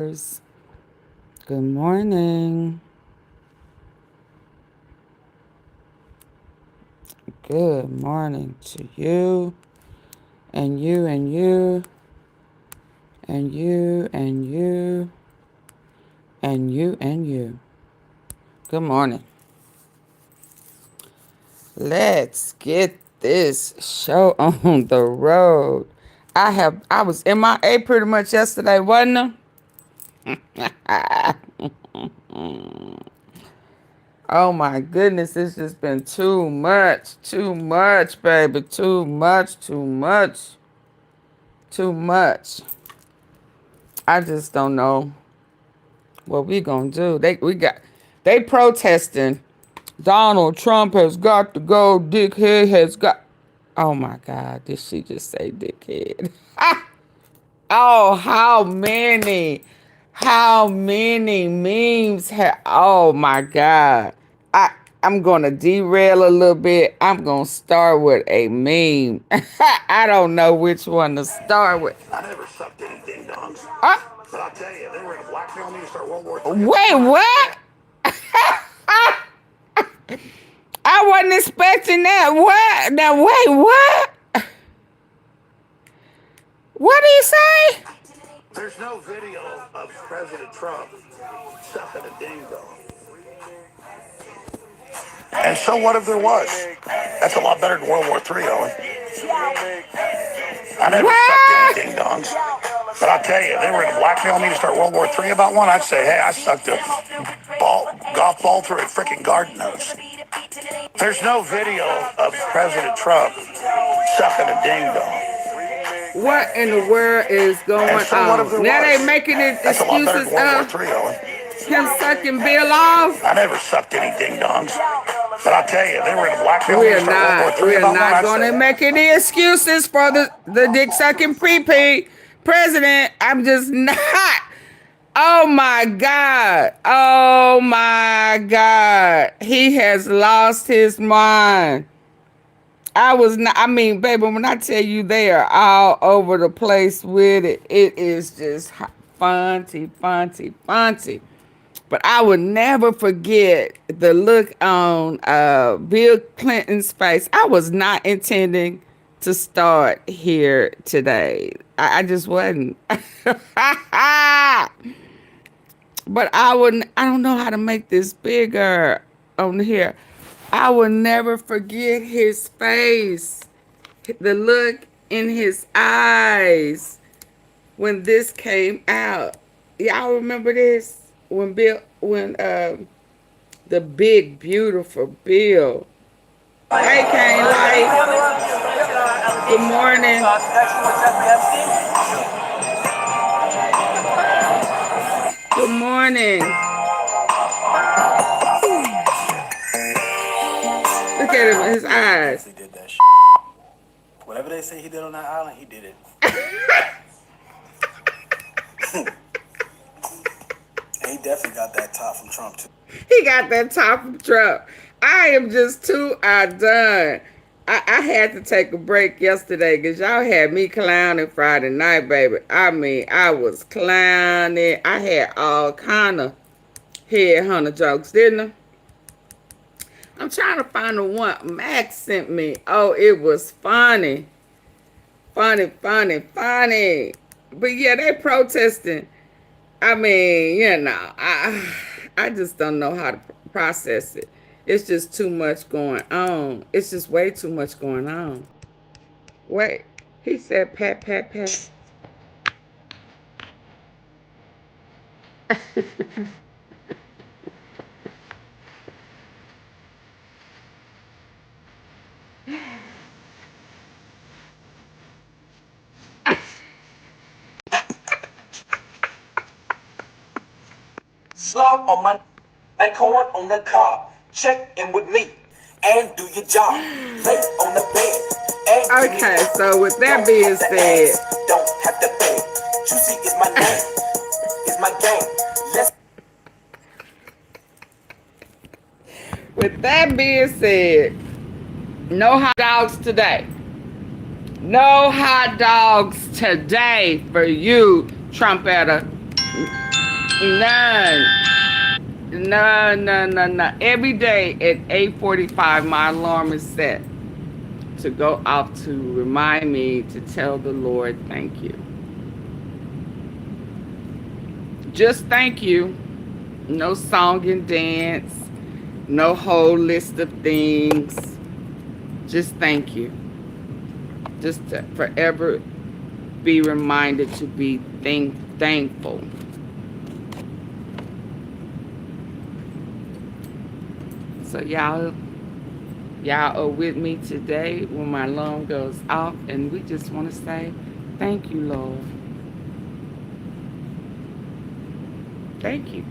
Good morning. Good morning to you and you and you and you and you and you and you. Good morning. Let's get this show on the road. I was MIA pretty much yesterday, wasn't I? Oh my goodness, it's just been too much, baby, too much. I just don't know what we gonna do. They protesting. Donald Trump has got to go. Dickhead has got. Oh my God, did she just say dickhead? Oh, how many memes have? Oh my God. I'm gonna derail a little bit. I'm gonna start with a meme. I don't know which one to start with. I never sucked any ding dongs. But I'll tell you, they were gonna blackmail me to start World War III. Wait, what? I wasn't expecting that. What? Now wait, what? What did he say? There's no video of President Trump sucking a ding dong. And so what if there was? That's a lot better than World War III, Owen. I never sucked any ding dongs. But I'll tell you, they were going to blackmail me to start World War III about one. I'd say, hey, I sucked a golf ball through a freaking garden hose. There's no video of President Trump sucking a ding dong. What in the world is going on? Now they making it excuses of him sucking Bill off. I never sucked any ding dongs. But I'll tell you, they were going to blackmail me to start World War III We're about not going to make any excuses for the dick sucking president. I'm just not. Oh my God. Oh my God. He has lost his mind. I mean, baby, when I tell you they are all over the place with it, it is just funty. But I would never forget the look on Bill Clinton's face. I was not intending to start here today. I just wasn't. But I don't know how to make this bigger on here. I will never forget his face, the look in his eyes when this came out. Y'all remember this? When the big, beautiful Bill. Hey, Kane Light. Good morning. Good morning. Look at him in his eyes. He did that shit. Whatever they say he did on that island, he did it. And he definitely got that top from Trump, too. He got that top from Trump. I am just too outdone. I had to take a break yesterday because y'all had me clowning Friday night, baby. I mean, I was clowning. I had all kind of headhunter jokes, didn't I? I'm trying to find the one Max sent me. Oh, it was funny. Funny. But yeah, they protesting. I mean, you know, I just don't know how to process it. It's just too much going on. It's just way too much going on. Wait, he said pat. Slop on my corn on the car. Check in with me and do your job. Lay on the bed. Okay, so with that being said, don't have to beg. Juicy is my name. Is my game. Let's. With that being said, no hot dogs today. No hot dogs today for you, Trumpetter. None. No. Every day at 8:45, my alarm is set to go off to remind me to tell the Lord thank you. Just thank you. No song and dance. No whole list of things. Just thank you. Just to forever be reminded to be thankful. So y'all are with me today when my alarm goes off, and we just want to say thank you, Lord. Thank you.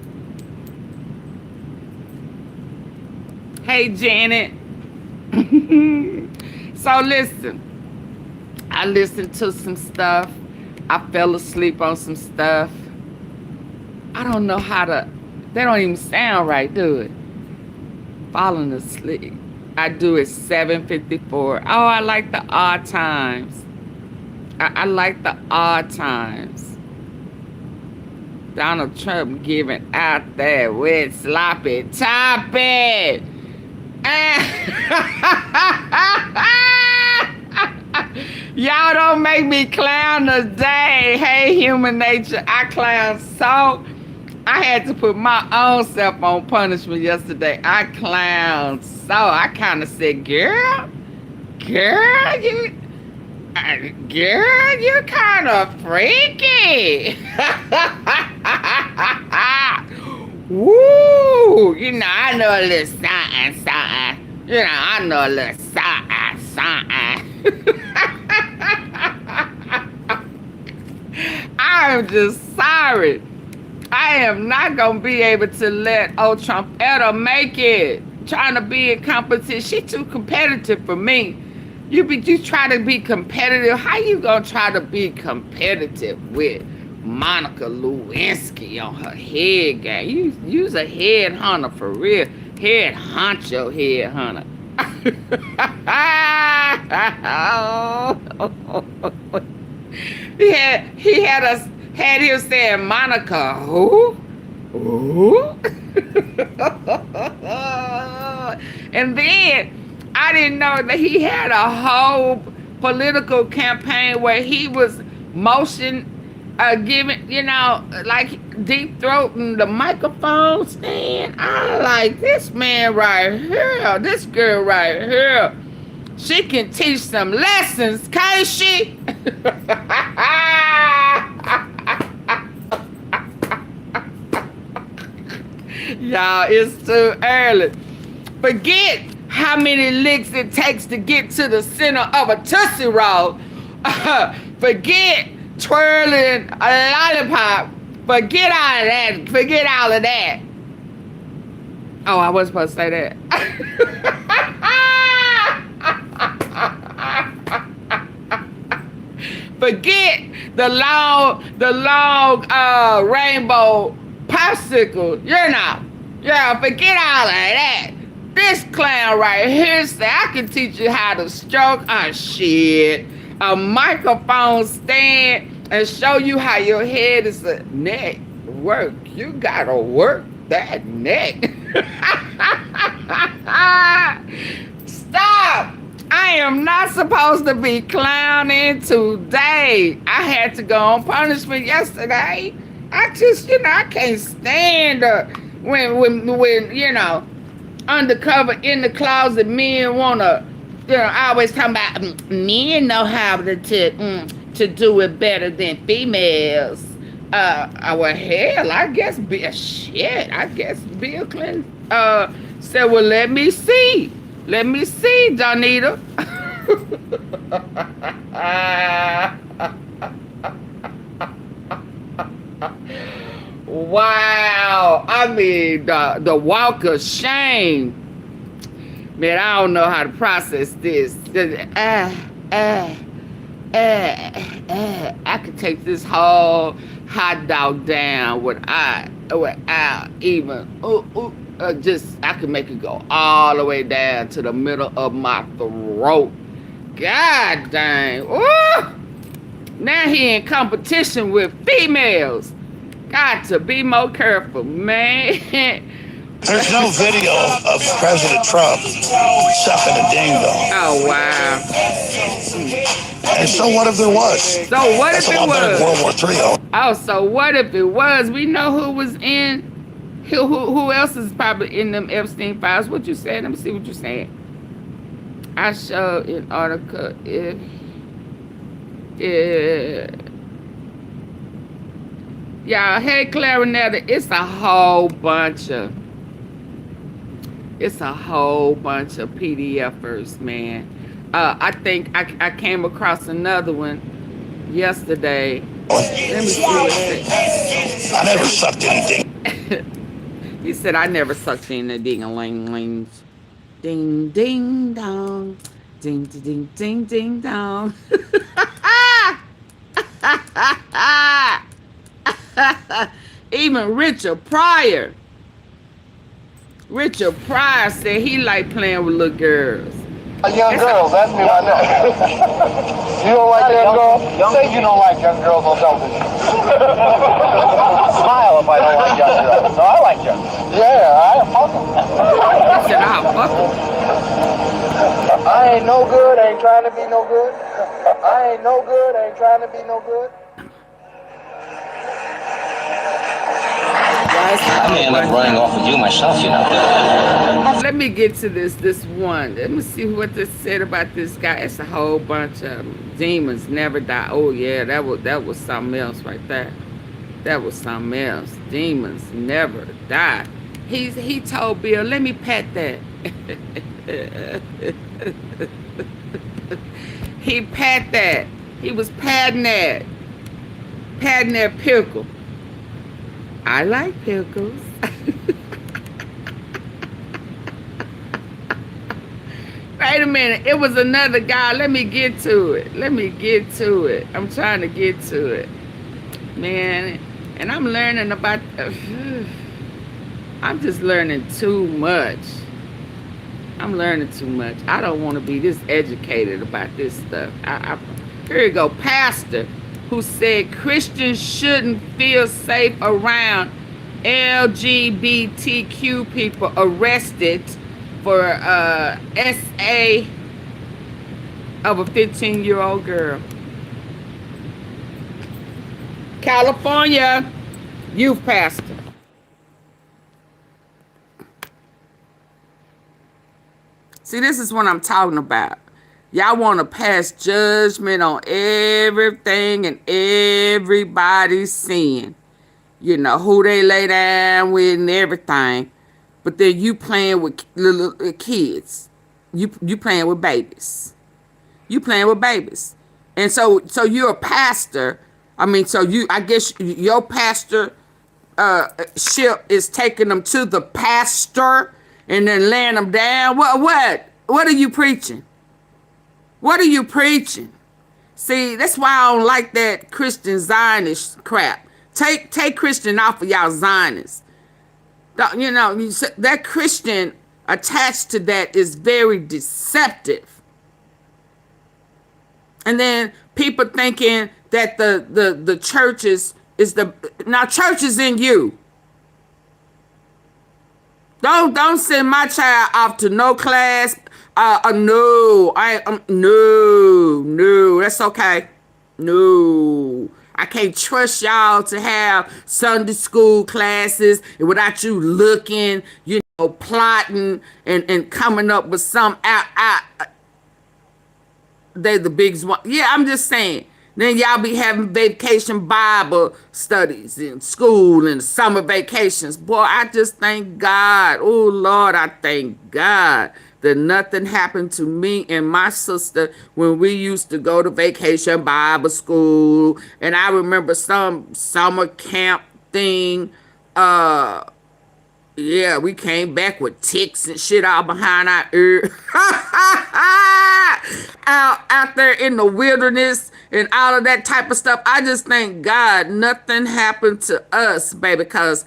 Hey, Janet. So listen, I listened to some stuff. I fell asleep on some stuff. I don't know how to, they don't even sound right, do it? Falling asleep. I do it 7:54. Oh, I like the odd times. I like the odd times. Donald Trump giving out that wet sloppy toppy. Y'all don't make me clown today. Hey, human nature, I clown so. I had to put my own self on punishment yesterday. I clown so. I kind of said, girl, you kind of freaky. Woo! You know, I know a little something. You know, I know a little something. I am just sorry. I am not going to be able to let old Trumpetta make it. Trying to be in competition. She too competitive for me. You try to be competitive. How you going to try to be competitive with Monica Lewinsky on her head game? You's a head hunter for real. Head honcho head hunter. He had him saying Monica who? And then I didn't know that he had a whole political campaign where he was giving, you know, like deep throating the microphone stand. I like this man right here, this girl right here. She can teach some lessons, can't she? Y'all, it's too early. Forget how many licks it takes to get to the center of a Tootsie Roll. Forget twirling a lollipop. Forget all of that. Forget all of that. Oh, I wasn't supposed to say that. Forget the long rainbow popsicle. You know. Yeah, forget all of that. This clown right here said I can teach you how to stroke a microphone stand and show you how your head is a neck work. You gotta work that neck. Stop! I am not supposed to be clowning today. I had to go on punishment yesterday. I just, I can't stand when you know, undercover in the closet men wanna, always talking about men know how to do it better than females. Well, hell, I guess Bill Clinton said, well, let me see, Donita. Wow, I mean, the walk of shame. Man, I don't know how to process this. I could take this whole hot dog down without even, I could make it go all the way down to the middle of my throat. God dang. Ooh. Now he in competition with females. Got to be more careful, man. There's no video of President Trump sucking a dingo. Oh, wow. And so what if there was? So what That's if a it lot better than World was? War III. Oh, so what if it was? We know who was in. Who else is probably in them Epstein files? What you saying? Let me see what you saying. I showed an article if y'all, hey Clarinetta, it's a whole bunch of PDFers, man. I think I came across another one yesterday. Let me see what it says. I never sucked anything. He said I never sucked in the ding-a-ling-lings. Ding ding dong. Ding ding ding ding dong. Even Richard Pryor said he like playing with little girls. Young girls, that's me right now. You don't like young girls? Say you don't like young girls on television. Smile if I don't like young girls. No, I like young girls. Yeah, I fuck them. He said I'll fuck them. I ain't no good, ain't trying to be no good. I ain't no good, ain't trying to be no good. I may end up running off with you myself, you know. Let me get to this one. Let me see what this said about this guy. It's a whole bunch of demons never die. Oh yeah, that was something else right there. That was something else. Demons never die. He told Bill, let me pat that. He pat that. He was patting that. Patting that pickle. I like pickles. Wait a minute. It was another guy. Let me get to it. I'm trying to get to it. Man, and I'm learning about... I'm just learning too much. I'm learning too much. I don't want to be this educated about this stuff. Here you go. Pastor who said Christians shouldn't feel safe around LGBTQ people arrested for SA of a 15-year-old girl. California youth pastor. See, this is what I'm talking about. Y'all want to pass judgment on everything and everybody's sin. You know, who they lay down with and everything. But then you playing with little kids. You playing with babies. And so you're a pastor. I mean, I guess your pastor ship is taking them to the pastor and then laying them down. What are you preaching? What are you preaching? See, that's why I don't like that Christian Zionist crap. Take Christian off of y'all Zionists. You know, that Christian attached to that is very deceptive. And then people thinking that the church is now church is in you. Don't send my child off to no class. No, that's okay. No, I can't trust y'all to have Sunday school classes without you looking, you know, plotting and coming up with some they the biggest one. Yeah, I'm just saying. Then y'all be having vacation Bible studies in school and summer vacations. Boy, I just thank God. Oh, Lord, I thank God that nothing happened to me and my sister when we used to go to vacation Bible school. And I remember some summer camp thing. Yeah, we came back with ticks and shit all behind our ear. out there in the wilderness and all of that type of stuff. I just thank God nothing happened to us, baby, because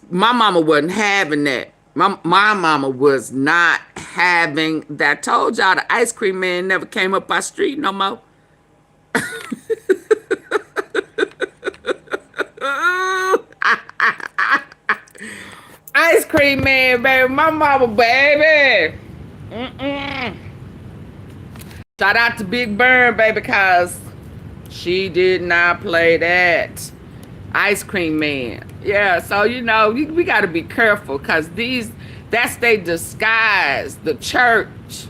my mama wasn't having that. My mama was not having that. I told y'all the ice cream man never came up our street no more. Ice cream man, baby. My mama, baby. Mm-mm. Shout out to Big Burn, baby, because she did not play that. Ice cream man. Yeah, so, you know, we got to be careful because that's they disguise. The church.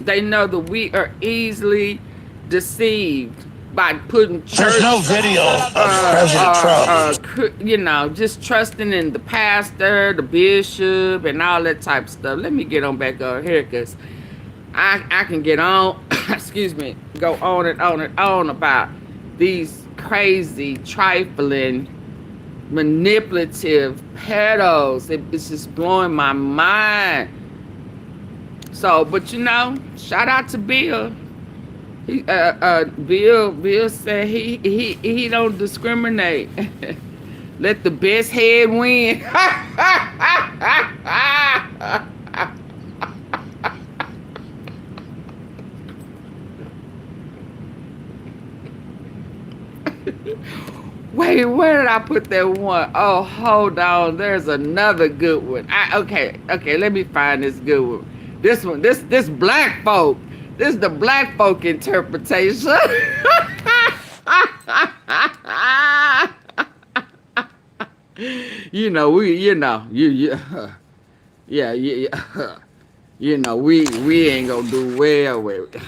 They know that we are easily deceived by putting church. There's no video of President Trump. You know, just trusting in the pastor, the bishop, and all that type of stuff. Let me get on back over here because I can get on, excuse me, go on and on and on about these crazy, trifling, manipulative pedos. It's just blowing my mind. So, but you know, shout out to Bill. He, Bill said he don't discriminate. Let the best head win. Wait, where did I put that one? Oh, hold on. There's another good one. Okay, let me find this good one. This one, this black folk. This is the black folk interpretation. You know, you know, we ain't gonna do well with it.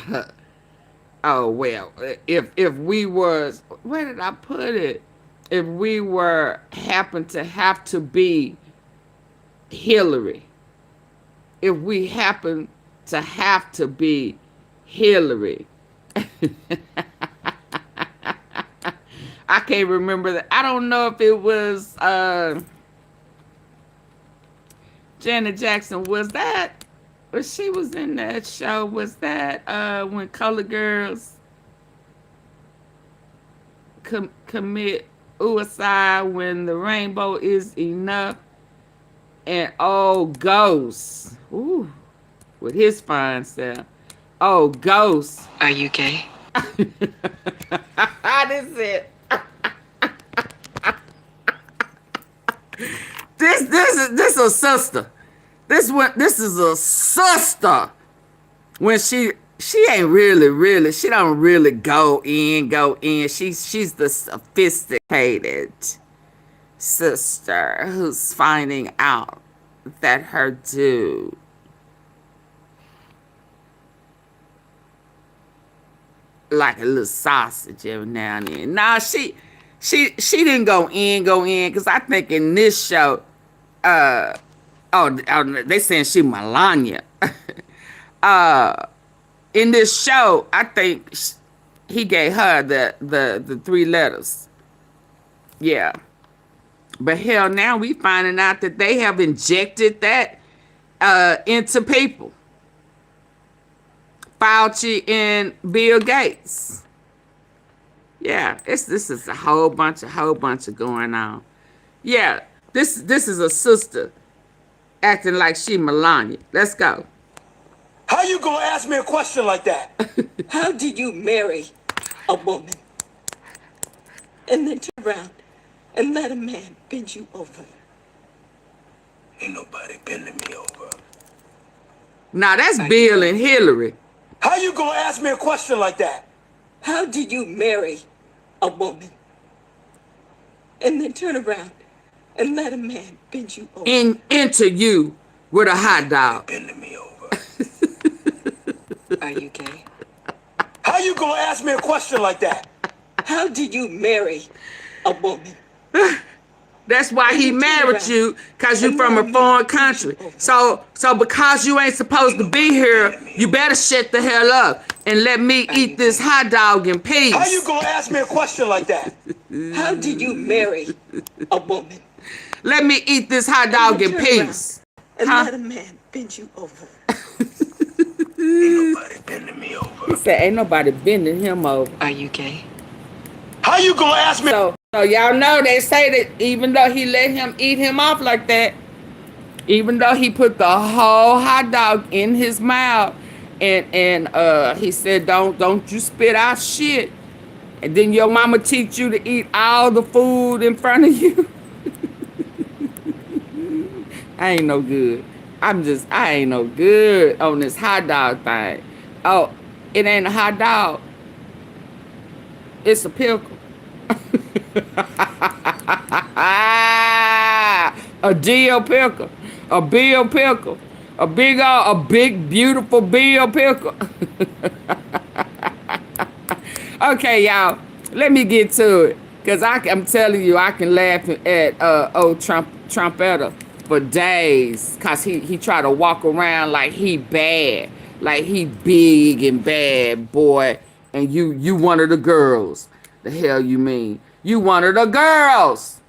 Oh, well, if we was, where did I put it? If we were, happen to have to be Hillary. If we happen to have to be Hillary. I can't remember that. I don't know if it was Janet Jackson. Was that? Or she was in that show. Was that when colored girls commit suicide when the rainbow is enough? And oh, Ghost. Ooh, with his fine self. Oh, Ghost. Are you gay? This is it. This a sister. This is a sister. When she ain't really, she don't really go in. She's the sophisticated sister who's finding out that her dude like a little sausage every now and then. Nah, she didn't go in, because I think in this show, they saying she Melania. In this show, I think he gave her the 3 letters. Yeah. But hell, now we finding out that they have injected that into people. Fauci and Bill Gates. Yeah, this is a whole bunch of going on. Yeah, this is a sister acting like she Melania. Let's go. How you gonna ask me a question like that? How did you marry a woman and then turn around and let a man bend you over? Ain't nobody bending me over. Now that's Bill and Hillary. How you gonna ask me a question like that? How did you marry a woman and then turn around and let a man bend you over? Into you with a hot dog. Bending me over. Are you gay? How you gonna ask me a question like that? How did you marry a woman? That's why he married you, because you from a foreign country. So because you ain't supposed to be here, you better shut the hell up and let me eat this hot dog in peace. How you gonna ask me a question like that? How did you marry a woman? Let me eat this hot dog in peace. And let a man bend you over. Ain't nobody bending me over. He said, ain't nobody bending him over. Are you gay? How you gonna ask me? So y'all know they say that even though he let him eat him off like that, even though he put the whole hot dog in his mouth, and he said, don't you spit out shit. And then your mama teach you to eat all the food in front of you. I ain't no good. I ain't no good on this hot dog thing. Oh, it ain't a hot dog. It's a pickle. A dill pickle. A bill pickle. A big, beautiful bill pickle. Okay, y'all. Let me get to it. Because I'm telling you, I can laugh at old Trumpetta for days. Because he try to walk around like he bad. Like he big and bad, boy. And you one of the girls. The hell you mean? You one of the girls.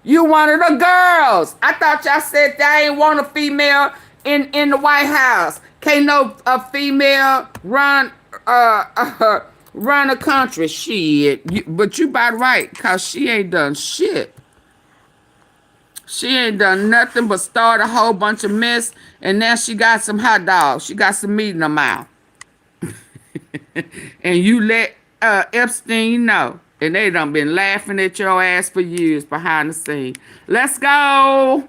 You one of the girls. I thought y'all said that ain't want a female in the White House. Can't no female run run a country. Shit. But you about right, cause she ain't done shit. She ain't done nothing but start a whole bunch of mess, and now she got some hot dogs. She got some meat in her mouth. And you let Epstein know. And they done been laughing at your ass for years behind the scene. Let's go.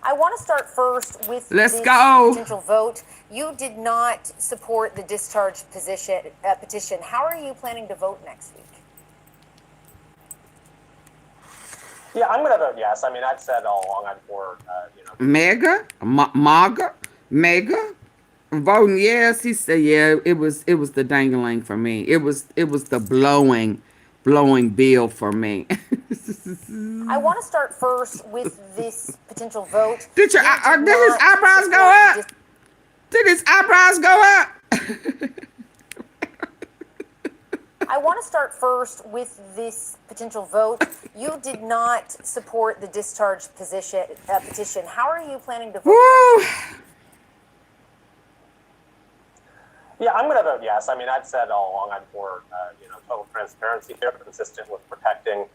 I want to start first with Let's this go. potential vote. You did not support the discharge petition. How are you planning to vote next week? Yeah, I'm going to vote yes. I mean, I've said all along I'm for, Mega, voting yes. He said, yeah, it was the dangling for me. It was the blowing bill for me. I want to start first with this potential vote. Did his eyebrows go up? Did his eyebrows go up? I want to start first with this potential vote. You did not support the discharge petition. How are you planning to vote? Woo. Yeah, I'm going to vote yes. I mean, I've said all along I'm for, total transparency here, consistent with protecting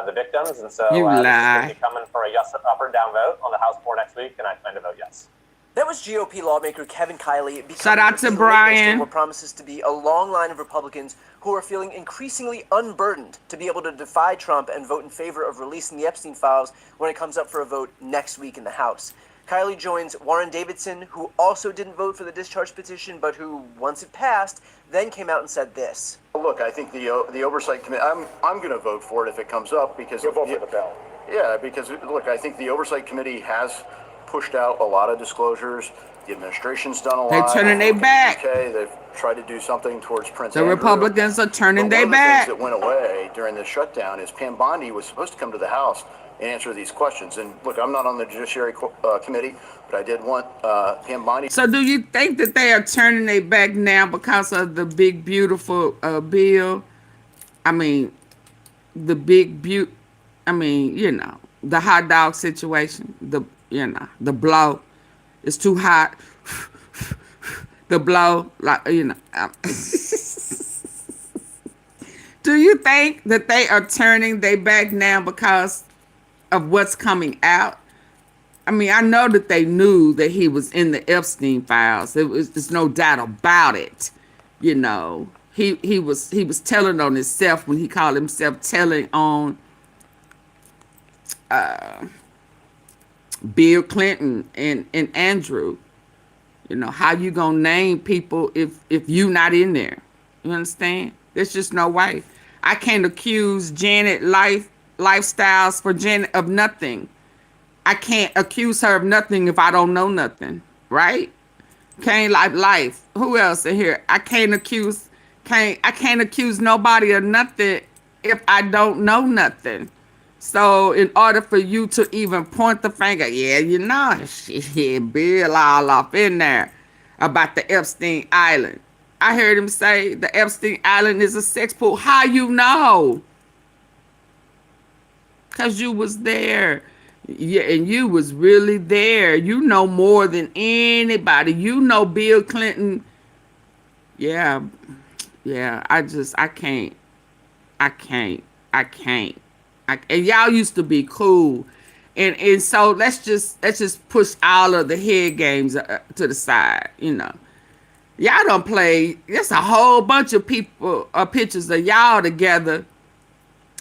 the victims. And so you this is going lie. to be coming for a yes up or down vote on the House floor next week, and I plan to vote yes. That was GOP lawmaker Kevin Kiley. Shout out to Brian. What promises to be a long line of Republicans who are feeling increasingly unburdened to be able to defy Trump and vote in favor of releasing the Epstein files when it comes up for a vote next week in the House. Kiley joins Warren Davidson, who also didn't vote for the discharge petition, but who, once it passed, then came out and said this. Look, I think the Oversight Committee, I'm going to vote for it if it comes up because... You'll vote for the bill. Yeah, because, look, I think the Oversight Committee has pushed out a lot of disclosures. The administration's done a lot. They're turning their back. Okay, they've tried to do something towards Prince The Andrew. Republicans are turning their One back. of the things that went away during the shutdown is Pam Bondi was supposed to come to the House and answer these questions. And look, I'm not on the Judiciary Committee, but I did want Pam Bondi. So do you think that they are turning their back now because of the big, beautiful bill? I mean, the hot dog situation, the blow. It's too hot. The blow, Do you think that they are turning their back now because of what's coming out? I mean, I know that they knew that he was in the Epstein files. There's no doubt about it. He was telling on himself when he called himself telling on Bill Clinton and Andrew. How you gonna name people if you not in there? You understand? There's just no way. I can't accuse Janet Lifestyles for Janet of nothing. I can't accuse her of nothing if I don't know nothing, right? Can't life. Who else in here? I can't accuse nobody of nothing if I don't know nothing. So in order for you to even point the finger, shit, Bill all up in there about the Epstein Island. I heard him say the Epstein Island is a sex pool. How you know? Because you was there. Yeah, and you was really there. You know more than anybody. You know Bill Clinton. Yeah, I can't. And y'all used to be cool. And so let's just push all of the head games to the side, Y'all done played. There's a whole bunch of people, pictures of y'all together,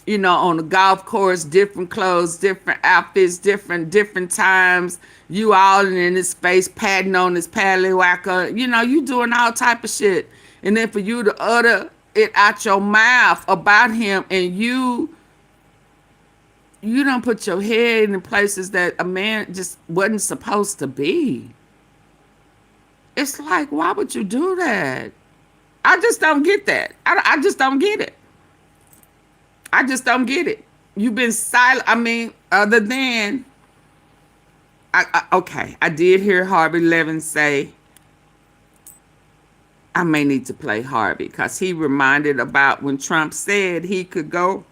you know, on the golf course, different clothes, different outfits, different times. You all in his face, patting on his paddywhacker. You know, you doing all type of shit. And then for you to utter it out your mouth about him, and you don't put your head in places that a man just wasn't supposed to be. It's like, why would you do that? I just don't get that. I just don't get it. I just don't get it. You've been silent. I mean, other than, okay, I did hear Harvey Levin say, I may need to play Harvey, because he reminded about when Trump said he could go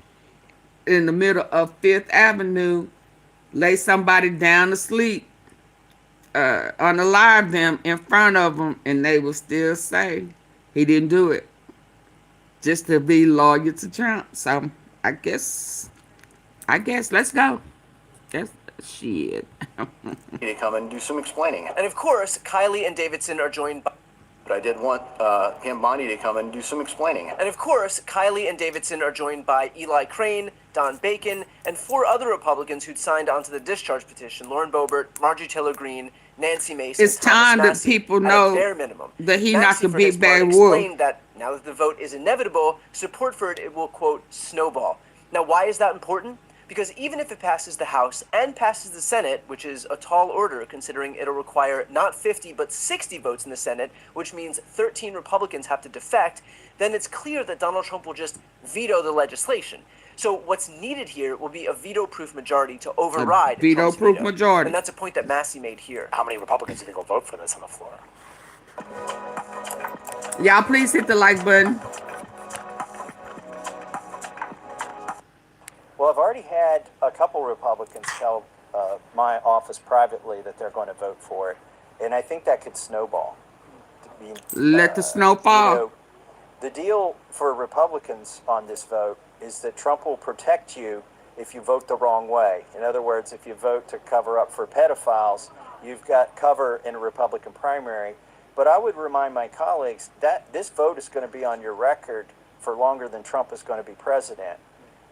in the middle of Fifth Avenue, lay somebody down to sleep, unalive them in front of them, and they will still say he didn't do it, just to be loyal to Trump. So I guess let's go. That's shit. To come and do some explaining. And of course, Kylie and Davidson are joined by... But I did want Pam Bondi to come and do some explaining. And of course, Kylie and Davidson are joined by Eli Crane, Don Bacon, and 4 other Republicans who'd signed onto the discharge petition: Lauren Boebert, Marjorie Taylor Greene, Nancy Mason. It's time that people know that he not the big bad wolf. Explained that now that the vote is inevitable, support for it will, quote, snowball. Now, why is that important? Because even if it passes the House and passes the Senate, which is a tall order considering it'll require not 50 but 60 votes in the Senate, which means 13 Republicans have to defect, then it's clear that Donald Trump will just veto the legislation. So what's needed here will be a veto-proof majority to override Trump's veto. Majority. And that's a point that Massey made here. How many Republicans do you think will vote for this on the floor? Y'all please hit the like button. Well, I've already had a couple Republicans tell my office privately that they're going to vote for it, and I think that could snowball. Let the snow fall. You know, the deal for Republicans on this vote is that Trump will protect you if you vote the wrong way. In other words, if you vote to cover up for pedophiles, you've got cover in a Republican primary. But I would remind my colleagues that this vote is going to be on your record for longer than Trump is going to be president.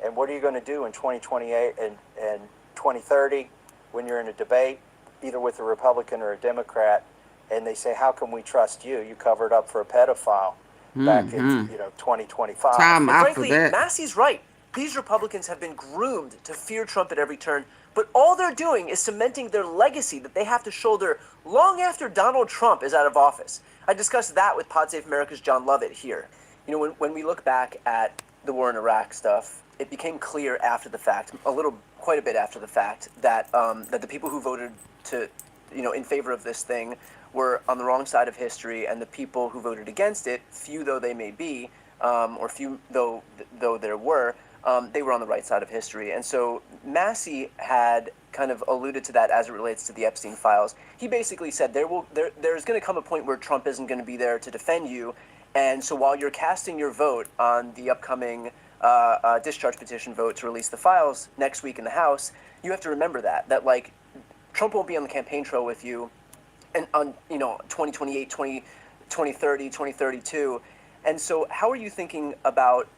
And what are you going to do in 2028 and 2030 when you're in a debate, either with a Republican or a Democrat, and they say, how can we trust you? You covered up for a pedophile back in 2025. And frankly, Massey's right. These Republicans have been groomed to fear Trump at every turn, but all they're doing is cementing their legacy that they have to shoulder long after Donald Trump is out of office. I discussed that with Pod Save America's John Lovett here. You know, when we look back at the war in Iraq stuff, it became clear after the fact, quite a bit after the fact, that that the people who voted in favor of this thing were on the wrong side of history, and the people who voted against it, few though they may be, or few though there were, they were on the right side of history. And so Massey had kind of alluded to that as it relates to the Epstein files. He basically said there's going to come a point where Trump isn't going to be there to defend you, and so while you're casting your vote on the upcoming discharge petition vote to release the files next week in the House, you have to remember that like Trump won't be on the campaign trail with you and on 2028, 2030, 2032. And so how are you thinking about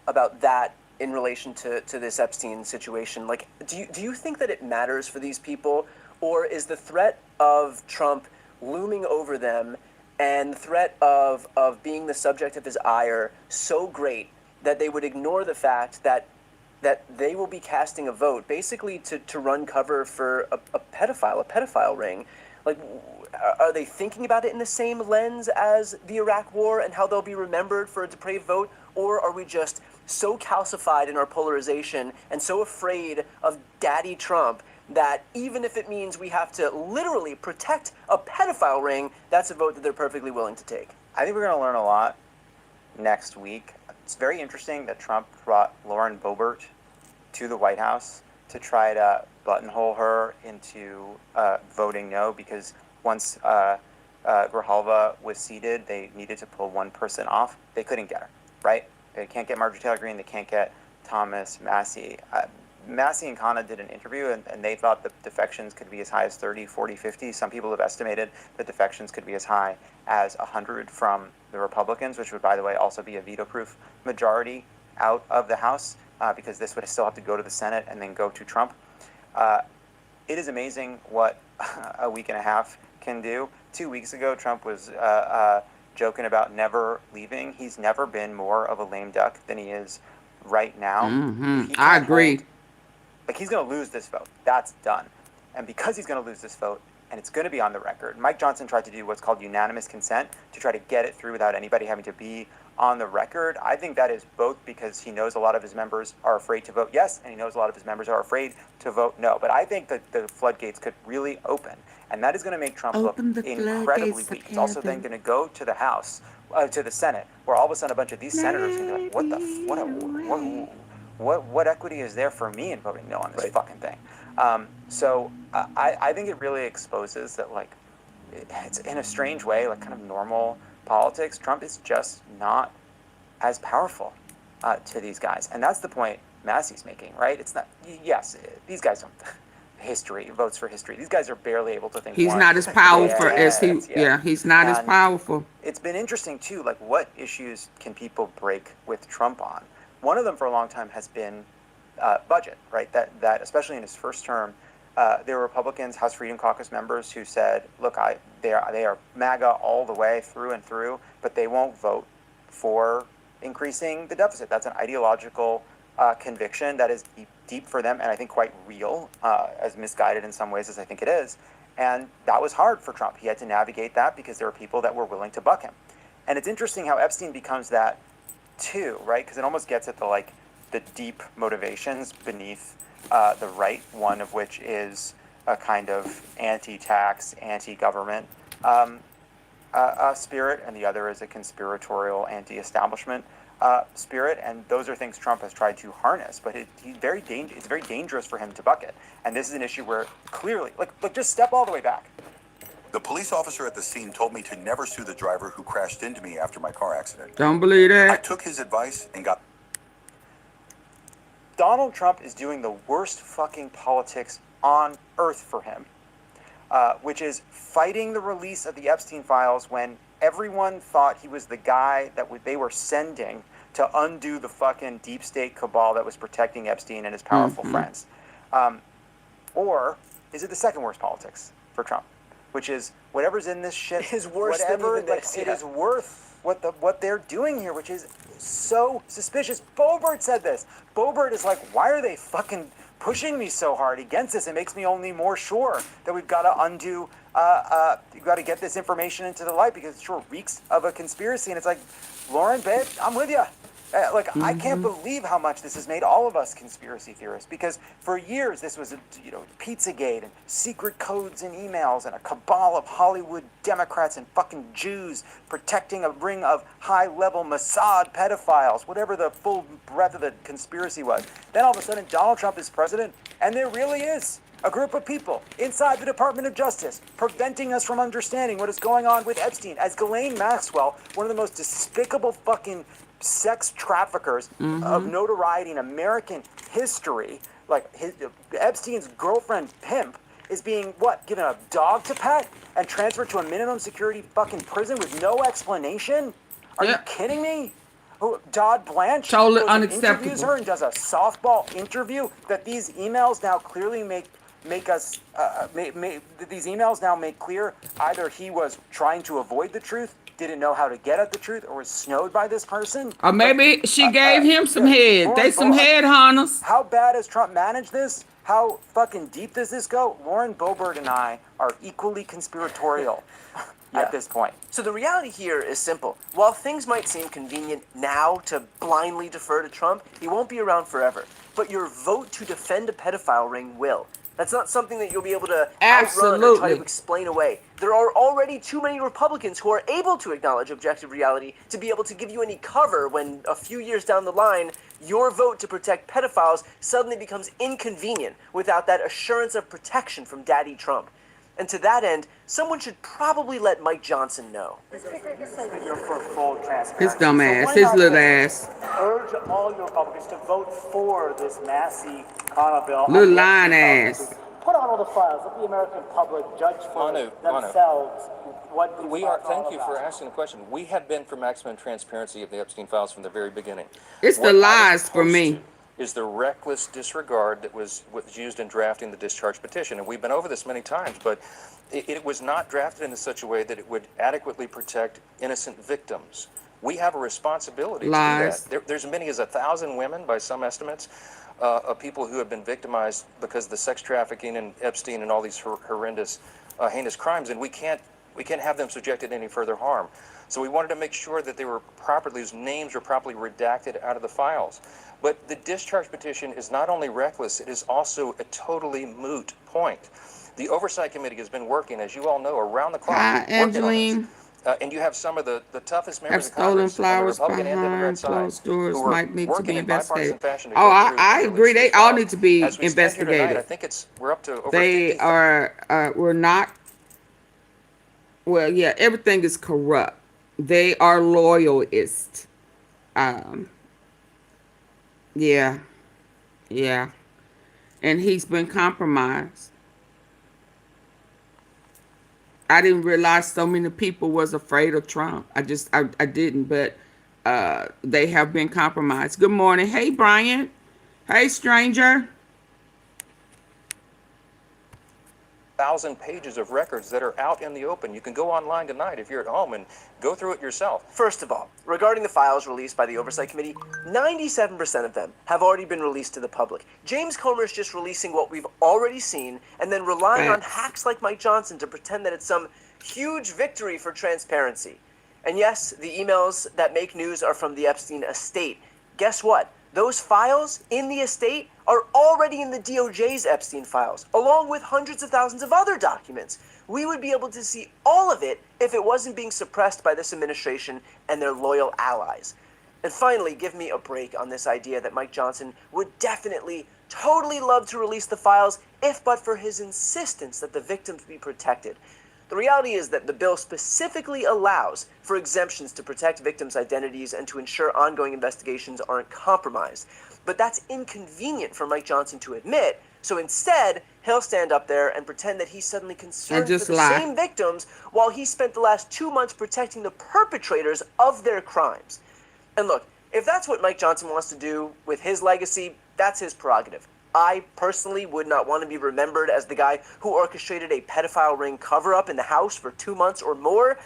that in relation to this Epstein situation? Like, do you think that it matters for these people, or is the threat of Trump looming over them and the threat of being the subject of his ire so great that they would ignore the fact that they will be casting a vote basically to run cover for a pedophile ring? Like, are they thinking about it in the same lens as the Iraq War and how they'll be remembered for a depraved vote? Or are we just so calcified in our polarization and so afraid of Daddy Trump that even if it means we have to literally protect a pedophile ring, that's a vote that they're perfectly willing to take? I think we're going to learn a lot next week. It's very interesting that Trump brought Lauren Boebert to the White House to try to buttonhole her into voting no, because once Grijalva was seated, they needed to pull one person off. They couldn't get her, right? They can't get Marjorie Taylor Greene. They can't get Thomas Massey. Massey and Khanna did an interview, and they thought the defections could be as high as 30, 40, 50. Some people have estimated that defections could be as high as 100 from the Republicans, which would, by the way, also be a veto-proof majority out of the House, because this would still have to go to the Senate and then go to Trump. It is amazing what a week and a half can do. 2 weeks ago, Trump was joking about never leaving. He's never been more of a lame duck than he is right now. I agree. Like, he's going to lose this vote. That's done. And because he's going to lose this vote, and it's going to be on the record, Mike Johnson tried to do what's called unanimous consent to try to get it through without anybody having to be on the record. I think that is both because he knows a lot of his members are afraid to vote yes, and he knows a lot of his members are afraid to vote no. But I think that the floodgates could really open, and that is going to make Trump look incredibly weak. He's also then going to go to the House, to the Senate, where all of a sudden a bunch of these senators are going to be like, what equity is there for me in voting no on this fucking thing? So I think it really exposes that, like, it's in a strange way, like kind of normal politics, Trump is just not as powerful to these guys. And that's the point Massey's making, right? It's not, yes, these guys don't, history, votes for history. These guys are barely able to think. He's not as powerful as he, he's not as powerful. It's been interesting too, like, what issues can people break with Trump on? One of them for a long time has been budget, right? That especially in his first term, there were Republicans, House Freedom Caucus members who said, look, they are MAGA all the way through and through, but they won't vote for increasing the deficit. That's an ideological conviction that is deep for them, and I think quite real, as misguided in some ways as I think it is. And that was hard for Trump. He had to navigate that because there were people that were willing to buck him. And it's interesting how Epstein becomes that too, right? Because it almost gets at the deep motivations beneath the right, one of which is a kind of anti-tax, anti-government spirit, and the other is a conspiratorial, anti-establishment spirit, and those are things Trump has tried to harness, but it's very dangerous for him to buck it. And this is an issue where clearly, like just step all the way back. The police officer at the scene told me to never sue the driver who crashed into me after my car accident. Don't believe that. I took his advice and got... Donald Trump is doing the worst fucking politics on earth for him, which is fighting the release of the Epstein files when everyone thought he was the guy that they were sending to undo the fucking deep state cabal that was protecting Epstein and his powerful friends. Or is it the second worst politics for Trump, which is whatever's in this shit is worse whatever, than even this. It is worth what they're doing here, which is so suspicious. Boebert said this. Boebert is like, why are they fucking pushing me so hard against this? It makes me only more sure that we've got to undo, we've got to get this information into the light because it sure reeks of a conspiracy. And it's like, Lauren, babe, I'm with you. I can't believe how much this has made all of us conspiracy theorists, because for years this was, Pizzagate and secret codes and emails and a cabal of Hollywood Democrats and fucking Jews protecting a ring of high-level Mossad pedophiles, whatever the full breadth of the conspiracy was. Then all of a sudden Donald Trump is president, and there really is a group of people inside the Department of Justice preventing us from understanding what is going on with Epstein. As Ghislaine Maxwell, one of the most despicable fucking sex traffickers of notoriety in American history, like Epstein's girlfriend pimp, is being given a dog to pet and transferred to a minimum security fucking prison with no explanation? Are you kidding me? Dodd Blanche totally unacceptable. Interviews her and does a softball interview that these emails now clearly make these emails now make clear either he was trying to avoid the truth, didn't know how to get at the truth, or was snowed by this person. Or maybe she gave him some head. They some head hunters. How bad has Trump managed this? How fucking deep does this go? Lauren Boebert and I are equally conspiratorial at this point. So the reality here is simple. While things might seem convenient now to blindly defer to Trump, he won't be around forever. But your vote to defend a pedophile ring will. That's not something that you'll be able to outrun or try to explain away. There are already too many Republicans who are able to acknowledge objective reality to be able to give you any cover when a few years down the line, your vote to protect pedophiles suddenly becomes inconvenient without that assurance of protection from Daddy Trump. And to that end, someone should probably let Mike Johnson know. You're for full transparency. His dumb So ass, why his not little just ass, urge all your Republicans to vote for this massive Connor bill on little the lying Epstein files. ass. Put on all the files. Let the American public judge for themselves what these We are. files all Thank you for about. asking the question. We have been for maximum transparency of the Epstein files from the very beginning. It's the lies for me. Is the reckless disregard that was used in drafting the discharge petition, and we've been over this many times, but it was not drafted in such a way that it would adequately protect innocent victims. We have a responsibility to do that. There's as many as 1,000 women, by some estimates, of people who have been victimized because of the sex trafficking and Epstein and all these horrendous, heinous crimes, and we can't have them subjected to any further harm. So we wanted to make sure that they were properly, whose names were properly redacted out of the files. But the discharge petition is not only reckless, it is also a totally moot point. The Oversight Committee has been working, as you all know, around the clock. Hi, Angeline. And you have some of the toughest members Have of stolen Congress flowers on the Republican and Democrat behind side closed doors who are might need to working be in bipartisan investigated. fashion to Oh, go through I and agree. release They these all files. need to be As we stand here tonight, investigated. I think we're up to over They 50. were not, well, yeah, everything is corrupt. They are loyalists. Yeah. And he's been compromised. I didn't realize so many people was afraid of Trump. I didn't, but they have been compromised. Good morning. Hey, Brian. Hey, stranger. 1,000 pages of records that are out in the open. You can go online tonight if you're at home and go through it yourself. First of all, regarding the files released by the Oversight Committee, 97% of them have already been released to the public. James Comer is just releasing what we've already seen and then relying on hacks like Mike Johnson to pretend that it's some huge victory for transparency. And yes, the emails that make news are from the Epstein estate. Guess what? Those files in the estate are already in the DOJ's Epstein files, along with hundreds of thousands of other documents. We would be able to see all of it if it wasn't being suppressed by this administration and their loyal allies. And finally, give me a break on this idea that Mike Johnson would definitely, totally love to release the files if but for his insistence that the victims be protected. The reality is that the bill specifically allows for exemptions to protect victims' identities and to ensure ongoing investigations aren't compromised. But that's inconvenient for Mike Johnson to admit, so instead, he'll stand up there and pretend that he's suddenly concerned for the same victims while he spent the last 2 months protecting the perpetrators of their crimes. And look, if that's what Mike Johnson wants to do with his legacy, that's his prerogative. I personally would not want to be remembered as the guy who orchestrated a pedophile ring cover-up in the house for 2 months or more.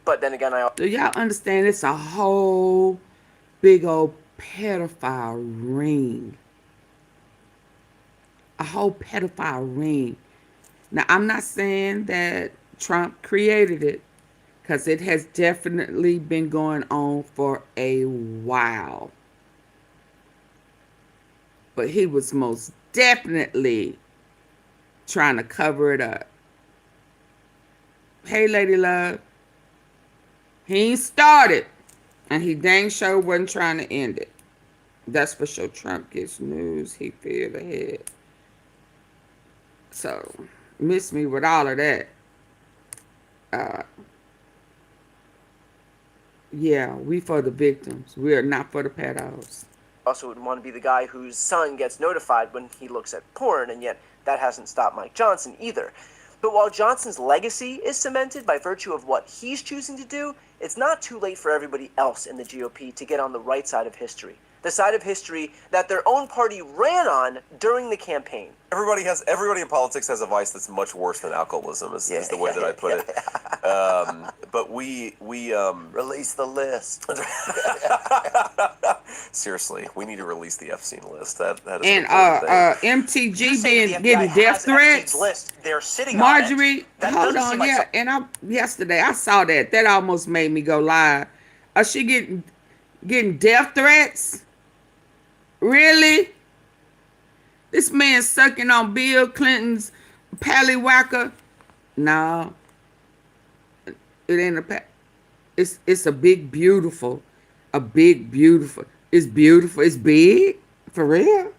But then again, do y'all understand it's a whole big old pedophile ring? A whole pedophile ring. Now, I'm not saying that Trump created it, because it has definitely been going on for a while. But he was most definitely trying to cover it up. Hey, Lady Love. He ain't started. And he dang sure wasn't trying to end it. That's for sure. Trump gets news. He feel ahead. So, miss me with all of that. Yeah, we for the victims. We are not for the pedos. Also wouldn't want to be the guy whose son gets notified when he looks at porn, and yet that hasn't stopped Mike Johnson either. But while Johnson's legacy is cemented by virtue of what he's choosing to do, it's not too late for everybody else in the GOP to get on the right side of history. The side of history that their own party ran on during the campaign. Everybody in politics has a vice that's much worse than alcoholism, is the way that I put it. But we release the list. Seriously, we need to release the Epstein list. That is and MTG getting death threats. List. They're sitting Marjorie, on it. hold on, yeah. And yesterday I saw that. That almost made me go live. She getting death threats? Really? This man sucking on Bill Clinton's pallywhacker? No. It ain't a it's a big beautiful. A big beautiful. It's beautiful. It's big? For real?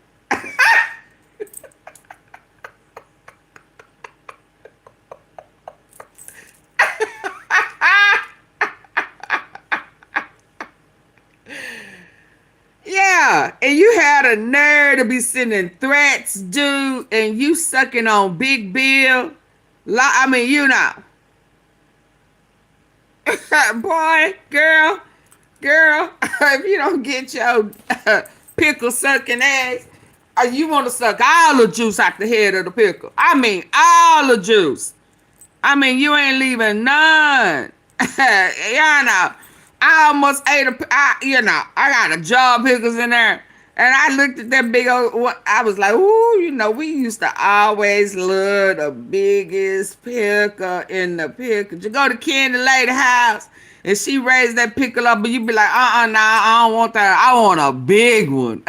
the nerve to be sending threats, dude, and you sucking on Big Bill. I mean, you know. Boy, girl, if you don't get your pickle sucking ass, you want to suck all the juice out the head of the pickle. I mean, all the juice. I mean, you ain't leaving none. You know, I almost ate I got a jar of pickles in there. And I looked at that big old, I was like, ooh, you know, we used to always love the biggest pickle in the pickle. You go to Candy Lady house and she raised that pickle up, but you be like, nah, I don't want that. I want a big one.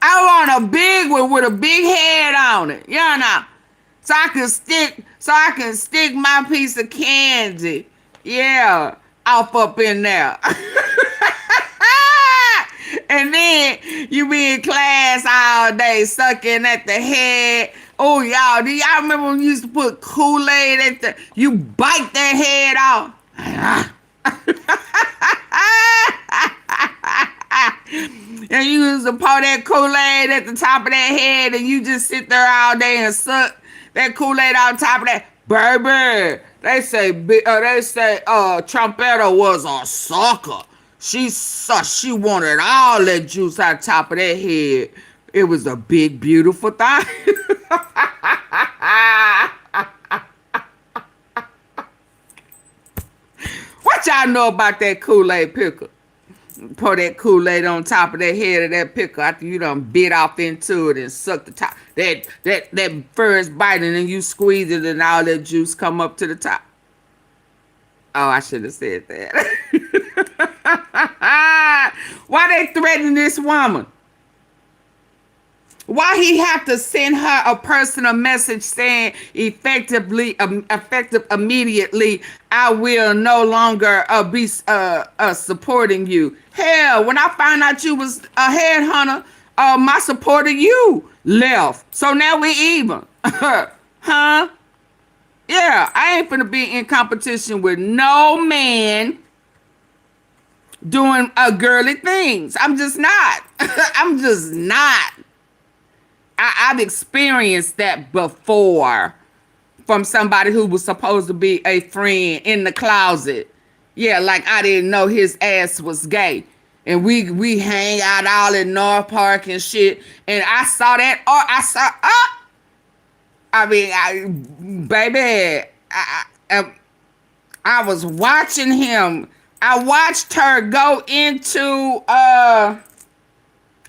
I want a big one with a big head on it, you know, so I can stick my piece of candy, yeah, off up in there. And then you be in class all day sucking at the head. Oh, y'all, do y'all remember when you used to put Kool-Aid you bite that head off? And you used to pour that Kool-Aid at the top of that head and you just sit there all day and suck that Kool-Aid on top of that. Baby, they say Trumpetta was a sucker. She wanted all that juice out top of that head. It was a big, beautiful thing. What y'all know about that Kool-Aid pickle? Pour that Kool-Aid on top of that head of that pickle after you done bit off into it and suck the top. That first bite and then you squeeze it and all that juice come up to the top. Oh, I should have said that. Why they threatening this woman? Why he have to send her a personal message saying effective immediately, I will no longer be supporting you. Hell, when I found out you was a headhunter, my support of you left. So now we even. Huh? Yeah, I ain't finna be in competition with no man doing girly things. I'm just not. I'm just not. I've experienced that before from somebody who was supposed to be a friend in the closet. Yeah, like I didn't know his ass was gay. And we hang out all in North Park and shit. And I saw that, I was watching him. I watched her go into, I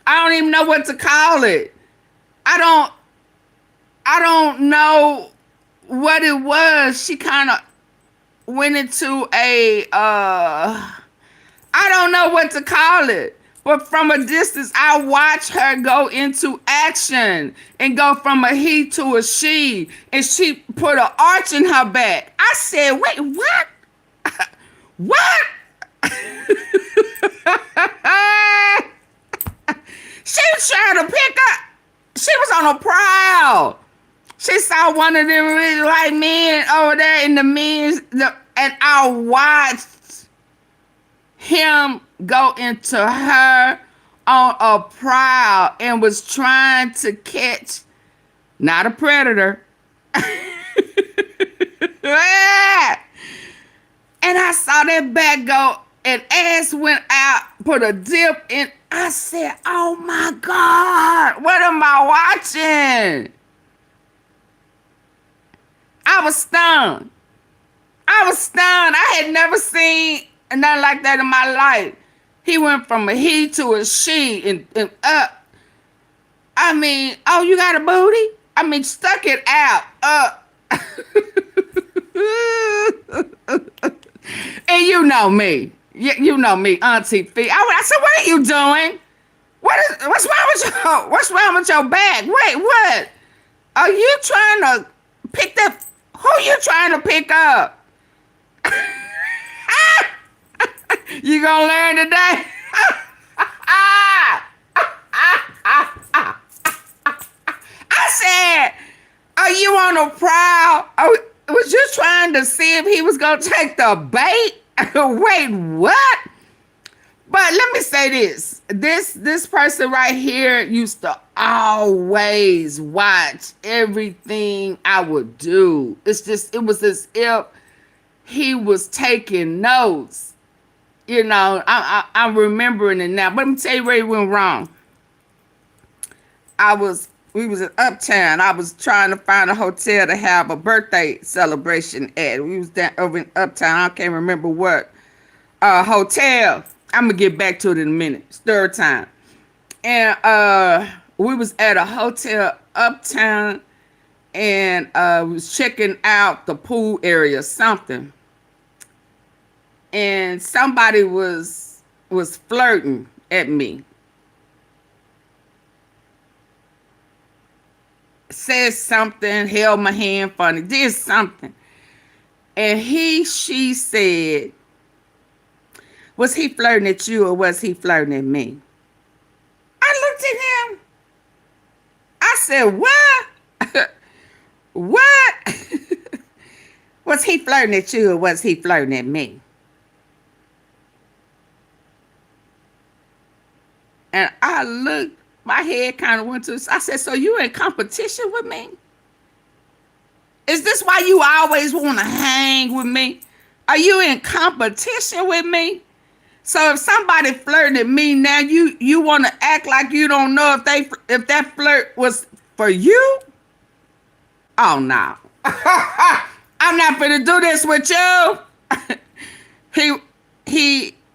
don't even know what to call it. I don't know what it was. She kind of went into I don't know what to call it. But from a distance, I watched her go into action and go from a he to a she. And she put an arch in her back. I said, wait, what? What? She was trying to pick up. She was on a prowl. She saw one of them really white men over there in the men's, and I watched him go into her on a prowl and was trying to catch, not a predator. And I saw that back go, and ass went out, put a dip in. I said, oh my God, what am I watching? I was stunned. I had never seen nothing like that in my life. He went from a he to a she and up. I mean, oh, you got a booty? I mean, stuck it out, up. And you know me. You know me, AunTeaFee. I said, what are you doing? What's wrong with your bag? Wait, what? Are you trying to pick that? Who you trying to pick up? You gonna learn today? I said, are you on a prowl? Was you trying to see if he was gonna take the bait? Wait, what? But let me say this. This person right here used to always watch everything I would do. It was as if he was taking notes. You know, I'm remembering it now. But let me tell you where it went wrong. We was in Uptown. I was trying to find a hotel to have a birthday celebration at. We was down over in Uptown. I can't remember what hotel. I'm gonna get back to it in a minute. It's third time. And we was at a hotel Uptown, and was checking out the pool area, something. And somebody was flirting at me. Said something, held my hand funny, did something. And she said, was he flirting at you or was he flirting at me? I looked at him. I said, what? What? Was he flirting at you or was he flirting at me? And I looked, my head kind of went to, I said, so you in competition with me? Is this why you always want to hang with me? Are you in competition with me? So if somebody flirting at me now, you want to act like you don't know if that flirt was for you? Oh no. I'm not gonna do this with you.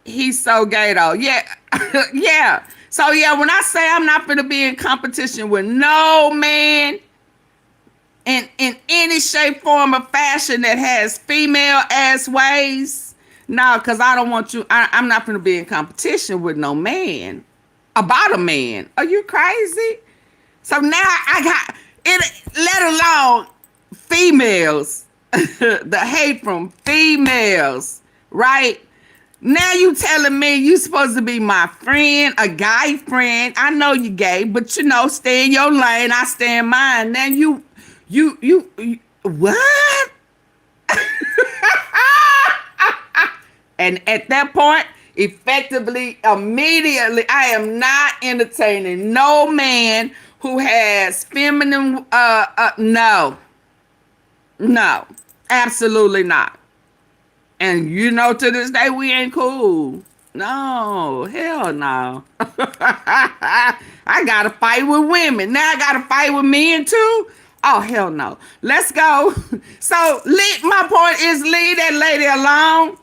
He's so gay though. Yeah. Yeah. So yeah, when I say I'm not gonna be in competition with no man in any shape, form, or fashion that has female ass ways, no, because I don't want you. I'm not gonna be in competition with no man about a man. Are you crazy? So now I got it, let alone females, the hate from females, right? Now you telling me you supposed to be my friend, a guy friend. I know you gay, but you know, stay in your lane, I stay in mine. Now you what? And at that point, effectively, immediately, I am not entertaining no man who has feminine, no, absolutely not. And you know, to this day, we ain't cool. No, hell no. I gotta fight with women. Now I gotta fight with men too? Oh, hell no. Let's go. So, my point is, leave that lady alone.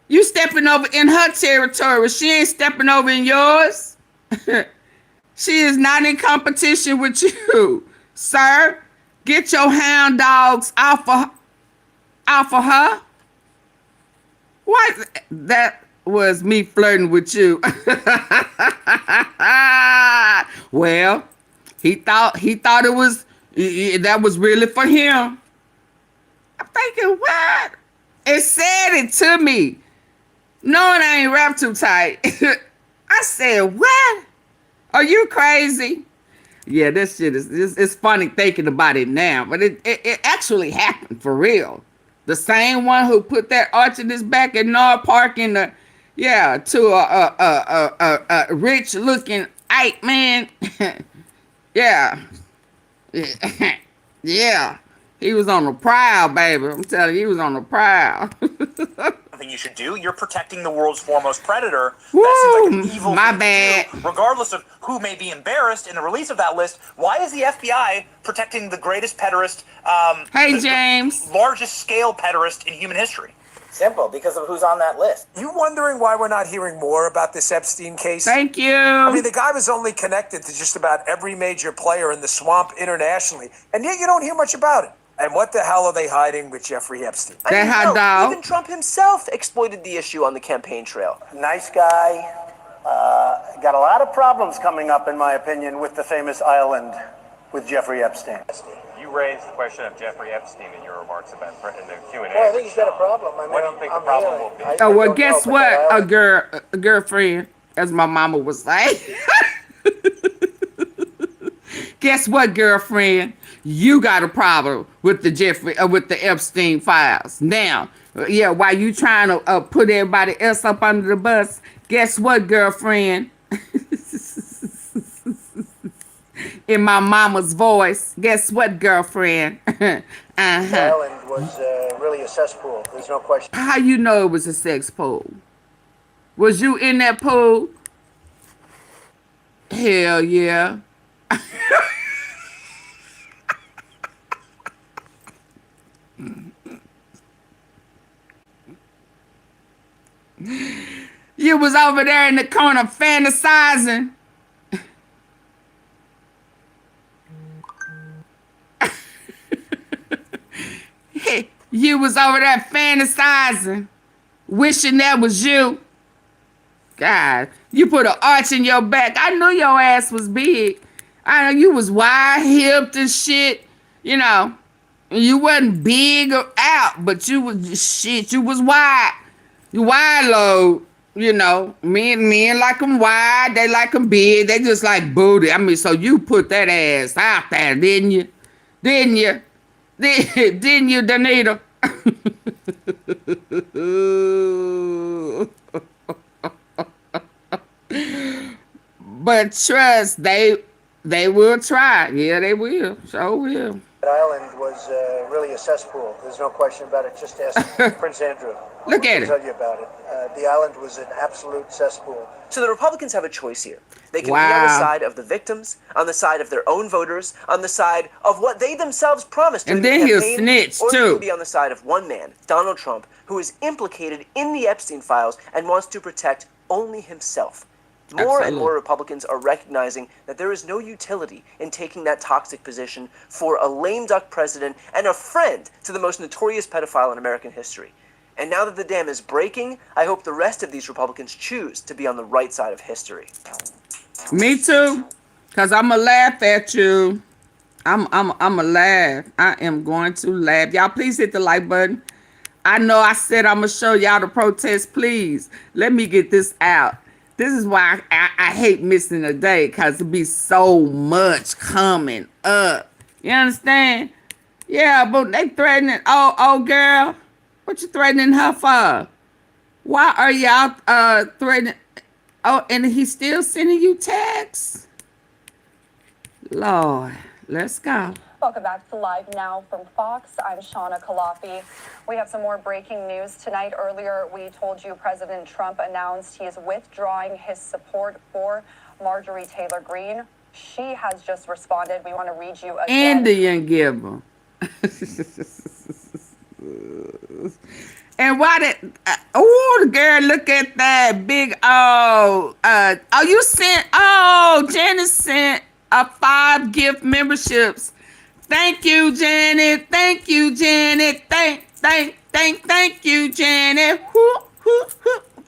You stepping over in her territory. She ain't stepping over in yours. She is not in competition with you. Sir, get your hound dogs off of her. What? That was me flirting with you. Well, he thought it was, that was really for him. I'm thinking, what? It said it to me. Knowing I ain't wrapped too tight. I said, what? Are you crazy? Yeah, this shit it's funny thinking about it now, but it actually happened for real. The same one who put that arch in his back at Nord Park to a rich looking Ike man. Yeah. Yeah. He was on the prowl, baby. I'm telling you, he was on the prowl. Something you should do. You're protecting the world's foremost predator. Woo, that seems like an evil my thing bad. to do, regardless of who may be embarrassed in the release of that list. Why is the FBI protecting the greatest pederast, James, largest scale pederast in human history? Simple, because of who's on that list. You wondering why we're not hearing more about this Epstein case? Thank you. I mean, the guy was only connected to just about every major player in the swamp internationally, and yet you don't hear much about it. And what the hell are they hiding with Jeffrey Epstein? Even Trump himself exploited the issue on the campaign trail. Nice guy. Got a lot of problems coming up, in my opinion, with the famous island with Jeffrey Epstein. You raised the question of Jeffrey Epstein in your remarks about in the Q&A. Well, I think he's got a problem. I mean, what do you think the problem will be? Oh, well, guess what? A girlfriend, as my mama would say. Guess what, girlfriend? You got a problem with the Epstein files. Now, yeah, while you trying to put everybody else up under the bus, guess what, girlfriend? In my mama's voice, guess what, girlfriend? The island was really a cesspool. There's no question. How you know it was a sex pool? Was you in that pool? Hell yeah. You was over there in the corner fantasizing. You was over there fantasizing, wishing that was you. God, you put an arch in your back. I knew your ass was big. I know you was wide-hipped and shit. You know, you wasn't big or out, but you was shit. You was wide. You wide load. You know, men like them wide. They like them big. They just like booty. I mean, so you put that ass out there, didn't you? Didn't you? Didn't you, Danita? But trust, they will try. Yeah, they will. Sure will. That island was really a cesspool. There's no question about it. Just ask Prince Andrew. Look at He'll tell you about it. The island was an absolute cesspool. So the Republicans have a choice here. They can be on the side of the victims, on the side of their own voters, on the side of what they themselves promised. And then he'll snitch, or too. they can be on the side of one man, Donald Trump, who is implicated in the Epstein files and wants to protect only himself. More and more Republicans are recognizing that there is no utility in taking that toxic position for a lame duck president and a friend to the most notorious pedophile in American history. And now that the dam is breaking, I hope the rest of these Republicans choose to be on the right side of history. Me too, because I'm going to laugh at you. I'm going to laugh. I am going to laugh. Y'all, please hit the like button. I know I said I'm going to show y'all the protest. Please, let me get this out. This is why I hate missing a day, because there be so much coming up. You understand? Yeah, but they threatening, oh girl, what you threatening her for? Why are y'all threatening? Oh, and he's still sending you texts? Lord, let's go. Welcome back to Live Now from Fox. I'm Shauna Kalafi. We have some more breaking news tonight. Earlier, we told you President Trump announced he is withdrawing his support for Marjorie Taylor Greene. She has just responded. We want to read you again. Indian giver. And why did, the girl, look at that big, you sent, Janice sent 5 gift memberships. Thank you, Janet. Thank you, Janet. Thank you, Janet.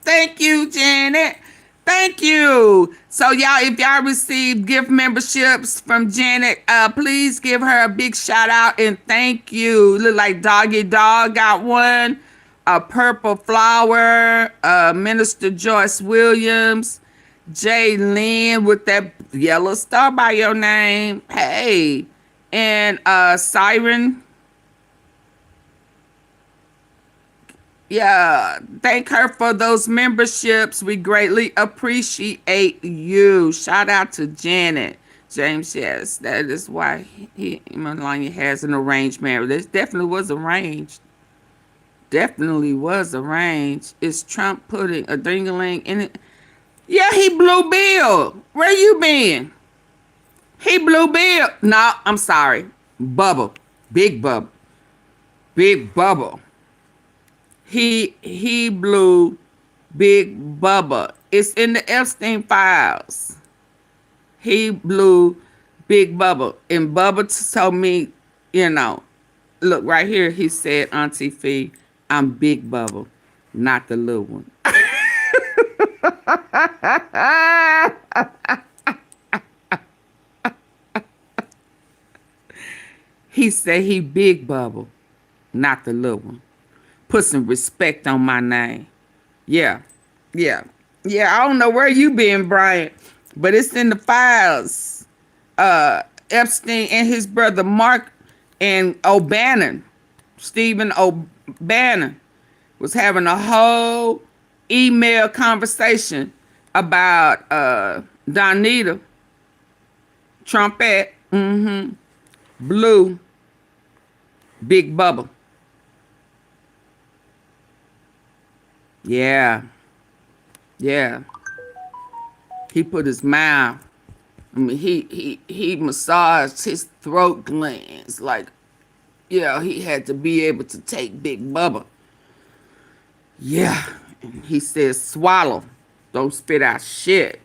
Thank you, Janet. Thank you. So y'all, if y'all received gift memberships from Janet, please give her a big shout out and thank you. Look like Doggy Dog got one. A Purple Flower, Minister Joyce Williams, Jay Lynn with that yellow star by your name. Hey. And Siren. Yeah, thank her for those memberships. We greatly appreciate you. Shout out to Janet. James, yes, that is why Melania has an arranged marriage. This definitely was arranged. Definitely was arranged. Is Trump putting a dingaling in it? Yeah, he blew Bill. Where you been? He blew Bill. No, I'm sorry. Bubba. Big Bubba. Big Bubba. He blew Big Bubba. It's in the Epstein files. He blew Big Bubba. And Bubba told me, look right here, he said, AunTeaFee, I'm Big Bubba, not the little one. He said he Big Bubba, not the little one. Put some respect on my name. Yeah. I don't know where you been, Brian, but it's in the files. Epstein and his brother Mark and O'Bannon, Stephen O'Bannon, was having a whole email conversation about Donita Trumpet, Blue, Big Bubba. Yeah. He put his mouth. I mean, he massaged his throat glands like, yeah, he had to be able to take Big Bubba. Yeah. And he says, swallow. Don't spit out shit.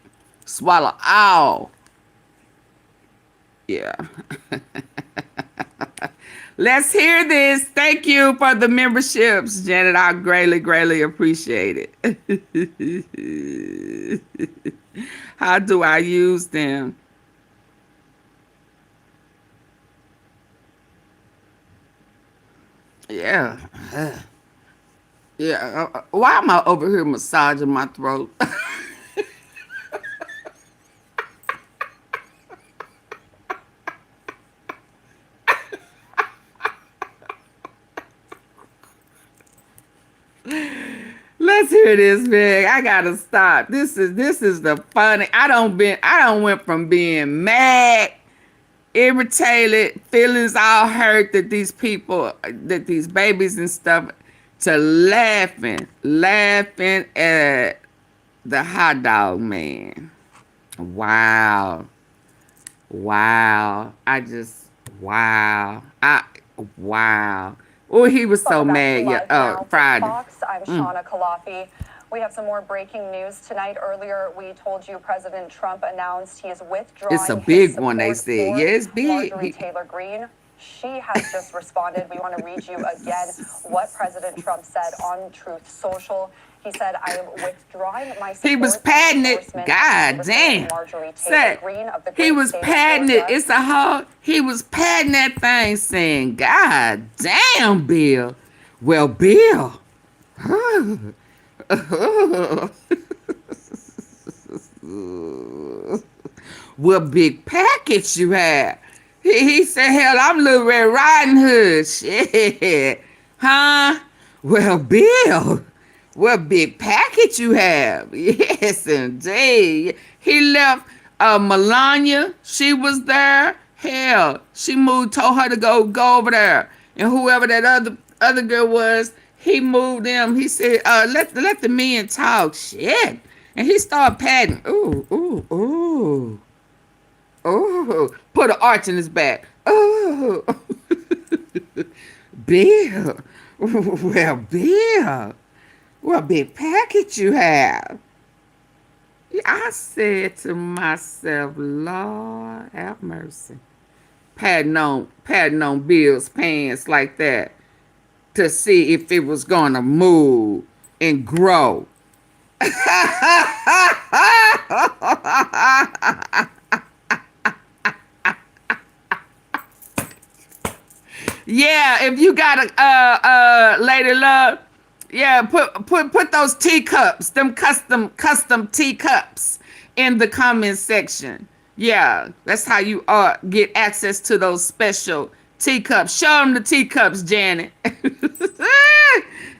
Swallow all. Yeah. Let's hear this. Thank you for the memberships, Janet. I greatly appreciate it. How do I use them? Yeah. Yeah. Why am I over here massaging my throat? Let's hear this, man. I gotta stop. This is the funny. I don't went from being mad, irritated, feelings all hurt that these people, that these babies and stuff, to laughing at the hot dog man. Wow. Wow. Oh, he was so mad. Friday. Fox, I'm Shauna Kalafi. We have some more breaking news tonight. Earlier, we told you President Trump announced he is withdrawing. It's a big one, they said. Yeah, it's big. Marjorie Taylor Greene. She has just responded. We want to read you again what President Trump said on Truth Social. He said, I am withdrawing my support. He was padding it. God damn. Said, he was padding it. It's a whole, he was padding that thing saying, God damn, Bill. Well, Bill. What big package you have. He said, hell, I'm Little Red Riding Hood. Shit. Huh? Well, Bill. What big package you have. Yes, indeed. He left Melania. She was there. Hell, she told her to go over there. And whoever that other girl was, he moved them. He said, let the men talk. Shit. And he started patting. Ooh. Put an arch in his back. Ooh. Bill. Well, Bill. What big package you have. I said to myself, Lord have mercy. Patting on Bill's pants like that to see if it was gonna move and grow. Yeah, if you got a Lady Love, yeah, put those teacups, them custom teacups in the comment section. Yeah, that's how you get access to those special teacups. Show them the teacups, Janet.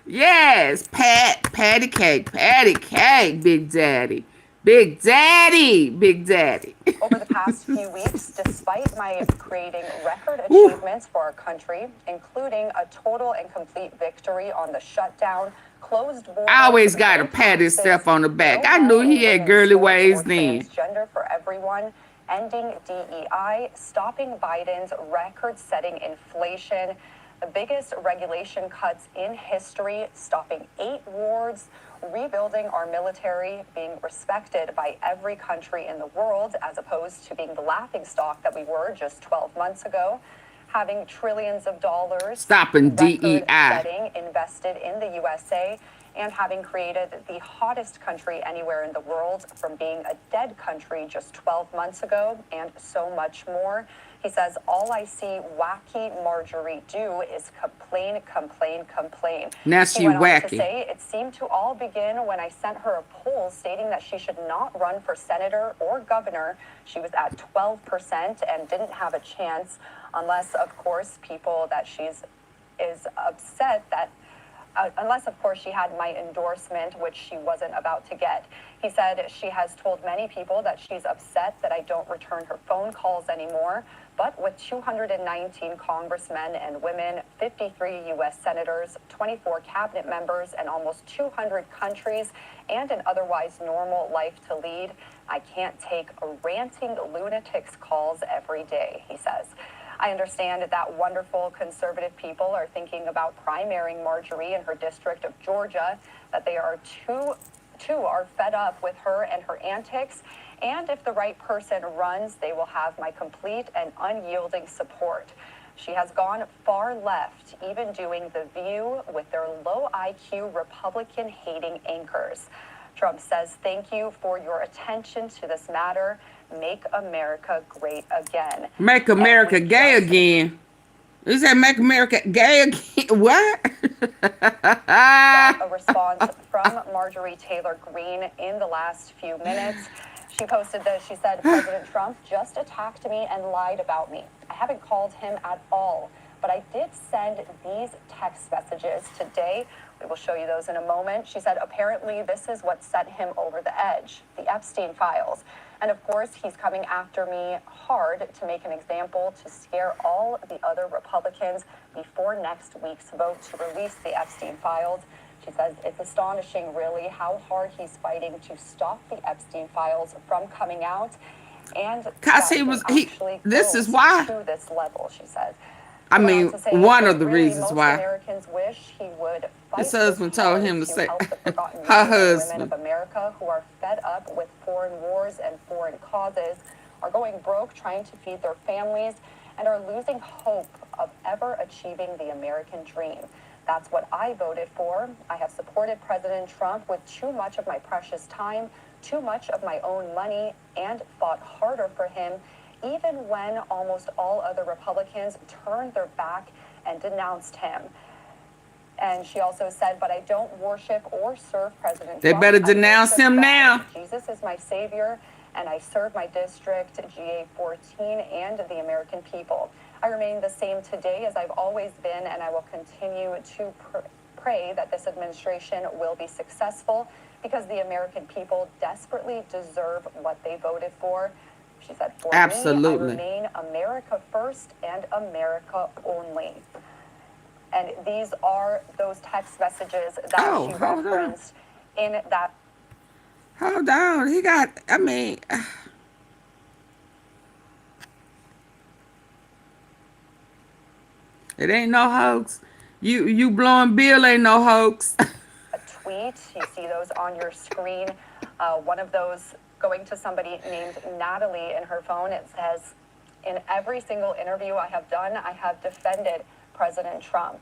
Yes, patty cake, Big Daddy. Big Daddy. Over the past few weeks, despite my creating record achievements for our country, including a total and complete victory on the shutdown, closed borders. I always got to pat himself on the back. I knew he had girly ways then. Transgender for everyone, ending DEI, stopping Biden's record-setting inflation, the biggest regulation cuts in history, stopping 8 wars, rebuilding our military, being respected by every country in the world, as opposed to being the laughingstock that we were just 12 months ago, having trillions of dollars Stopping DEI. record-setting invested in the USA, and having created the hottest country anywhere in the world from being a dead country just 12 months ago, and so much more. He says, all I see wacky Marjorie do is complain, complain, complain. Now she He went on wacky. to say, it seemed to all begin when I sent her a poll stating that she should not run for senator or governor. She was at 12% and didn't have a chance unless, of course, people that is upset that unless, of course, she had my endorsement, which she wasn't about to get. He said she has told many people that she's upset that I don't return her phone calls anymore. But with 219 congressmen and women, 53 U.S. senators, 24 cabinet members, and almost 200 countries, and an otherwise normal life to lead, I can't take ranting lunatics calls every day, he says. I understand that wonderful conservative people are thinking about primarying Marjorie in her district of Georgia, that they are are fed up with her and her antics. And if the right person runs, they will have my complete and unyielding support. She has gone far left, even doing The View with their low IQ Republican-hating anchors. Trump says, thank you for your attention to this matter. Make America great again. Make America gay again. You said make America gay again? What? A response from Marjorie Taylor Greene in the last few minutes. She posted this. She said, President Trump just attacked me and lied about me. I haven't called him at all, but I did send these text messages today. We will show you those in a moment. She said, apparently this is what sent him over the edge, the Epstein files. And of course, he's coming after me hard to make an example, to scare all the other Republicans before next week's vote to release the Epstein files. She says it's astonishing, really, how hard he's fighting to stop the Epstein files from coming out. And because this is why. To this level, she says. I mean, one of the reasons why. Americans wish he would fight his husband told him to say, her husband. Women of America who are fed up with foreign wars and foreign causes, are going broke trying to feed their families, and are losing hope of ever achieving the American dream. That's what I voted for. I have supported President Trump with too much of my precious time, too much of my own money, and fought harder for him, even when almost all other Republicans turned their back and denounced him. And she also said, but I don't worship or serve President Trump. They better denounce him now. Jesus is my savior, and I serve my district, GA14, and the American people. I remain the same today as I've always been, and I will continue to pray that this administration will be successful, because the American people desperately deserve what they voted for. She said, for absolutely. me, I remain America first and America only. And these are those text messages that she referenced in that. Hold on. He got, I mean. It ain't no hoax. You blowing Bill ain't no hoax. A tweet. You see those on your screen. One of those going to somebody named Natalie in her phone. It says, in every single interview I have done, I have defended President Trump.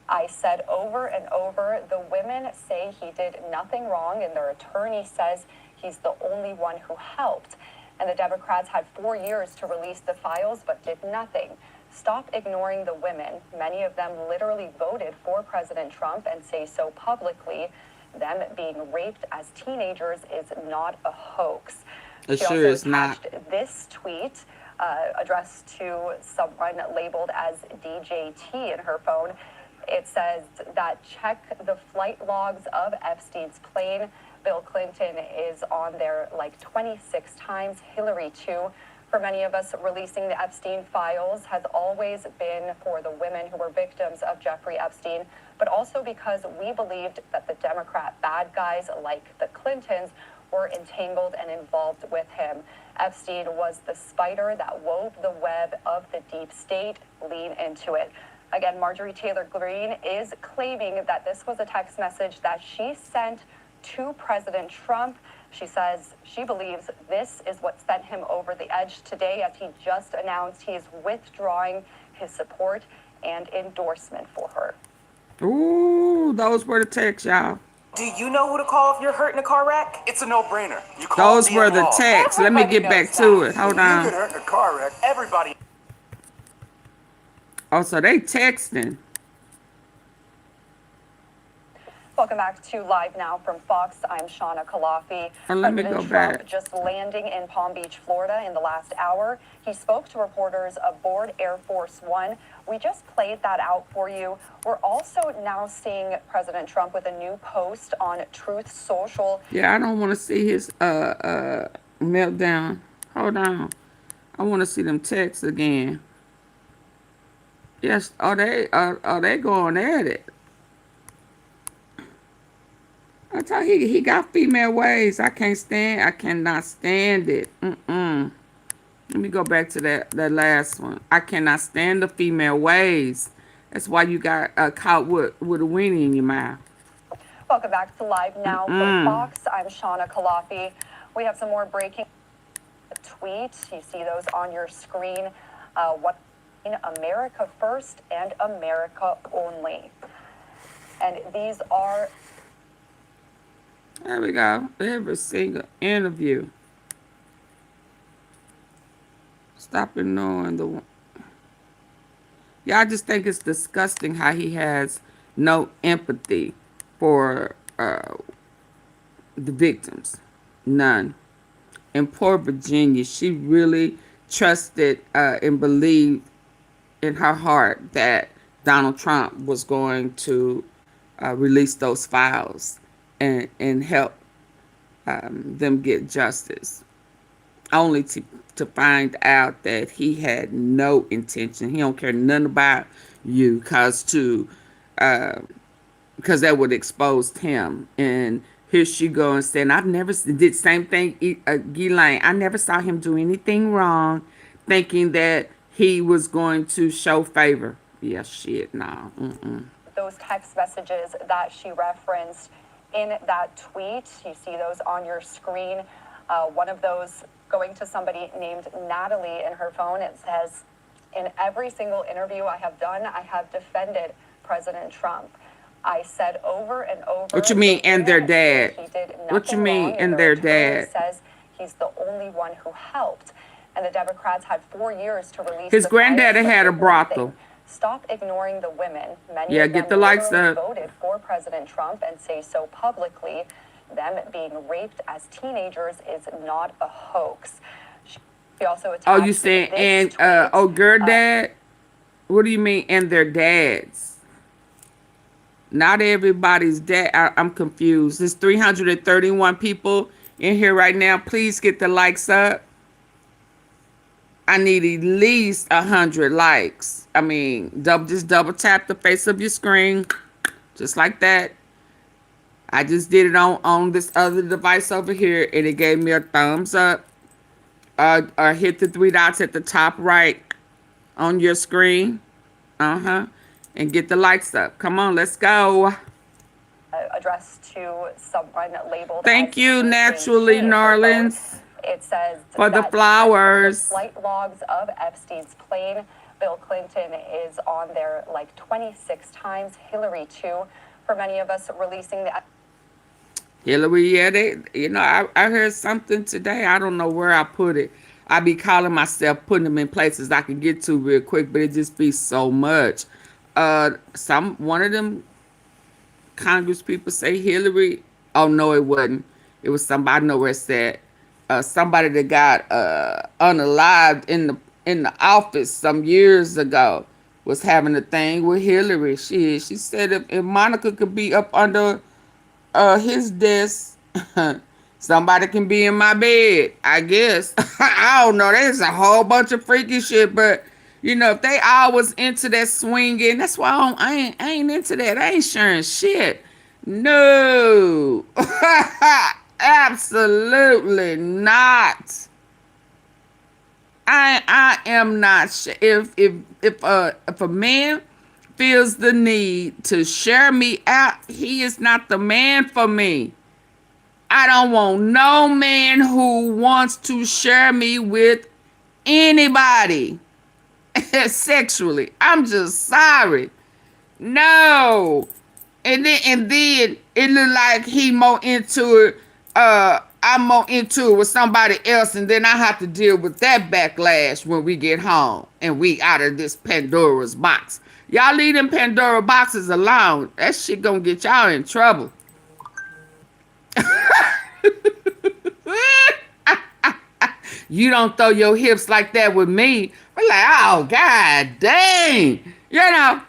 I said over and over, the women say he did nothing wrong, and their attorney says he's the only one who helped. And the Democrats had 4 years to release the files, but did nothing. Stop ignoring the women. Many of them literally voted for President Trump and say so publicly. Them being raped as teenagers is not a hoax. It sure is not. This tweet addressed to someone labeled as DJT in her phone. It says that check the flight logs of Epstein's plane. Bill Clinton is on there like 26 times, Hillary too. For many of us, releasing the Epstein files has always been for the women who were victims of Jeffrey Epstein, but also because we believed that the Democrat bad guys like the Clintons were entangled and involved with him. Epstein was the spider that wove the web of the deep state. Lean into it. Again, Marjorie Taylor Greene is claiming that this was a text message that she sent to President Trump. She says she believes this is what sent him over the edge today, as he just announced he is withdrawing his support and endorsement for her. Ooh, those were the texts, y'all. Do you know who to call if you're hurt in a car wreck? It's a no-brainer. You call Those were the DML. texts. Let me get back to it. Hold You on. get hurt in a car wreck. Everybody. Oh, so they texting. Welcome back to Live Now from Fox. I'm Shauna Kalafi. And let me go President Trump back. just landing in Palm Beach, Florida in the last hour. He spoke to reporters aboard Air Force One. We just played that out for you. We're also now seeing President Trump with a new post on Truth Social. Yeah, I don't want to see his meltdown. Hold on. I want to see them texts again. Yes, are they going at it? I tell you, he got female ways. I cannot stand it. Let me go back to that last one. I cannot stand the female ways. That's why you got caught with a weenie in your mouth. Welcome back to Live Now from Fox. I'm Shauna Kalafi. We have some more breaking tweets. You see those on your screen. What America first and America only. And these are... There we go. Every single interview. Stop ignoring the one. Yeah, I just think it's disgusting how he has no empathy for the victims. None. And poor Virginia, she really trusted and believed in her heart that Donald Trump was going to release those files and help them get justice, only to find out that he had no intention. He don't care nothing about you, because that would expose him. And here she go and saying, I've never did same thing. Ghislaine, I never saw him do anything wrong, thinking that he was going to show favor. Yeah, shit, no. Those text messages that she referenced in that tweet, you see those on your screen. One of those going to somebody named Natalie in her phone. It says, in every single interview I have done, I have defended President Trump. I said over and over. What you mean, and their dad? What you mean, and their dad? Says he's the only one who helped. And the Democrats had 4 years to release. His granddaddy had a brothel. Stop ignoring the women. Many yeah, of them get the likes up. Voted for President Trump and say so publicly. Them being raped as teenagers is not a hoax. She also attached. Oh, you saying and girl dad? What do you mean, and their dads? Not everybody's dad. I'm confused. There's 331 people in here right now. Please get the likes up. I need at least 100 likes. I mean, just double tap the face of your screen, just like that. I just did it on this other device over here, and it gave me a thumbs up. Or hit the 3 dots at the top right on your screen. And get the likes up. Come on, let's go. Addressed to someone labeled. Thank you, Naturally Narlins. It says for the flowers. Flight logs of Epstein's plane. Bill Clinton is on there like 26 times. Hillary too. For many of us, releasing the. Hillary, yeah, I heard something today. I don't know where I put it. I be calling myself putting them in places I can get to real quick, but it just be so much. One of them Congress people say Hillary. Oh no, it wasn't. It was somebody. I know where it said. Somebody that got unalived in the office some years ago was having a thing with Hillary. She said if Monica could be up under his desk, somebody can be in my bed, I guess. I don't know. There's a whole bunch of freaky shit, but if they always into that swinging, that's why I ain't into that. I ain't sharing shit. No. Absolutely not. I am not. If a man feels the need to share me out, he is not the man for me. I don't want no man who wants to share me with anybody. sexually. I'm just sorry. No. And then it looked like he more into it. I'm more into it with somebody else, and then I have to deal with that backlash when we get home and we out of this Pandora's box. Y'all leave them Pandora boxes alone. That shit gonna get y'all in trouble. You don't throw your hips like that with me. I'm like, oh, God dang. You know.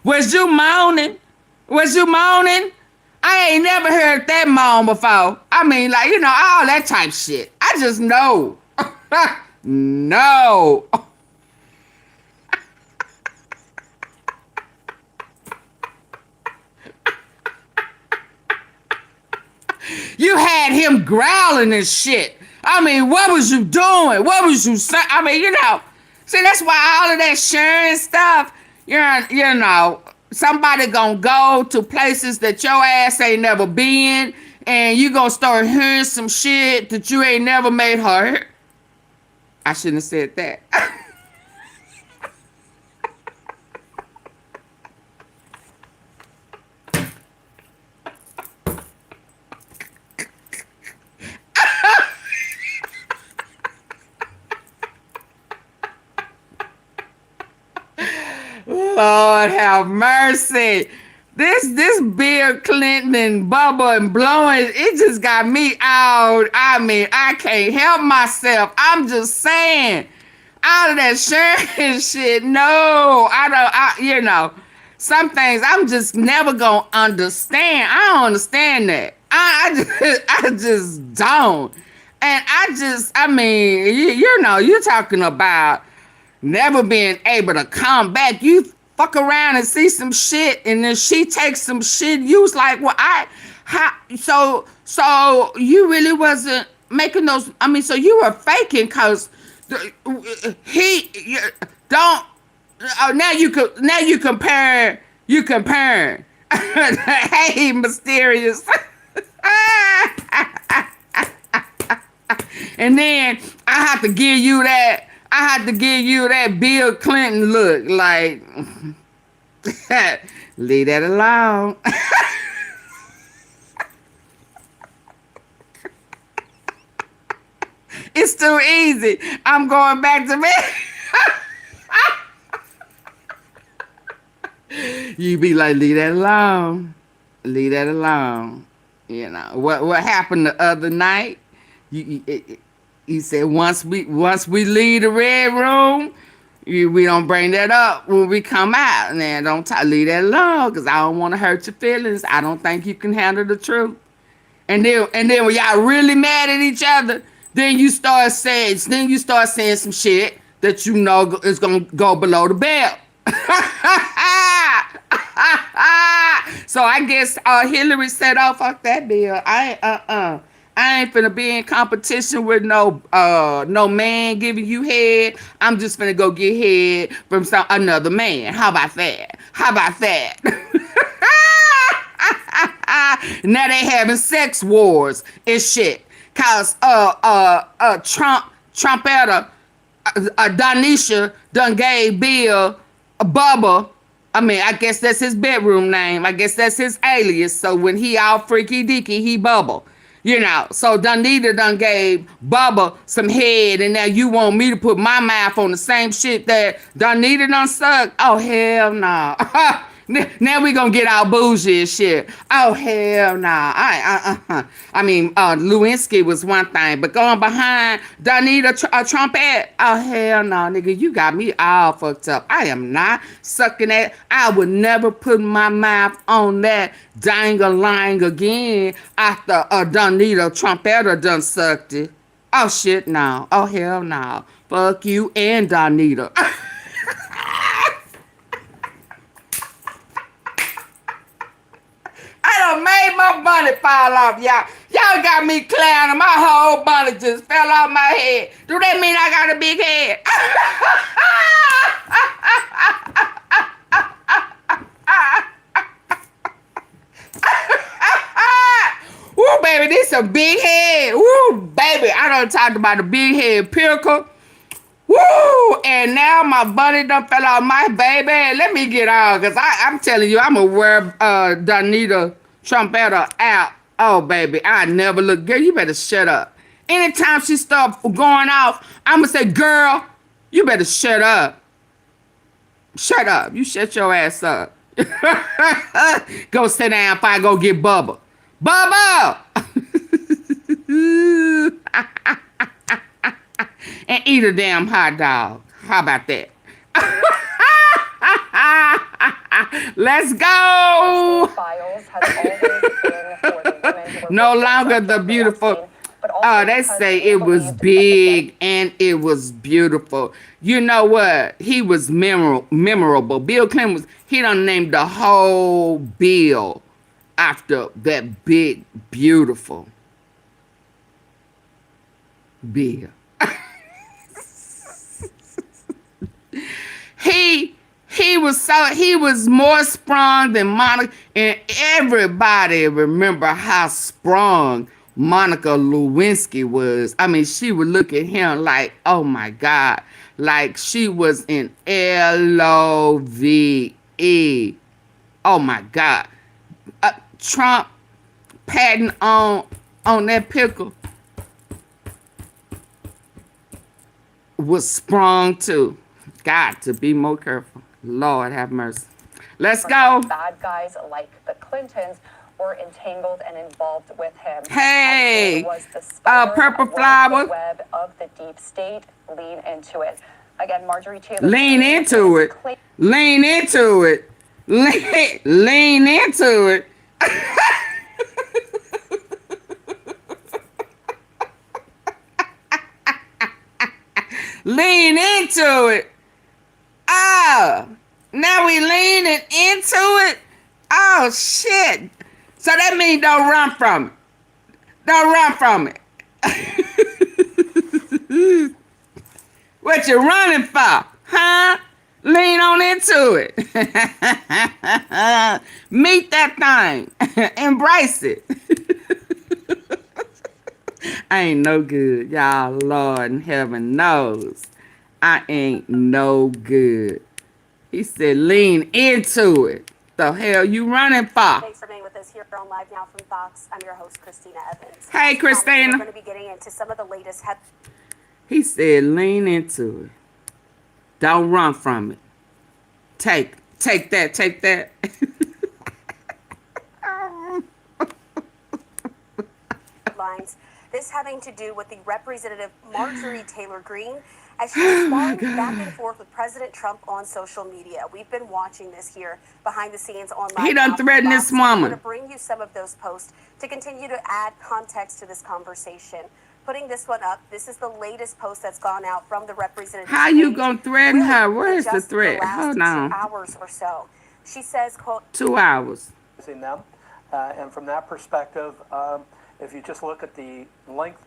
Was you moaning? Was you moaning? I ain't never heard that moan before. I mean, like, you know, all that type shit. I just know. No. You had him growling and shit. I mean, what was you doing? What was you saying? I mean, you know. See, that's why all of that sharing stuff, you know, somebody gonna go to places that your ass ain't never been, and you gonna start hearing some shit that you ain't never made her hear. I shouldn't have said that. Lord have mercy. This Bill Clinton and Bubba and blowing, it just got me out. I mean, I can't help myself. I'm just saying, all of that sharing shit, no, you know, some things I'm just never gonna understand. I don't understand that. I just don't. And I mean, you know, you're talking about never being able to come back. You fuck around and see some shit, and then she takes some shit. You was like, well, so you really wasn't making those. I mean, so you were faking, cause now you compare. Hey, mysterious. And then I have to give you that. I had to give you that Bill Clinton look, like, leave that alone. It's too easy. I'm going back to bed. You be like, leave that alone. Leave that alone. You know, what happened the other night? He said, once we leave the red room, we don't bring that up when we come out. Man, don't leave that alone, because I don't want to hurt your feelings. I don't think you can handle the truth. And then when y'all really mad at each other, then you start saying some shit that you know is gonna go below the belt. So I guess Hillary said, "Oh, fuck that bill. I ain't finna be in competition with no man giving you head. I'm just finna go get head from another man. How about that? How about that?" Now they having sex wars and shit. Cause Trumpetta, Donisha done gave Bill Bubba. I mean, I guess that's his bedroom name. I guess that's his alias. So when he all freaky deaky, he Bubba. You know, so Donita done gave Bubba some head, and now you want me to put my mouth on the same shit that Donita done sucked? Oh, hell no. Now we gonna get our bougie and shit. Oh, hell no. I mean, Lewinsky was one thing, but going behind Donita Trumpet, oh, hell no, nigga. You got me all fucked up. I am not sucking that. I would never put my mouth on that dang-a-lying again after Donita Trumpet done sucked it. Oh, shit, no. Oh, hell no. Fuck you and Donita. I done made my bunny fall off, y'all. Y'all got me clowning. My whole bunny just fell off my head. Do that mean I got a big head? Woo, baby, this a big head. Woo, baby. baby, I done talked about the big head pickle. Woo! And now my bunny done fell off my baby. Let me get on, because I'm telling you, I'm going to wear Donita Trumpetta out. Oh, baby, I never look. Girl, you better shut up. Anytime she start going off, I'm going to say, girl, you better shut up. Shut up. You shut your ass up. Go sit down if I go get Bubba. Bubba! And eat a damn hot dog. How about that? Let's go. No longer the beautiful. Oh, they say it was big and it was beautiful. You know what? He was memorable. Bill Clinton he done named the whole bill after that big, beautiful bill. He was more sprung than Monica, and everybody remember how sprung Monica Lewinsky was. I mean, she would look at him like, oh my God, like she was in LOVE. Oh my God. Trump patting on that pickle was sprung too. Got to be more careful. Lord have mercy. Let's go. Bad guys like the Clintons were entangled and involved with him. Hey, was the Purple Flower. Web of the deep state. Lean into it. Again, Marjorie Taylor. Lean into it. Lean into it. Lean into it. Lean into it. Oh, now we leaning into it. Oh shit. So that means don't run from it. Don't run from it. What you running for? Huh? Lean on into it. Meet that thing. Embrace it. I ain't no good. Y'all, Lord in heaven knows. I ain't no good. He said lean into it. The hell you running for? Thanks for being with us here on Live Now from Fox. I'm your host, Christina Evans. Hey, Christina. We're going to be getting into some of the latest He said lean into it. Don't run from it. Take that. headlines. This having to do with the Representative Marjorie Taylor Greene as she responded back and forth with President Trump on social media. We've been watching this here behind the scenes online. He done threatened this woman. I'm going to bring you some of those posts to continue to add context to this conversation. Putting this one up, this is the latest post that's gone out from the representative. How you gonna threaten her? Where's the threat? Hold on. 2 hours or so. She says, quote, 2 hours. Them. And from that perspective, if you just look at the length.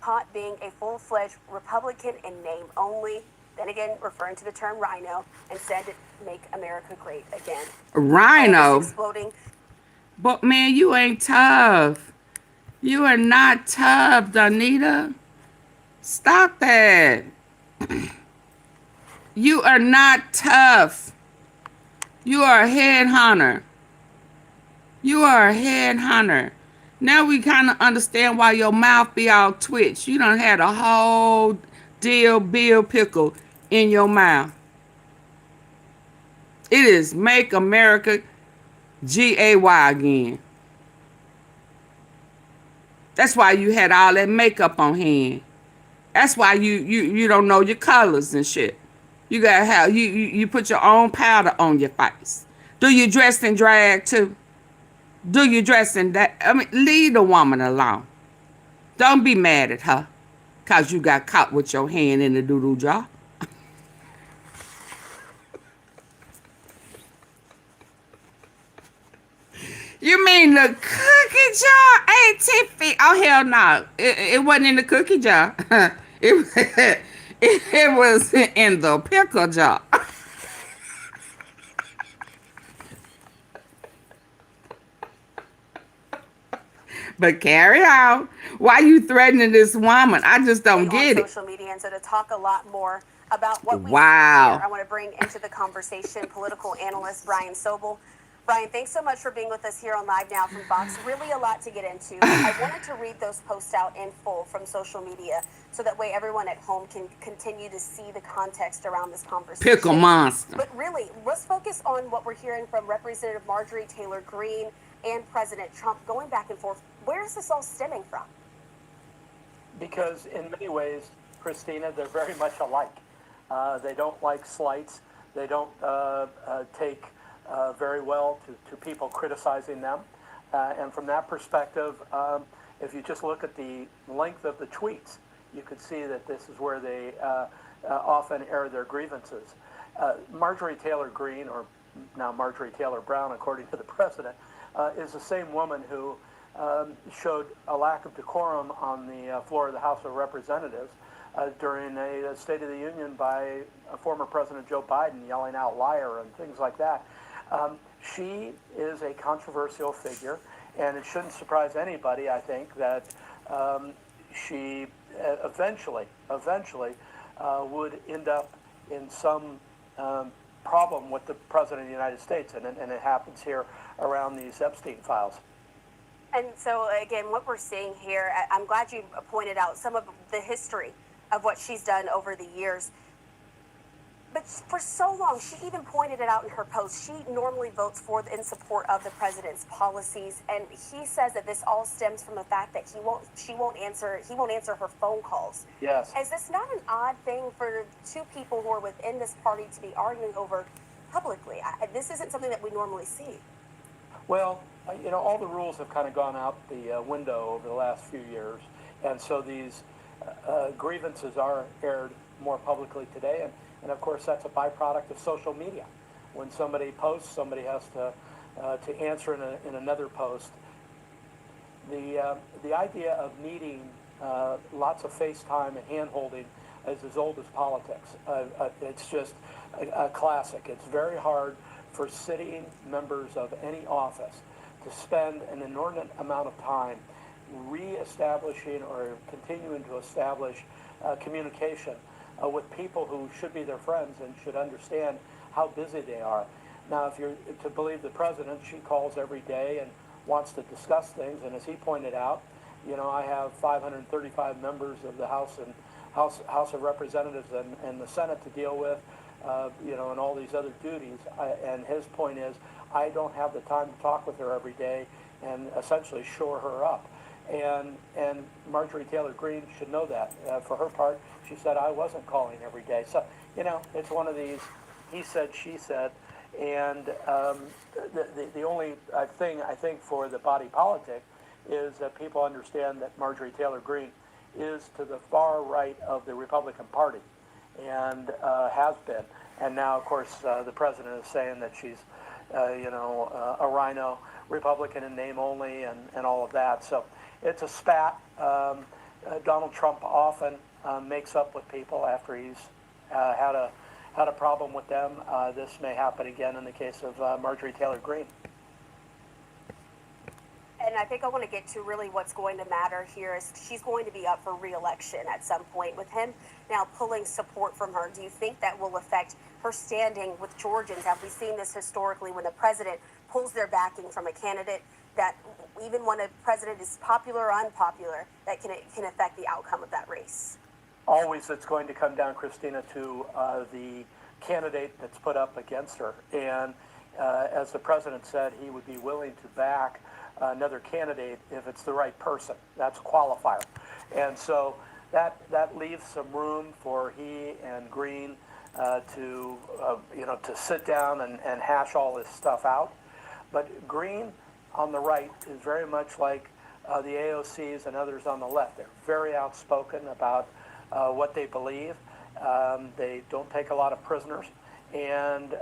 Pot being a full-fledged Republican in name only, then again referring to the term rhino, and said make America great again. Rhino? Exploding. But man, you ain't tough. You are not tough, Donita. Stop that. You are not tough. You are a headhunter. You are a headhunter. Now we kind of understand why your mouth be all twitch. You done had a whole dill pickle in your mouth. It is Make America GAY again. That's why you had all that makeup on hand. That's why you don't know your colors and shit. You gotta have you put your own powder on your face. Do you dress in drag too? Do you dress in that? I mean, leave the woman alone. Don't be mad at her because you got caught with your hand in the doo-doo jar. You mean the cookie jar? AunTeaFee? Oh, hell no. It wasn't in the cookie jar. It was in the pickle jar. But carry on. Why you threatening this woman? I just don't get on it. social media, and so to talk a lot more about what we see here, Wow. I want to bring into the conversation political analyst Brian Sobel. Brian, thanks so much for being with us here on Live Now from Fox. Really a lot to get into. I wanted to read those posts out in full from social media so that way everyone at home can continue to see the context around this conversation. Pickle monster. But really, let's focus on what we're hearing from Representative Marjorie Taylor Greene and President Trump going back and forth. Where is this all stemming from? Because in many ways, Christina, they're very much alike. They don't like slights. They don't take very well to people criticizing them. And from that perspective, if you just look at the length of the tweets, you could see that this is where they often air their grievances. Marjorie Taylor Greene, or now Marjorie Taylor Brown, according to the president, is the same woman who showed a lack of decorum on the floor of the House of Representatives during a State of the Union by former President Joe Biden yelling out liar and things like that. She is a controversial figure, and it shouldn't surprise anybody, I think, that she eventually would end up in some problem with the President of the United States, and it happens here around these Epstein files. And so, again, what we're seeing here, I'm glad you pointed out some of the history of what she's done over the years. But for so long, she even pointed it out in her post. She normally votes for in support of the president's policies, and he says that this all stems from the fact that he won't answer her phone calls. Yes. Is this not an odd thing for two people who are within this party to be arguing over publicly? This isn't something that we normally see. Well, you know, all the rules have kind of gone out the window over the last few years, and so these grievances are aired more publicly today, and of course that's a byproduct of social media. When somebody posts, somebody has to answer in another post. The idea of needing lots of FaceTime and hand-holding is as old as politics. It's just a classic. It's very hard for sitting members of any office to spend an inordinate amount of time re-establishing or continuing to establish communication with people who should be their friends and should understand how busy they are. Now, if you're to believe the president, she calls every day and wants to discuss things, and as he pointed out, you know, I have 535 members of the House of Representatives and the Senate to deal with, you know, and all these other duties. And his point is, I don't have the time to talk with her every day and essentially shore her up. And Marjorie Taylor Greene should know that. For her part, she said, I wasn't calling every day. So, you know, it's one of these he said, she said. And the only thing, I think, for the body politic is that people understand that Marjorie Taylor Greene is to the far right of the Republican Party and has been. And now, of course, the president is saying that she's, you know, a rhino Republican in name only and all of that. So it's a spat. Donald Trump often makes up with people after he's had a problem with them. This may happen again in the case of Marjorie Taylor Greene. And I think I want to get to really what's going to matter here is she's going to be up for re-election at some point. With him now pulling support from her, do you think that will affect her standing with Georgians? Have we seen this historically when the president pulls their backing from a candidate, that even when a president is popular or unpopular, that can affect the outcome of that race? Always it's going to come down, Christina, to the candidate that's put up against her. And as the president said, he would be willing to back another candidate if it's the right person. That's a qualifier. And so that leaves some room for he and Greene to you know, to sit down and hash all this stuff out. But Greene on the right is very much like the AOCs and others on the left. They're very outspoken about what they believe. They don't take a lot of prisoners, and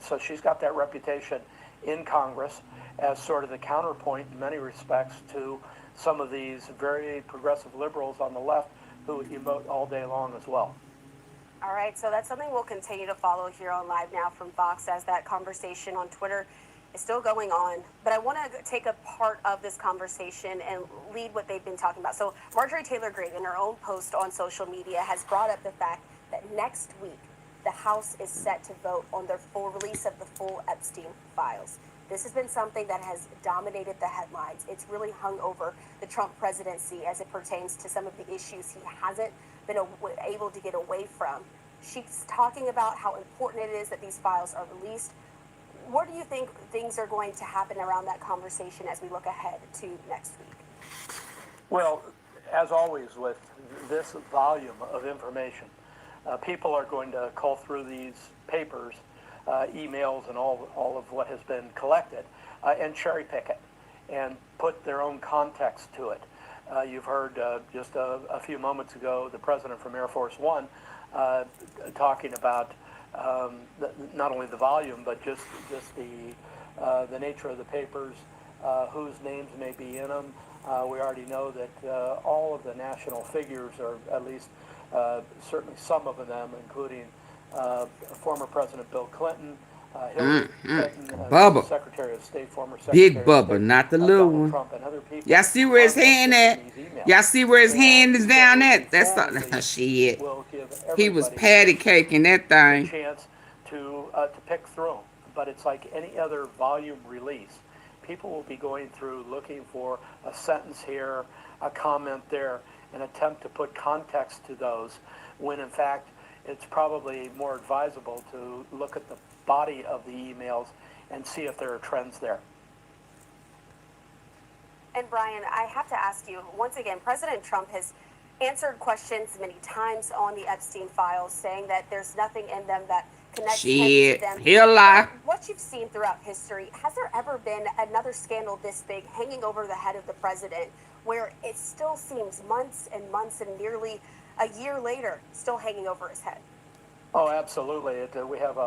so she's got that reputation in Congress as sort of the counterpoint in many respects to some of these very progressive liberals on the left who emote all day long as well. All right, so that's something we'll continue to follow here on Live Now from Fox as that conversation on Twitter is still going on, but I want to take a part of this conversation and lead what they've been talking about. So Marjorie Taylor Greene, in her own post on social media, has brought up the fact that next week the House is set to vote on their full release of the full Epstein files. This has been something that has dominated the headlines. It's really hung over the Trump presidency as it pertains to some of the issues he hasn't been able to get away from. She's talking about how important it is that these files are released. Where do you think things are going to happen around that conversation as we look ahead to next week? Well, as always with this volume of information, people are going to cull through these papers, emails, and all of what has been collected, and cherry pick it and put their own context to it. You've heard just a few moments ago the president from Air Force One talking about not only the volume, but just the nature of the papers, whose names may be in them. We already know that all of the national figures, or at least certainly some of them, including former President Bill Clinton, Hillary Clinton, Bubba. Secretary of State, former Secretary Big Bubba, of State, not the little Donald one. Trump, and other people. Y'all see where his hand at? Y'all see where his hand is down at? That's not shit. Will give He was everybody patty caking that a thing. chance to pick through them. But it's like any other volume release. People will be going through looking for a sentence here, a comment there, an attempt to put context to those, when in fact it's probably more advisable to look at the body of the emails and see if there are trends there. And Brian, I have to ask you, once again, President Trump has answered questions many times on the Epstein files, saying that there's nothing in them that connects him Shit, to them. he'll lie. What you've seen throughout history, has there ever been another scandal this big hanging over the head of the president, where it still seems months and months and nearly a year later, still hanging over his head? Oh, absolutely. We have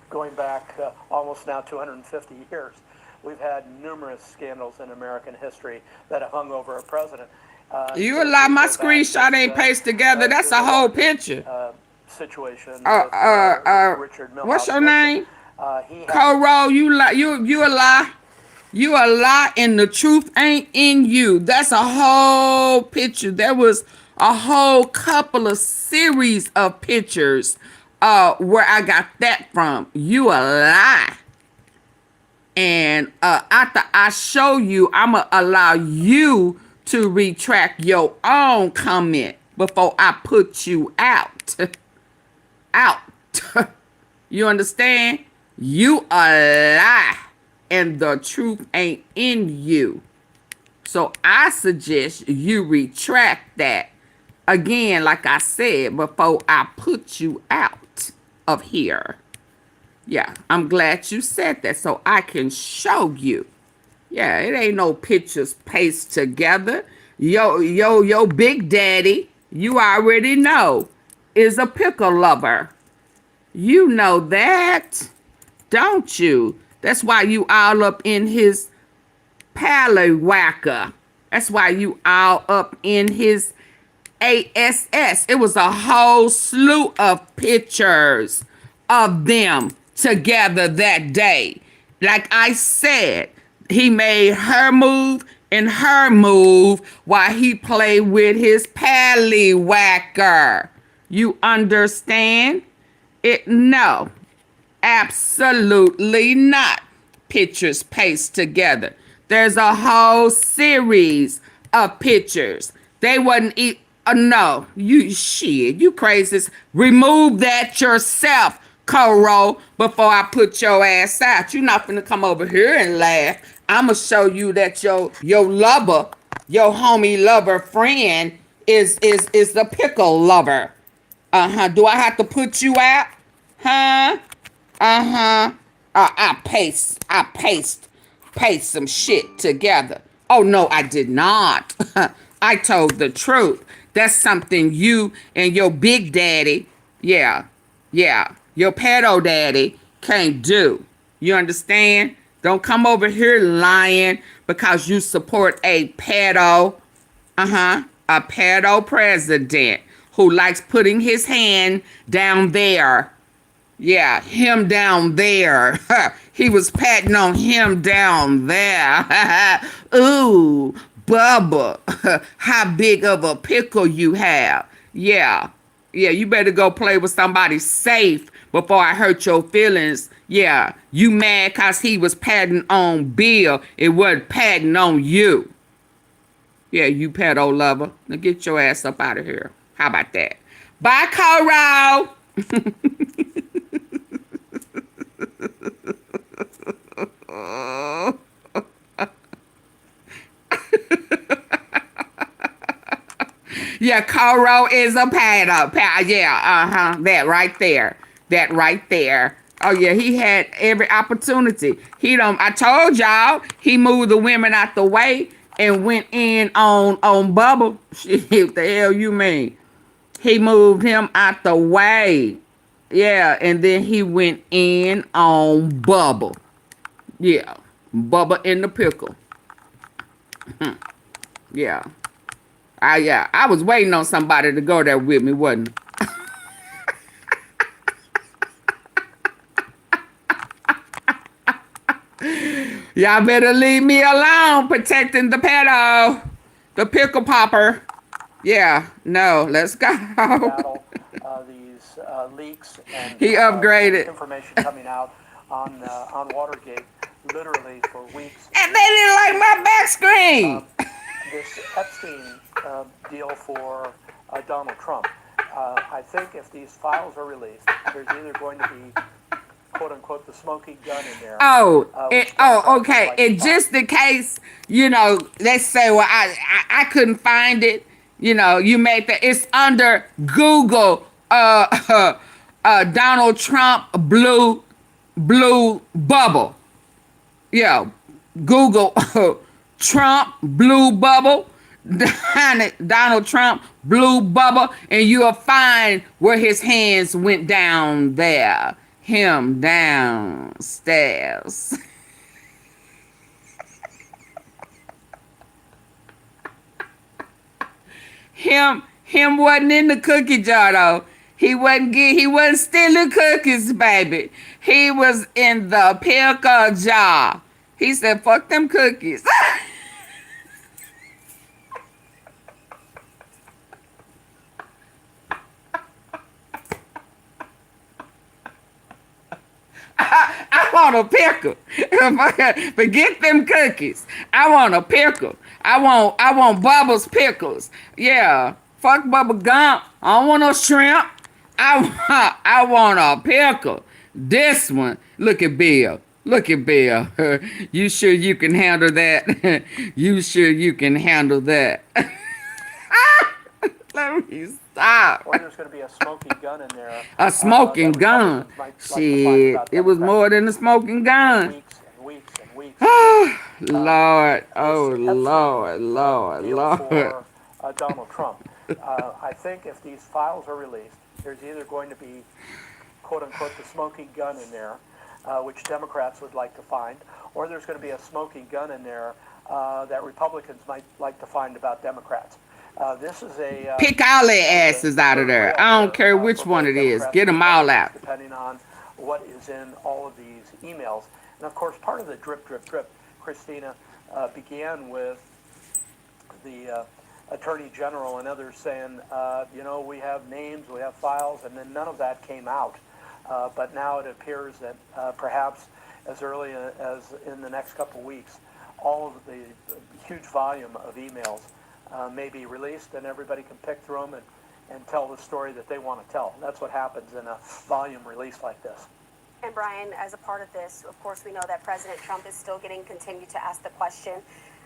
going back almost now 250 years, we've had numerous scandals in American history that have hung over a president. You a lie, my screenshot ain't pasted together. That's a whole picture. Situation. Richard Milhouse What's your Nixon. name? He Coverup, you lie. You a lie. You a lie, and the truth ain't in you. That's a whole picture. There was a whole couple of series of pictures where I got that from. You a lie. And after I show you, I'm going to allow you to retract your own comment before I put you out. Out. You understand? You a lie. And the truth ain't in you. So I suggest you retract that. Again, like I said, before I put you out of here. Yeah, I'm glad you said that so I can show you. Yeah, it ain't no pictures pasted together. Yo, big daddy, you already know, is a pickle lover. You know that, don't you? That's why you all up in his pallywhacker. That's why you all up in his ASS. It was a whole slew of pictures of them together that day. Like I said, he made her move and her move while he played with his pallywhacker. You understand? No, absolutely not. Pictures pasted together. There's a whole series of pictures. They wasn't no, you crazy. Remove that yourself, Coro, before I put your ass out. You're not finna come over here and laugh. I'ma show you that your lover, your homie lover friend is the pickle lover. Do I have to put you out? I paste some shit together. Oh no, I did not. I told the truth. That's something you and your big daddy, your pedo daddy can't do. You understand? Don't come over here lying because you support a pedo, a pedo president who likes putting his hand down there. Yeah, him down there. he was patting on him down there. Ooh, Bubba, how big of a pickle you have. Yeah, you better go play with somebody safe before I hurt your feelings. Yeah, you mad because he was patting on Bill. It wasn't patting on you. Yeah, you pedo lover. Now get your ass up out of here. How about that? Bye, Coverup. Yeah, Coverup is a pedo. Yeah, that right there. That right there. Oh yeah, he had every opportunity. I told y'all, he moved the women out the way and went in on Bubba. Shit, what the hell you mean? He moved him out the way. Yeah, and then he went in on Bubba. Yeah, Bubba in the pickle. Yeah. I was waiting on somebody to go there with me, wasn't I? Y'all better leave me alone protecting the pedo, the pickle popper. Yeah, no, let's go. These leaks and he upgraded information coming out on Watergate literally for weeks. And they didn't like my back screen. This Epstein deal for Donald Trump. I think if these files are released, there's either going to be quote unquote the smoking gun in there. Okay. In just in case, let's say, well, I couldn't find it. You make that it's under Google. Donald Trump blue bubble. Yeah, Google Trump blue bubble. Donald Trump blue bubble, and you'll find where his hands went down there. Him downstairs. Him wasn't in the cookie jar though. He wasn't stealing cookies, baby. He was in the pickle jar. He said, "Fuck them cookies." I want a pickle. Forget them cookies. I want a pickle. I want Bubba's pickles. Yeah. Fuck Bubba Gump. I don't want no shrimp. I want a pickle. This one. Look at Bill. You sure you can handle that? You sure you can handle that? Let me stop. Or there's going to be a smoking gun in there. A smoking gun. Shit. It was more than a smoking gun. Weeks and weeks. Lord. Oh, Lord. For Donald Trump. I think if these files are released, there's either going to be, quote unquote, the smoking gun in there, which Democrats would like to find, or there's going to be a smoking gun in there that Republicans might like to find about Democrats. This is a pick all their asses out of there. I don't care which one it is. Get them all out. Depending on what is in all of these emails. And of course, part of the drip, Christina, began with the Attorney General and others saying, we have names, we have files, and then none of that came out. But now it appears that perhaps as early as in the next couple of weeks, all of the huge volume of emails may be released, and everybody can pick through them and tell the story that they want to tell. That's what happens in a volume release like this. And Brian, as a part of this, of course, we know that President Trump is still getting continued to ask the question.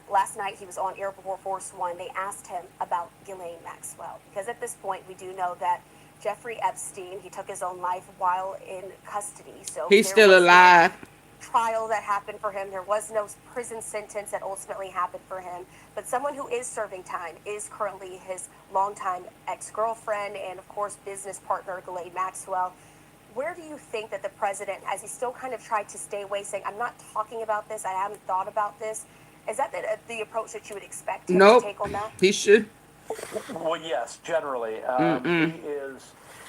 Last night, he was on Air Force One. They asked him about Ghislaine Maxwell, because at this point, we do know that Jeffrey Epstein, he took his own life while in custody. So he's still alive. Trial that happened for him. There was no prison sentence that ultimately happened for him. But someone who is serving time is currently his longtime ex-girlfriend and, of course, business partner, Ghislaine Maxwell. Where do you think that the president, as he still kind of tried to stay away, saying, I'm not talking about this, I haven't thought about this, is that the approach that you would expect him to take on that? He should. Well, yes, generally.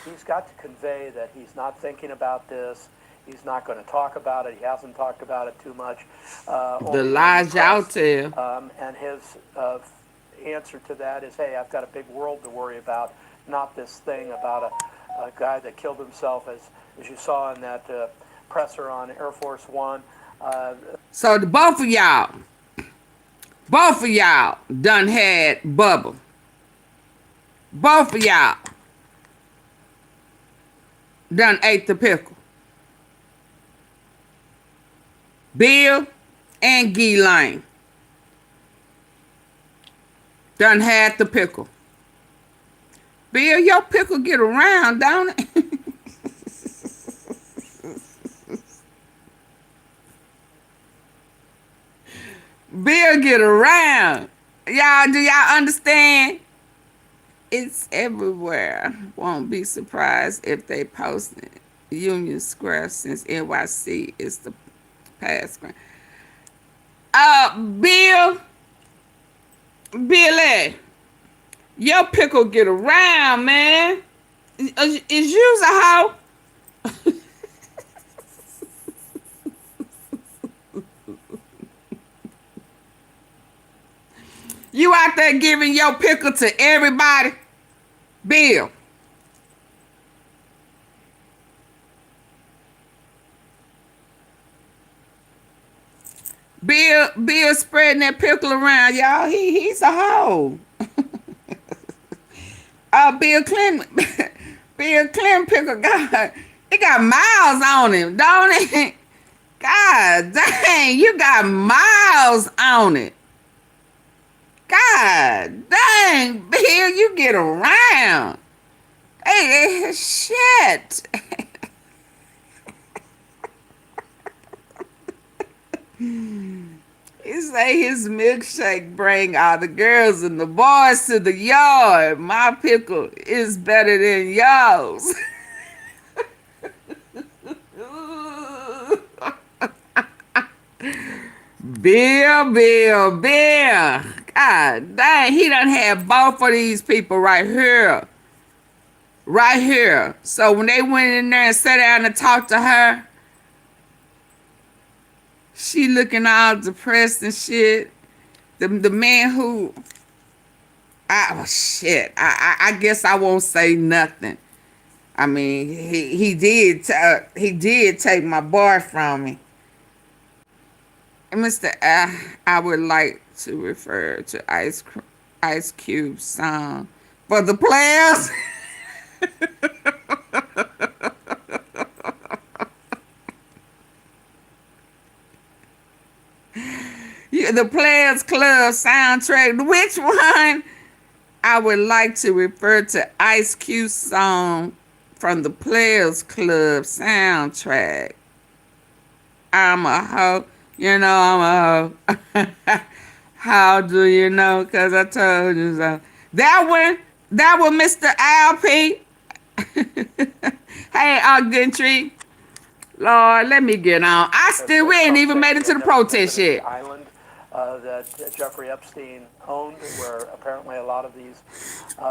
He's got to convey that he's not thinking about this. He's not going to talk about it. He hasn't talked about it too much. The lies y'all tell. And his answer to that is, hey, I've got a big world to worry about, not this thing about a guy that killed himself, as you saw in that presser on Air Force One. So the both of y'all done had Bubba. Both of y'all done ate the pickle. Bill and Ghislaine done had the pickle. Bill, your pickle get around, don't it? Bill get around. Y'all, do y'all understand? It's everywhere. Won't be surprised if they post it. Union Square, since NYC is the past. Billy, your pickle get around, man. Is you a hoe? You out there giving your pickle to everybody? Bill. Bill spreading that pickle around, y'all. He's a hoe. Bill Clinton pickle got miles on him, don't it? God dang, you got miles on it. God dang, Bill, you get around. Hey, shit. He say his milkshake bring all the girls and the boys to the yard. My pickle is better than yours. Bill. God dang, he done had both of these people right here. Right here. So when they went in there and sat down and talked to her, she looking all depressed and shit. The man who, I guess I won't say nothing. I mean, he did take my boy from me. And Mr. I would like to refer to Ice Cube's song for the players. The Players Club soundtrack. Which one? I would like to refer to Ice Cube's song from the Players Club soundtrack. I'm a hoe. You know I'm a hoe. How do you know? Because I told you so. That one, Mr. LP. Hey, Gentry. Lord, let me get on. We ain't even made it to the protest yet. Island that Jeffrey Epstein owned, where apparently a lot of these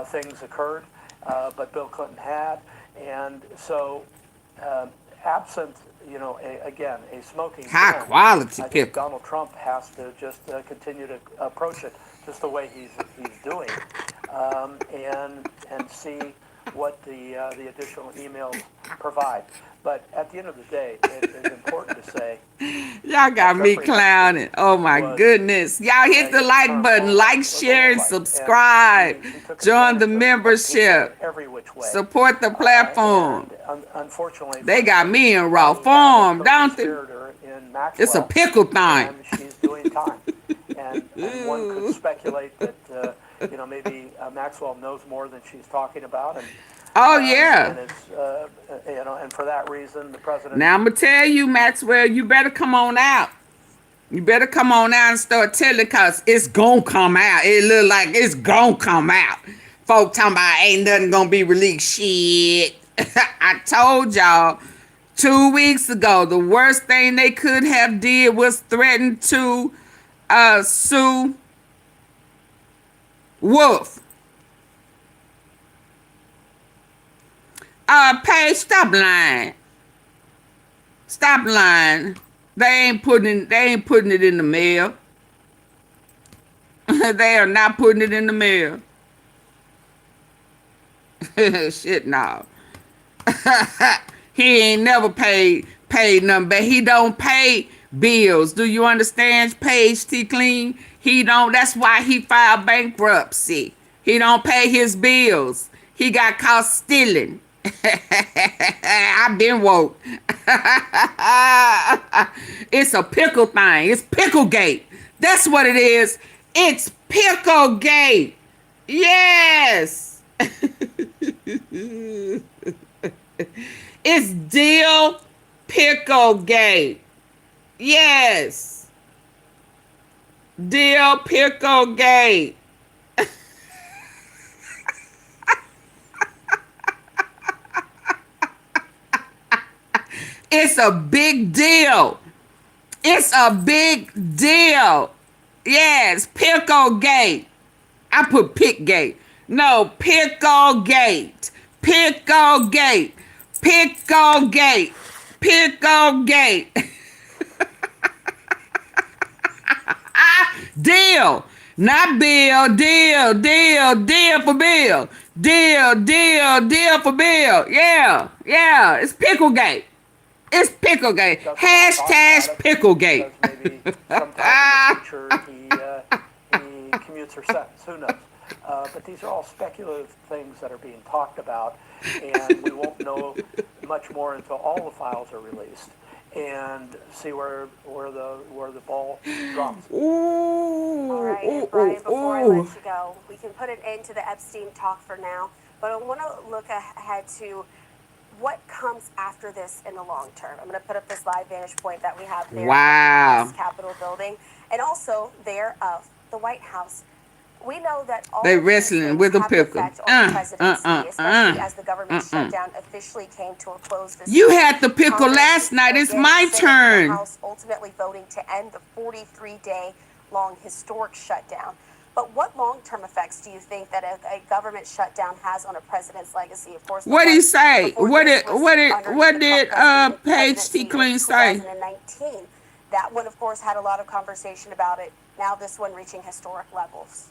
things occurred, but Bill Clinton had. And so, absent, a smoking high gun, quality I think pickle. Donald Trump has to just continue to approach it just the way he's doing, and see what the additional emails provide. But at the end of the day, it is important to say, y'all got me clowning. Oh my goodness. Y'all hit the like button, like, share, and subscribe. Join the membership. Support the platform. Unfortunately, they got me in raw form, don't they? It's a pickle thing. She's doing time. And one could speculate that, maybe Maxwell knows more than she's talking about. And, oh, yeah. And it's, and for that reason, the president. Now, I'm going to tell you, Maxwell, you better come on out. You better come on out and start telling, because it's going to come out. It look like it's going to come out. Folk talking about ain't nothing going to be released. Shit. I told y'all 2 weeks ago, the worst thing they could have did was threaten to sue Wolf. Paige, stop lying. Stop lying. They ain't putting it in the mail. They are not putting it in the mail. Shit, no. He ain't never paid nothing, but he don't pay bills. Do you understand, Page T. Clean? He don't. That's why he filed bankruptcy. He don't pay his bills. He got caught stealing. I've been woke. It's a pickle thing. It's Picklegate. That's what it is. It's Picklegate. Yes. It's Deal Picklegate. Yes. Deal Picklegate. It's a big deal. It's a big deal. Yes, Picklegate. I put Pickgate. No, Picklegate. Picklegate. Picklegate. Picklegate. Deal. Not Bill. Deal. Deal. Deal for Bill. Deal. Deal. Deal for Bill. Yeah. Yeah. It's Picklegate. It's Picklegate. Hashtag Picklegate. Maybe sometime in the future he commutes her sentence. Who knows? But these are all speculative things that are being talked about, and we won't know much more until all the files are released and see where the ball drops. All right, Brian, before I let you go, we can put an end to the Epstein talk for now, but I want to look ahead to what comes after this in the long term. I'm going to put up this live vantage point that we have there at the US Capitol building, and also there of the White House. We know that all they wrestling with a pickle. Especially as the government shutdown officially came to a close this You week. had the pickle last night. It's my turn. The House ultimately voting to end the 43-day long historic shutdown. But what long-term effects do you think that a government shutdown has on a president's legacy? Of course. What did he say? What did Page T. Clean say? 2019. That one, of course, had a lot of conversation about it. Now this one reaching historic levels.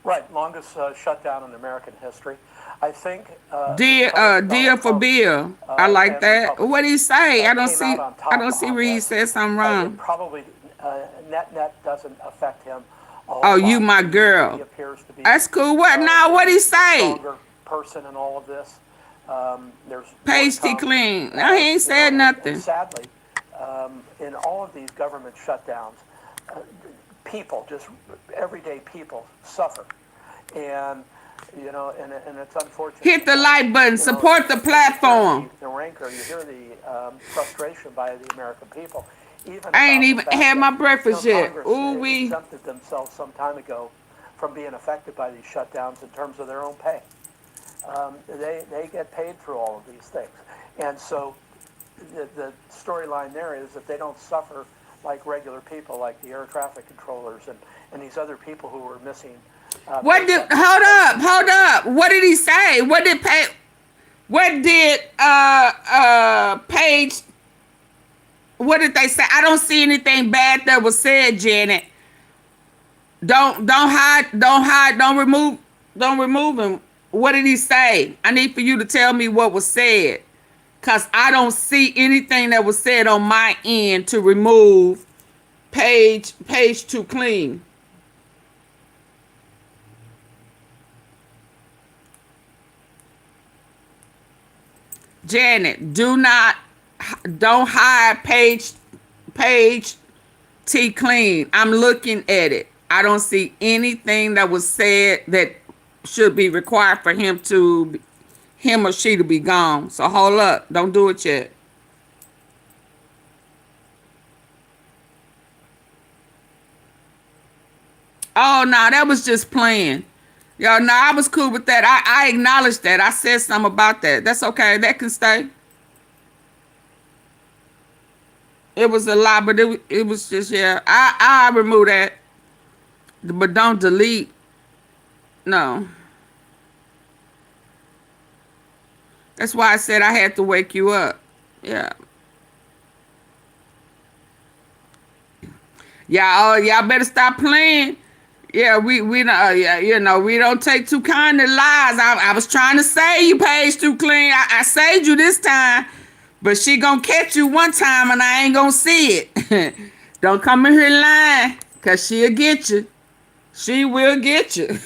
Right, longest shutdown in American history. I think. Deal for Bill. I like that. What did he say? I don't see where he said something wrong. Probably net doesn't affect him. Oh, you my girl. That's cool. What now? What did he say? Stronger person in all of this. There's Page T. Clean. No, he ain't said nothing. Sadly, in all of these government shutdowns, people, just everyday people, suffer, and and it's unfortunate. Hit the like button. Support the platform. The rancor, you hear the frustration by the American people. I ain't even had my breakfast yet. Ooh, we exempted themselves some time ago from being affected by these shutdowns in terms of their own pay. They get paid through all of these things, and so the storyline there is that they don't suffer like regular people, like the air traffic controllers and these other people who were missing. Hold up. What did he say? What did Page? What did they say? I don't see anything bad that was said, Janet. Don't hide, don't remove him. What did he say? I need for you to tell me what was said. Because I don't see anything that was said on my end to remove Page to Clean. Janet, don't hide Page T. Clean. I'm looking at it. I don't see anything that was said that should be required for him or she to be gone. So hold up. Don't do it yet. Oh, no, that was just playing. Yo, no, I was cool with that. I acknowledged that. I said something about that. That's okay. That can stay. It was a lot, but it was just, yeah. I remove that. But don't delete. No. That's why I said I had to wake you up. Yeah. Y'all better stop playing. Yeah, we we don't take too kind to lies. I was trying to save you, Paige Too Clean. I saved you this time, but she gonna catch you one time and I ain't gonna see it. Don't come in here lying, cause she'll get you. She will get you.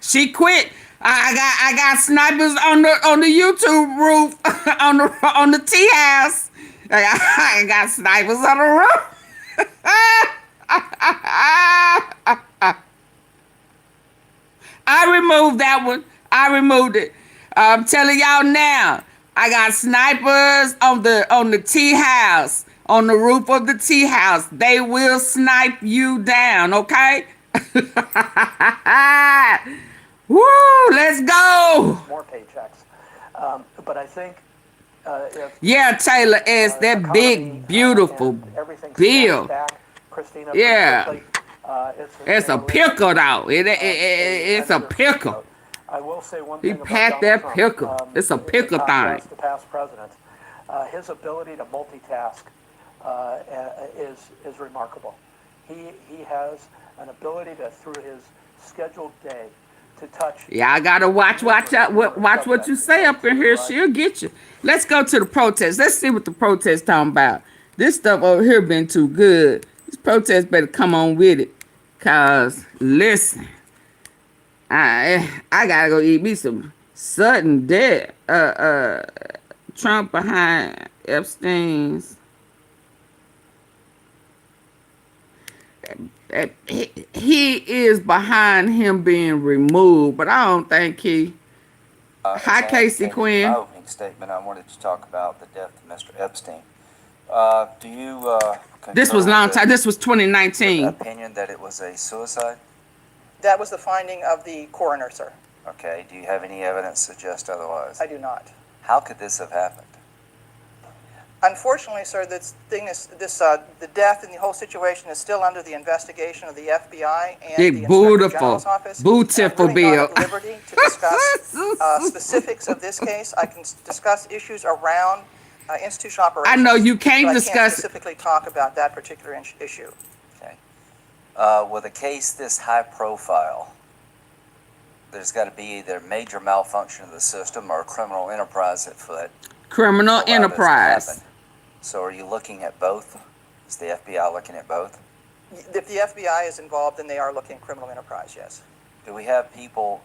She quit. I got snipers on the YouTube roof on the tea house. I got snipers on the roof. I removed that one. I removed it. I'm telling y'all now. I got snipers on the tea house, on the roof of the tea house. They will snipe you down, okay? Woo! Let's go. More paychecks, but I think Taylor S. That big beautiful bill. Christina, yeah. It's a pickle though. It's a pickle. I will say one thing. He packed that pickle. It's a pickle thing. The past president, his ability to multitask is remarkable. He has an ability to, through his scheduled day, to touch. Yeah, I gotta watch what you say up in here. She'll get you. Let's go to the protest. Let's see what the protest talking about. This stuff over here been too good. This protest better come on with it. Cause listen, I gotta go eat me some sudden death. Trump behind Epstein's. He is behind him being removed, but I don't think he. Hi, Casey Quinn. In my opening statement, I wanted to talk about the death of Mr. Epstein. Do you? This was long time. This was 2019. Opinion that it was a suicide? That was the finding of the coroner, sir. Okay. Do you have any evidence to suggest otherwise? I do not. How could this have happened? Unfortunately, sir, the death and the whole situation is still under the investigation of the FBI and the Inspector General's office. Beautiful I'm bill. not at liberty to discuss specifics of this case. I can discuss issues around institutional operations. I know you can't but discuss. I can't specifically talk about that particular issue. Okay. With a case this high profile, there's got to be either major malfunction of the system or a criminal enterprise at foot. Criminal enterprise. So are you looking at both? Is the FBI looking at both? If the FBI is involved, then they are looking at criminal enterprise, yes. Do we have people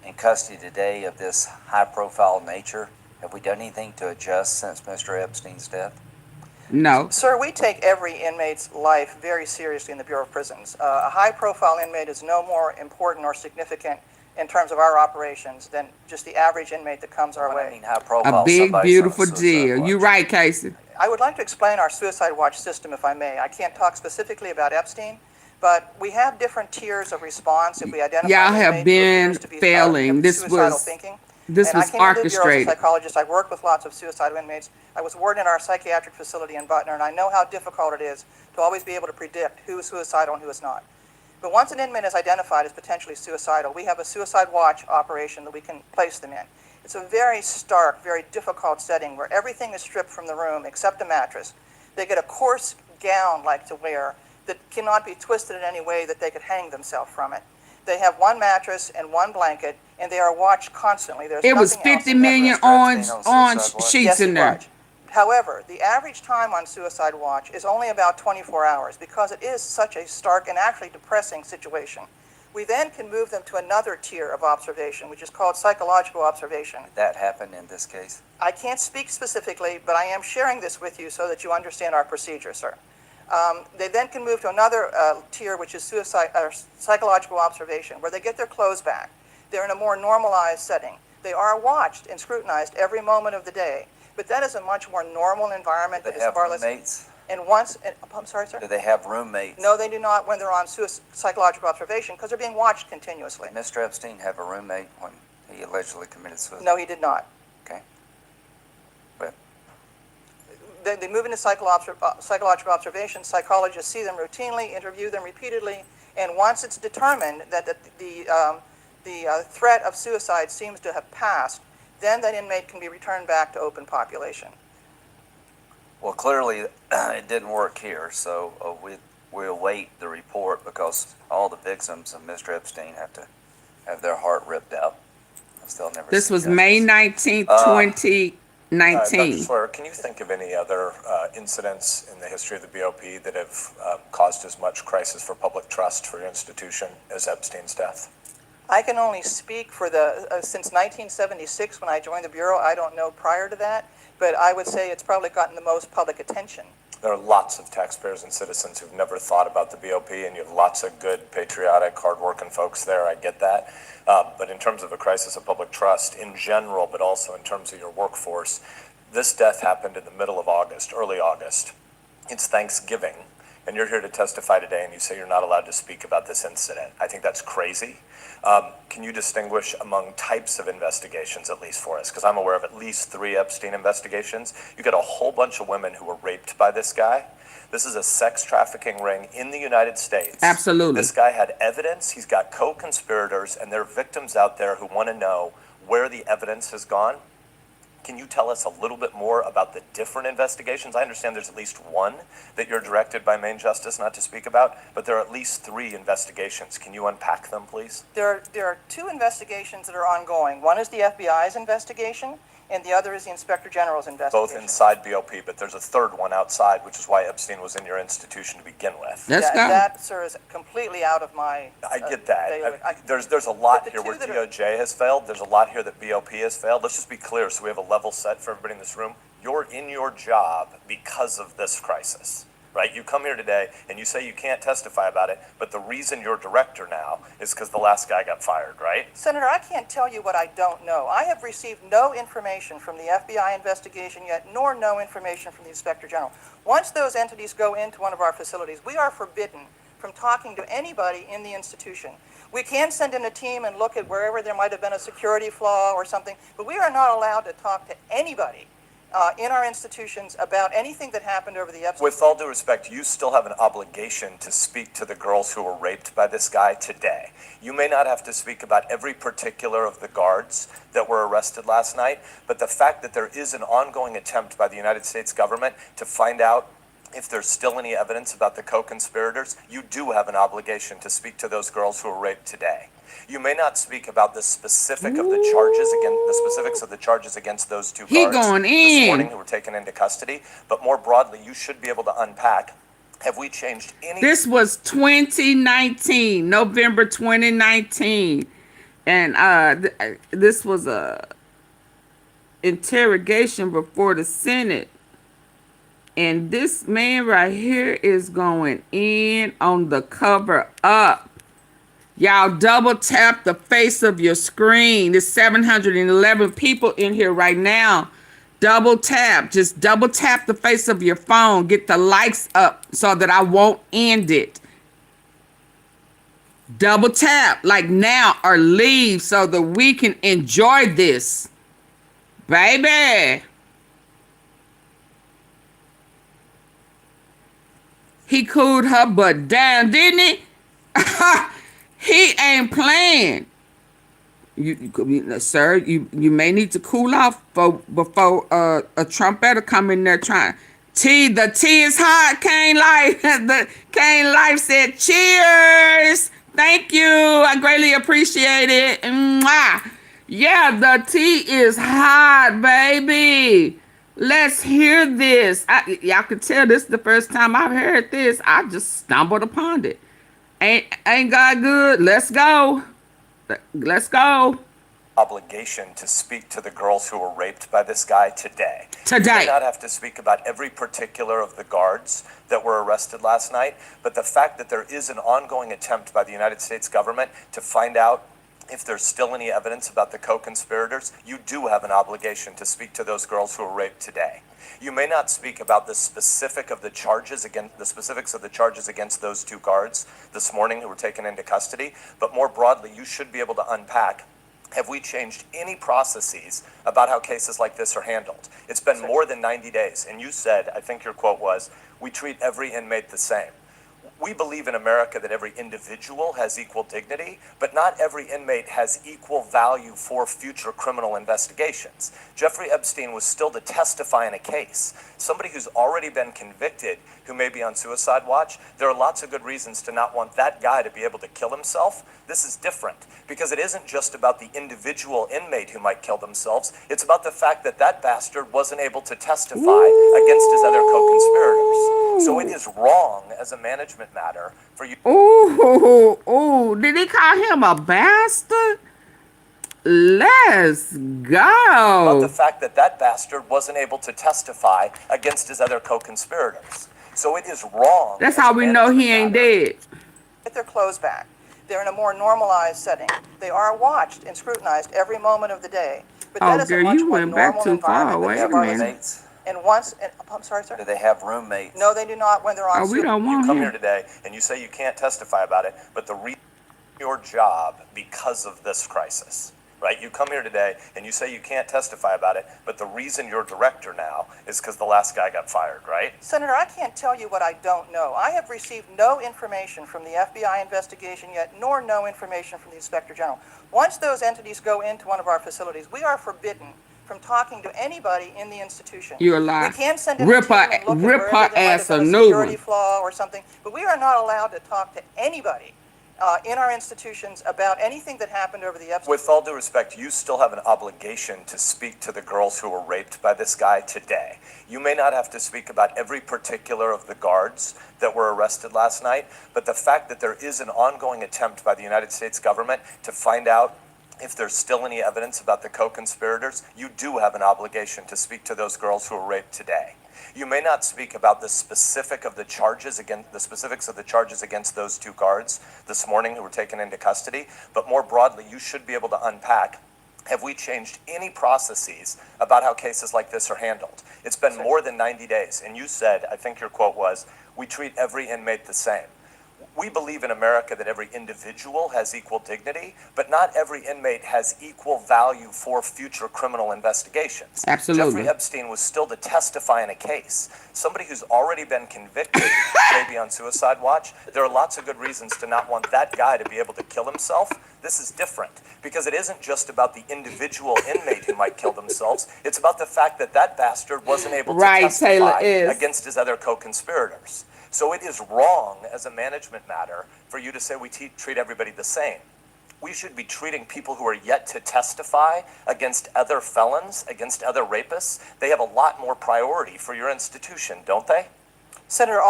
in custody today of this high-profile nature? Have we done anything to adjust since Mr. Epstein's death? No. Sir, we take every inmate's life very seriously in the Bureau of Prisons. A high-profile inmate is no more important or significant in terms of our operations than just the average inmate that comes our way. I mean, high-profile. A big, beautiful deal. You're right, Casey. I would like to explain our suicide watch system, if I may. I can't talk specifically about Epstein, but we have different tiers of response if we identify. Y'all have been failing. This was thinking. This and was I came into the Bureau as a orchestrated. psychologist. I've worked with lots of suicidal inmates. I was warden in our psychiatric facility in Butner, and I know how difficult it is to always be able to predict who is suicidal and who is not. But once an inmate is identified as potentially suicidal, we have a suicide watch operation that we can place them in. It's a very stark, very difficult setting where everything is stripped from the room except a mattress. They get a coarse gown like to wear that cannot be twisted in any way that they could hang themselves from it. They have one mattress and one blanket, and they are watched constantly. There's It was 50 million orange sheets in there. However, the average time on suicide watch is only about 24 hours because it is such a stark and actually depressing situation. We then can move them to another tier of observation, which is called psychological observation. Did that happen in this case? I can't speak specifically, but I am sharing this with you so that you understand our procedure, sir. They then can move to another tier, which is psychological observation, where they get their clothes back. They're in a more normalized setting. They are watched and scrutinized every moment of the day. But that is a much more normal environment. Do they have roommates? And once, I'm sorry, sir? Do they have roommates? No, they do not when they're on psychological observation because they're being watched continuously. Did Mr. Epstein have a roommate when he allegedly committed suicide? No, he did not. Okay. But they move into psychological observation. Psychologists see them routinely, interview them repeatedly, and once it's determined that the threat of suicide seems to have passed, then that inmate can be returned back to open population. Well, clearly it didn't work here, so we'll await the report because all the victims of Mr. Epstein have to have their heart ripped out. They'll never This see was justice. May 19th, Dr. 2019. Sawyer, can you think of any other incidents in the history of the BOP that have caused as much crisis for public trust for your institution as Epstein's death? I can only speak for the, since 1976 when I joined the Bureau, I don't know prior to that, but I would say it's probably gotten the most public attention. There are lots of taxpayers and citizens who've never thought about the BOP, and you have lots of good, patriotic, hardworking folks there. I get that. But in terms of a crisis of public trust in general, but also in terms of your workforce, this death happened in the middle of August, early August. It's Thanksgiving, and you're here to testify today, and you say you're not allowed to speak about this incident. I think that's crazy. Can you distinguish among types of investigations, at least for us? Because I'm aware of at least 3 Epstein investigations. You got a whole bunch of women who were raped by this guy. This is a sex trafficking ring in the United States. Absolutely. This guy had evidence. He's got co-conspirators, and there are victims out there who want to know where the evidence has gone. Can you tell us a little bit more about the different investigations? I understand there's at least one that you're directed by Main Justice not to speak about, but there are at least 3 investigations. Can you unpack them, please? There are 2 investigations that are ongoing. One is the FBI's investigation, and the other is the Inspector General's investigation. Both inside BOP, but there's a third one outside, which is why Epstein was in your institution to begin with. That, sir, is completely out of my... I get that. There's a lot here where DOJ has failed. There's a lot here that BOP has failed. Let's just be clear so we have a level set for everybody in this room. You're in your job because of this crisis, right? You come here today and you say you can't testify about it, but the reason you're director now is because the last guy got fired, right? Senator, I can't tell you what I don't know. I have received no information from the FBI investigation yet, nor no information from the Inspector General. Once those entities go into one of our facilities, we are forbidden from talking to anybody in the institution. We can send in a team and look at wherever there might have been a security flaw or something, but we are not allowed to talk to anybody in our institutions about anything that happened over the Epstein. With all due respect, you still have an obligation to speak to the girls who were raped by this guy today. You may not have to speak about every particular of the guards that were arrested last night, but the fact that there is an ongoing attempt by the United States government to find out if there's still any evidence about the co-conspirators, you do have an obligation to speak to those girls who were raped today. You may not speak about the specifics of the charges against those 2 guards this morning who were taken into custody, but more broadly, you should be able to unpack. Have we changed any? This was 2019, November 2019, and this was a interrogation before the Senate. And this man right here is going in on the cover up. Y'all double tap the face of your screen. There's 711 people in here right now. Double tap. Just double tap the face of your phone. Get the likes up so that I won't end it. Double tap like now or leave so that we can enjoy this. Baby. He cooled her butt down, didn't he? He ain't playing. Sir, you may need to cool off before a trumpeter come in there trying. The tea is hot. Kane Life said, cheers. Thank you. I greatly appreciate it. Mwah. Yeah, the tea is hot, baby. Let's hear this. Y'all can tell this is the first time I've heard this. I just stumbled upon it. Ain't God good? Let's go. Let's go. Obligation to speak to the girls who were raped by this guy today. You may not have to speak about every particular of the guards that were arrested last night, but the fact that there is an ongoing attempt by the United States government to find out if there's still any evidence about the co-conspirators, you do have an obligation to speak to those girls who were raped today. You may not speak about the specifics of the charges against those 2 guards this morning who were taken into custody, but more broadly, you should be able to unpack. Have we changed any processes about how cases like this are handled? It's been more than 90 days, and you said, I think your quote was, we treat every inmate the same. We believe in America that every individual has equal dignity, but not every inmate has equal value for future criminal investigations. Jeffrey Epstein was still to testify in a case. Somebody who's already been convicted, who may be on suicide watch, there are lots of good reasons to not want that guy to be able to kill himself. This is different because it isn't just about the individual inmate who might kill themselves. It's about the fact that that bastard wasn't able to testify against his other co-conspirators. So it is wrong as a management matter for you. Ooh, did he call him a bastard? Let's go. About the fact that that bastard wasn't able to testify against his other co-conspirators. So it is wrong. That's how we know he ain't dead. Get their clothes back. They're in a more normalized setting. They are watched and scrutinized every moment of the day. But that is a much more normal environment than they have roommates. And once, I'm sorry, sir? Do they have roommates? No, they do not when they're on we don't want You come here today and you say you can't testify about it, but the reason your job because of this crisis. Right? You come here today and you say you can't testify about it, but the reason you're director now is because the last guy got fired, right? Senator, I can't tell you what I don't know. I have received no information from the FBI investigation yet, nor no information from the Inspector General. Once those entities go into one of our facilities, we are forbidden from talking to anybody in the institution. You're a liar. We can send in Rip a team and look her at wherever there might ass have a been new security one. flaw or something, but we are not allowed to talk to anybody in our institutions about anything that happened over the Epstein. With all due respect, you still have an obligation to speak to the girls who were raped by this guy today. You may not have to speak about every particular of the guards that were arrested last night, but the fact that there is an ongoing attempt by the United States government to find out if there's still any evidence about the co-conspirators, you do have an obligation to speak to those girls who were raped today. You may not speak about the specifics of the charges against those two guards this morning who were taken into custody, but more broadly, you should be able to unpack, have we changed any processes about how cases like this are handled? It's been more than 90 days, and you said, I think your quote was, we treat every inmate the same. We believe in America that every individual has equal dignity, but not every inmate has equal value for future criminal investigations. Absolutely. Jeffrey Epstein was still to testify in a case. Somebody who's already been convicted, maybe on suicide watch, there are lots of good reasons to not want that guy to be able to kill himself. This is different because it isn't just about the individual inmate who might kill themselves. It's about the fact that that bastard wasn't able to testify against his other co-conspirators. So it is wrong as a management matter for you to say we treat everybody the same. We should be treating people who are yet to testify against other felons, against other rapists. They have a lot more priority for your institution, don't they? Senator,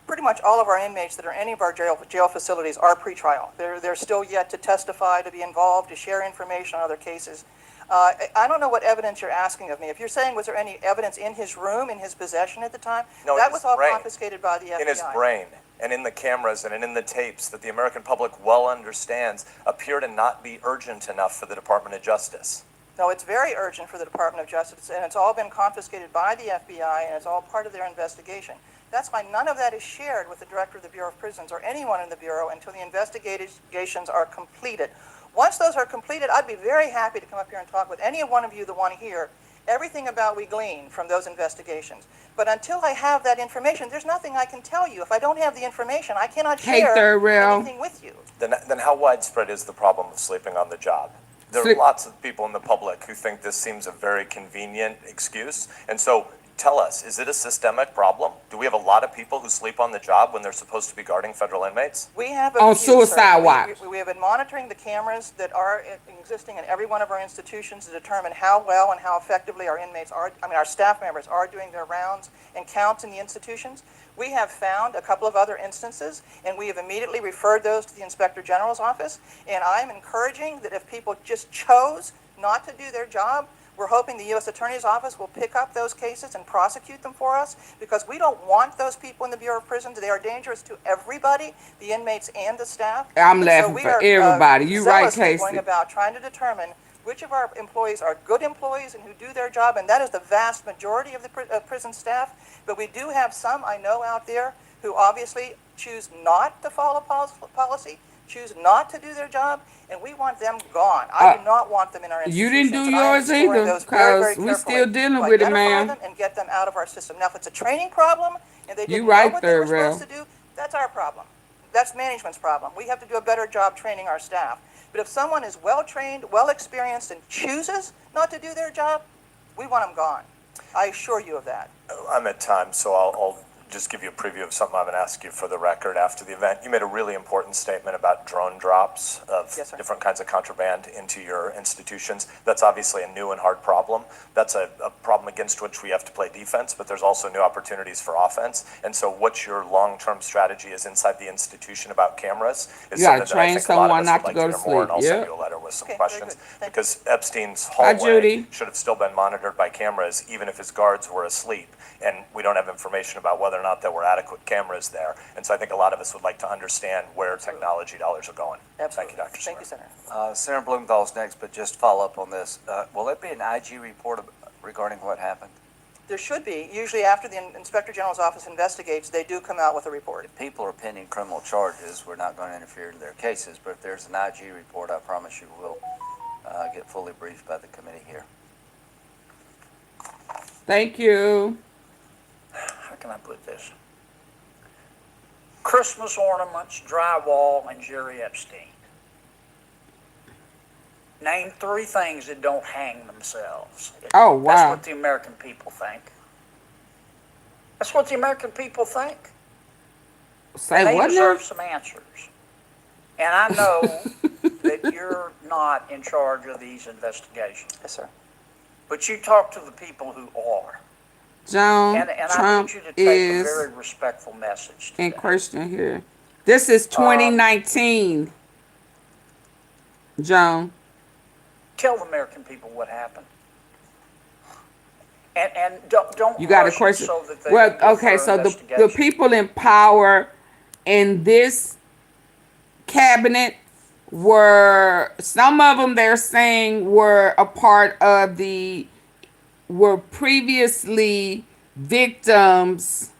pretty much all of our inmates that are in any of our jail facilities are pretrial. They're still yet to testify, to be involved, to share information on other cases. I don't know what evidence you're asking of me. If you're saying, was there any evidence in his room, in his possession at the time? No, that was all confiscated by the FBI. In his brain, and in the cameras, and in the tapes that the American public well understands appear to not be urgent enough for the Department of Justice. No, it's very urgent for the Department of Justice, and it's all been confiscated by the FBI, and it's all part of their investigation. That's why none of that is shared with the Director of the Bureau of Prisons or anyone in the Bureau until the investigations are completed. Once those are completed, I'd be very happy to come up here and talk with any one of you that want to hear everything about we glean from those investigations. But until I have that information, there's nothing I can tell you. If I don't have the information, I cannot share anything with you. Then how widespread is the problem of sleeping on the job? There are lots of people in the public who think this seems a very convenient excuse. And so tell us, is it a systemic problem? Do we have a lot of people who sleep on the job when they're supposed to be guarding federal inmates? We have on suicide watch. We have been monitoring the cameras that are existing in every one of our institutions to determine how well and how effectively our our staff members are doing their rounds and counts in the institutions. We have found a couple of other instances, and we have immediately referred those to the Inspector General's office. And I'm encouraging that if people just chose not to do their job, we're hoping the U.S. Attorney's Office will pick up those cases and prosecute them for us, because we don't want those people in the Bureau of Prisons. They are dangerous to everybody, the inmates and the staff. I'm laughing for everybody. You right, Casey. Going about trying to determine which of our employees are good employees and who do their job, and that is the vast majority of the prison staff. But we do have some, I know, out there who obviously choose not to follow policy, choose not to do their job, and we want them gone. I do not want them in our institutions. You didn't do yours either, because we're still dealing with it, man. Them and get them out of our system. Now, if it's a training problem and they didn't know what they were supposed to do, That's our problem. That's management's problem. We have to do a better job training our staff. But if someone is well-trained, well-experienced, and chooses not to do their job, we want them gone. I assure you of that. I'm at time, so I'll just give you a preview of something I'm going to ask you for the record after the event. You made a really important statement about drone drops of different kinds of contraband into your institutions. That's obviously a new and hard problem. That's a problem against which we have to play defense, but there's also new opportunities for offense. And so what your long-term strategy is inside the institution about cameras is You gotta something that I train think a lot of someone us not would to like go to to hear more, and I'll sleep. send Yep. you a letter with some questions. Because Epstein's Hi, Judy. hallway should have still been monitored by cameras, even if his guards were asleep. And we don't have information about whether or not there were adequate cameras there. And so I think a lot of us would like to understand where technology dollars are going. Absolutely. Thank you, Dr. Thank you, Senator. Senator Blumenthal's next, but just follow up on this. Will there be an IG report regarding what happened? There should be. Usually after the Inspector General's office investigates, they do come out with a report. If people are pending criminal charges, we're not going to interfere in their cases, but if there's an IG report, I promise you we'll get fully briefed by the committee here. Thank you. How can I put this? Christmas ornaments, drywall, and Jerry Epstein. Name 3 things that don't hang themselves. Oh, wow. That's what the American people think. That's what the American people think. Say they what now? deserve some answers. And I know that you're not in charge of these investigations. Yes, sir. But you talk to the people who are. John, And I Trump need you to take is a very respectful message. in question here. This is 2019. John. Tell the American people what happened. And don't You got a rush question? so that they Well, can get okay, their so the investigation. people in power in this cabinet were, some of them they're saying were a part of were previously victims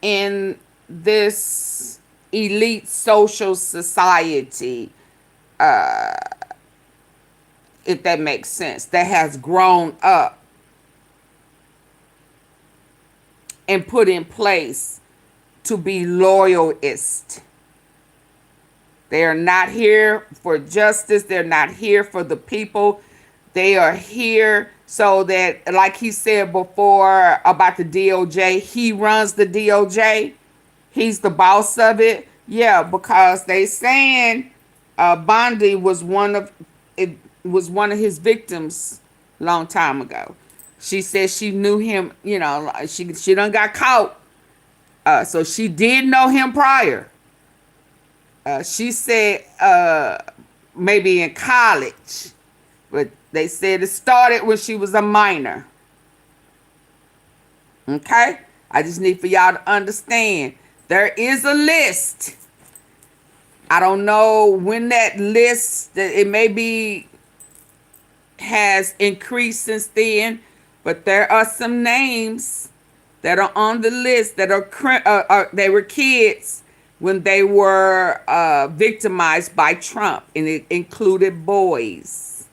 in this elite social society, if that makes sense, that has grown up and put in place to be loyalists. They are not here for justice. They're not here for the people. They are here so that, like he said before about the DOJ, he runs the DOJ. He's the boss of it. Yeah, because they saying Bondi was one of his victims long time ago. She said she knew him, you know, she done got caught. So she did know him prior. She said maybe in college, but they said it started when she was a minor. Okay? I just need for y'all to understand. There is a list. I don't know when that list, it may be, has increased since then, but there are some names that are on the list that are they were kids when they were victimized by Trump, and it included boys.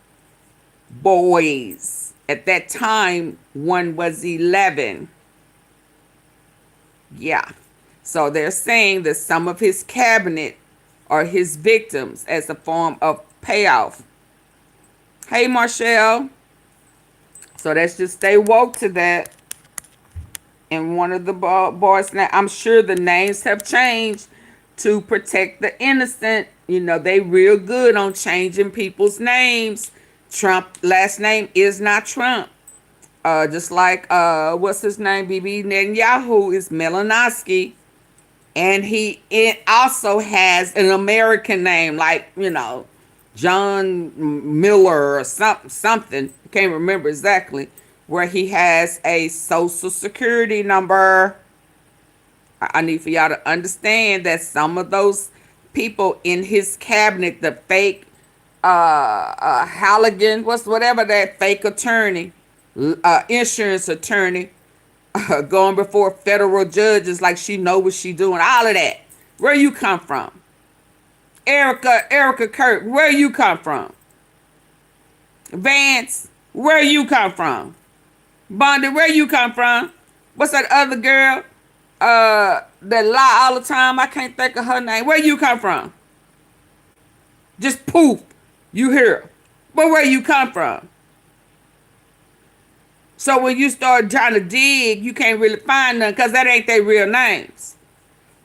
Boys. At that time, one was 11. Yeah. So they're saying that some of his cabinet are his victims as a form of payoff. Hey, Marshall. So let's just stay woke to that. And one of the boys, now I'm sure the names have changed to protect the innocent. You know, they real good on changing people's names. Trump last name is not Trump. Just like what's his name? Bibi Netanyahu is Melanowski. And it also has an American name, like, you know, John Miller or something. I can't remember exactly, where he has a social security number. I need for y'all to understand that some of those people in his cabinet, the fake Halligan, whatever that fake attorney, insurance attorney, going before federal judges like she know what she doing, all of that. Where you come from? Erica Kirk, where you come from? Vance, where you come from? Bondi, where you come from? What's that other girl? that lie all the time. I can't think of her name. Where you come from? Just poof, you hear. But where you come from? So when you start trying to dig, you can't really find none because that ain't their real names.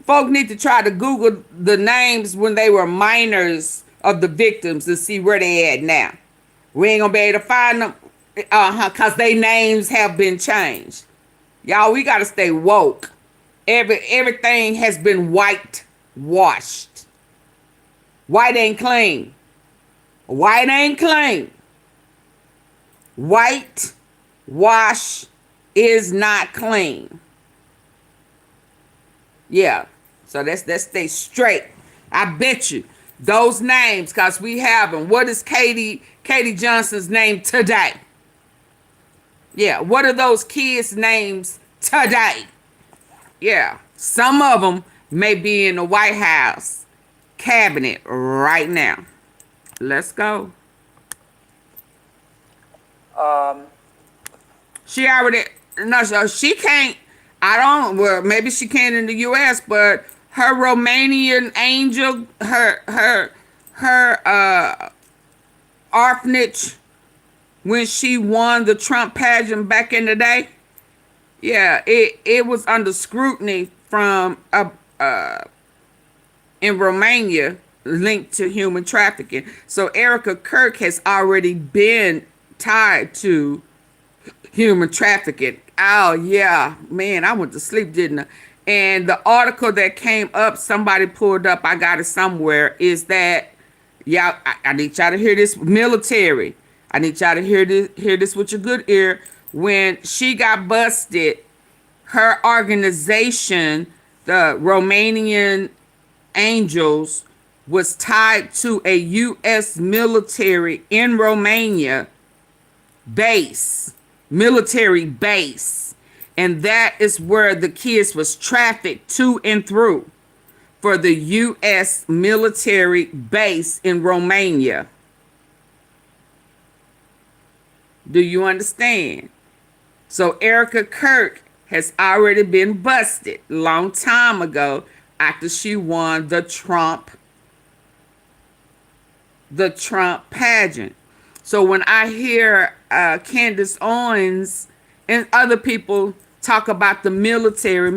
Folk need to try to Google the names when they were minors of the victims to see where they at now. We ain't gonna be able to find them because their names have been changed. Y'all, we gotta stay woke. Everything has been whitewashed. White ain't clean. White ain't clean. Whitewash is not clean. Yeah. So let's stay straight. I bet you those names, because we have them. What is Katie Johnson's name today? Yeah. What are those kids' names today? Yeah. Some of them may be in the White House cabinet right now. Let's go. She already, no, so she can't, well, maybe she can in the U.S., but her Romanian angel, her orphanage, when she won the Trump pageant back in the day, yeah, it was under scrutiny from in Romania linked to human trafficking. So Erica Kirk has already been tied to human trafficking. Oh yeah, man, I went to sleep, didn't I? And the article that came up, somebody pulled up, I got it somewhere, is that, y'all, I need y'all to hear this, military. I need y'all to hear this with your good ear. When she got busted, her organization, the Romanian Angels, was tied to a U.S. military in Romania base, military base. And that is where the kids was trafficked to and through, for the U.S. military base in Romania. Do you understand? So Erica Kirk has already been busted a long time ago after she won the Trump pageant. So when I hear Candace Owens and other people talk about the military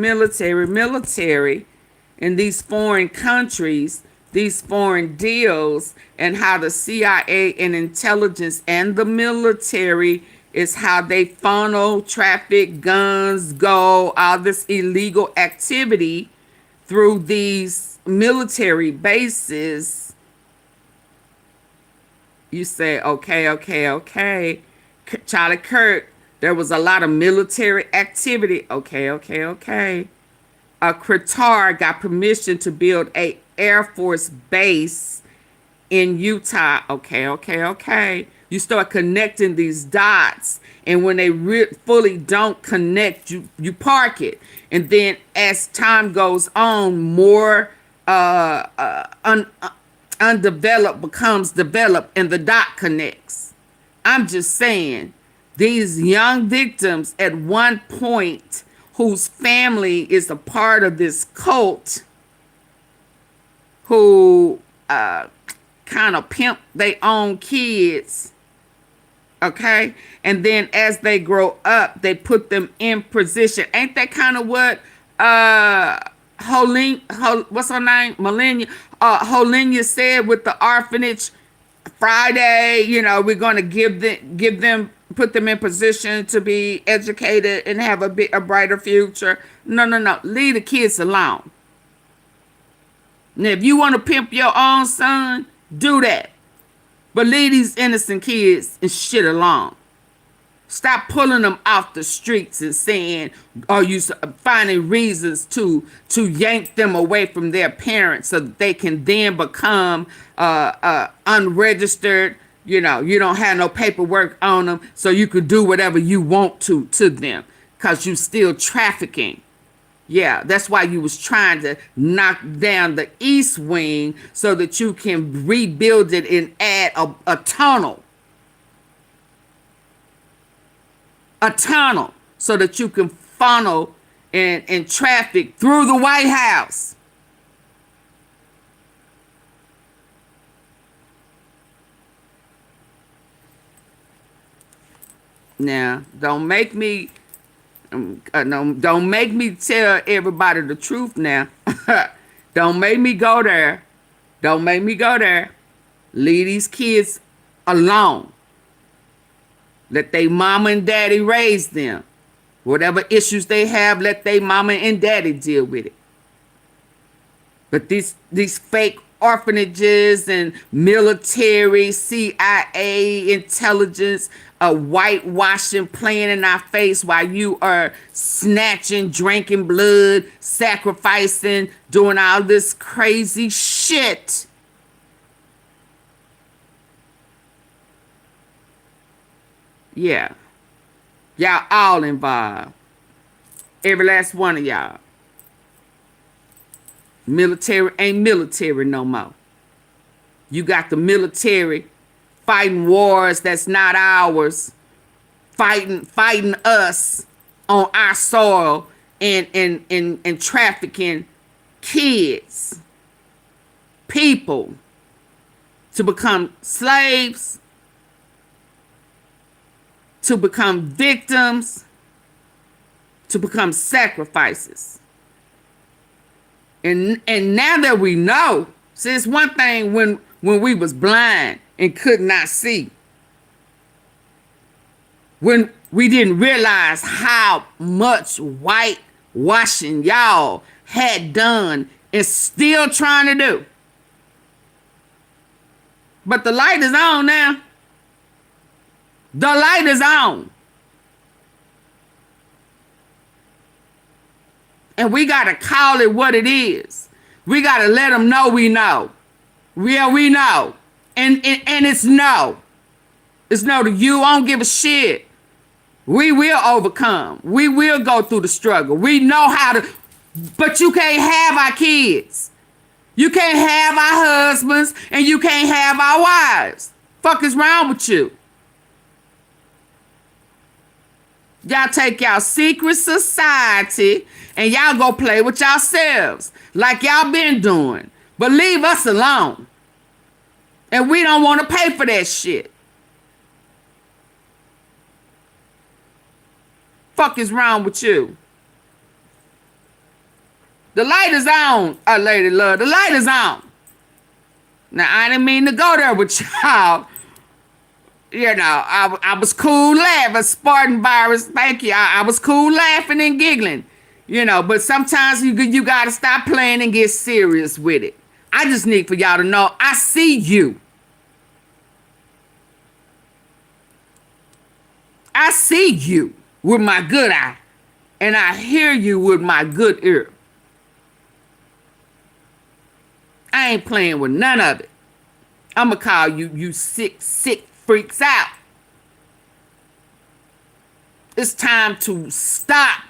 in these foreign countries, these foreign deals, and how the CIA and intelligence and the military is how they funnel, traffic, guns, gold, all this illegal activity through these military bases. You say, okay. Charlie Kirk, there was a lot of military activity. Okay. Qatar got permission to build a Air Force base in Utah. Okay. You start connecting these dots, and when they fully don't connect, you park it. And then as time goes on, more undeveloped becomes developed, and the dot connects. I'm just saying, these young victims at one point whose family is a part of this cult, who kind of pimp their own kids, okay? And then as they grow up, they put them in position. Ain't that kind of what what's her name? Holinia said with the orphanage Friday, we're going to put them in position to be educated and have a brighter future. No. Leave the kids alone. Now, if you want to pimp your own son, do that. But leave these innocent kids and shit alone. Stop pulling them off the streets and saying, are you finding reasons to yank them away from their parents so that they can then become unregistered. You don't have no paperwork on them, so you could do whatever you want to them because you still trafficking. Yeah, that's why you was trying to knock down the East Wing so that you can rebuild it and add a tunnel. A tunnel so that you can funnel and traffic through the White House. Now, don't make me tell everybody the truth now. Don't make me go there. Don't make me go there. Leave these kids alone. Let they mama and daddy raise them. Whatever issues they have, let they mama and daddy deal with it. But these fake orphanages and military, CIA, intelligence, whitewashing, playing in our face while you are snatching, drinking blood, sacrificing, doing all this crazy shit. Yeah. Y'all all involved. Every last one of y'all. Military ain't military no more. You got the military fighting wars that's not ours, fighting us on our soil and trafficking kids, people to become slaves, to become victims, to become sacrifices. And now that we know, see, it's one thing when we was blind and could not see. When we didn't realize how much whitewashing y'all had done and still trying to do. But the light is on now. The light is on. And we got to call it what it is. We got to let them know we know. Yeah, we know. And it's no. It's no to you. I don't give a shit. We will overcome. We will go through the struggle. We know how to. But you can't have our kids. You can't have our husbands. And you can't have our wives. Fuck is wrong with you? Y'all take y'all secret society and y'all go play with yourselves like y'all been doing. But leave us alone. And we don't want to pay for that shit. Fuck is wrong with you? The light is on, Lady Love. The light is on. Now, I didn't mean to go there with y'all. You know, I was cool laughing. Spartan virus, thank you. I was cool laughing and giggling. You know, but sometimes you got to stop playing and get serious with it. I just need for y'all to know I see you. I see you with my good eye. And I hear you with my good ear. I ain't playing with none of it. I'm going to call you sick freaks out. It's time to stop.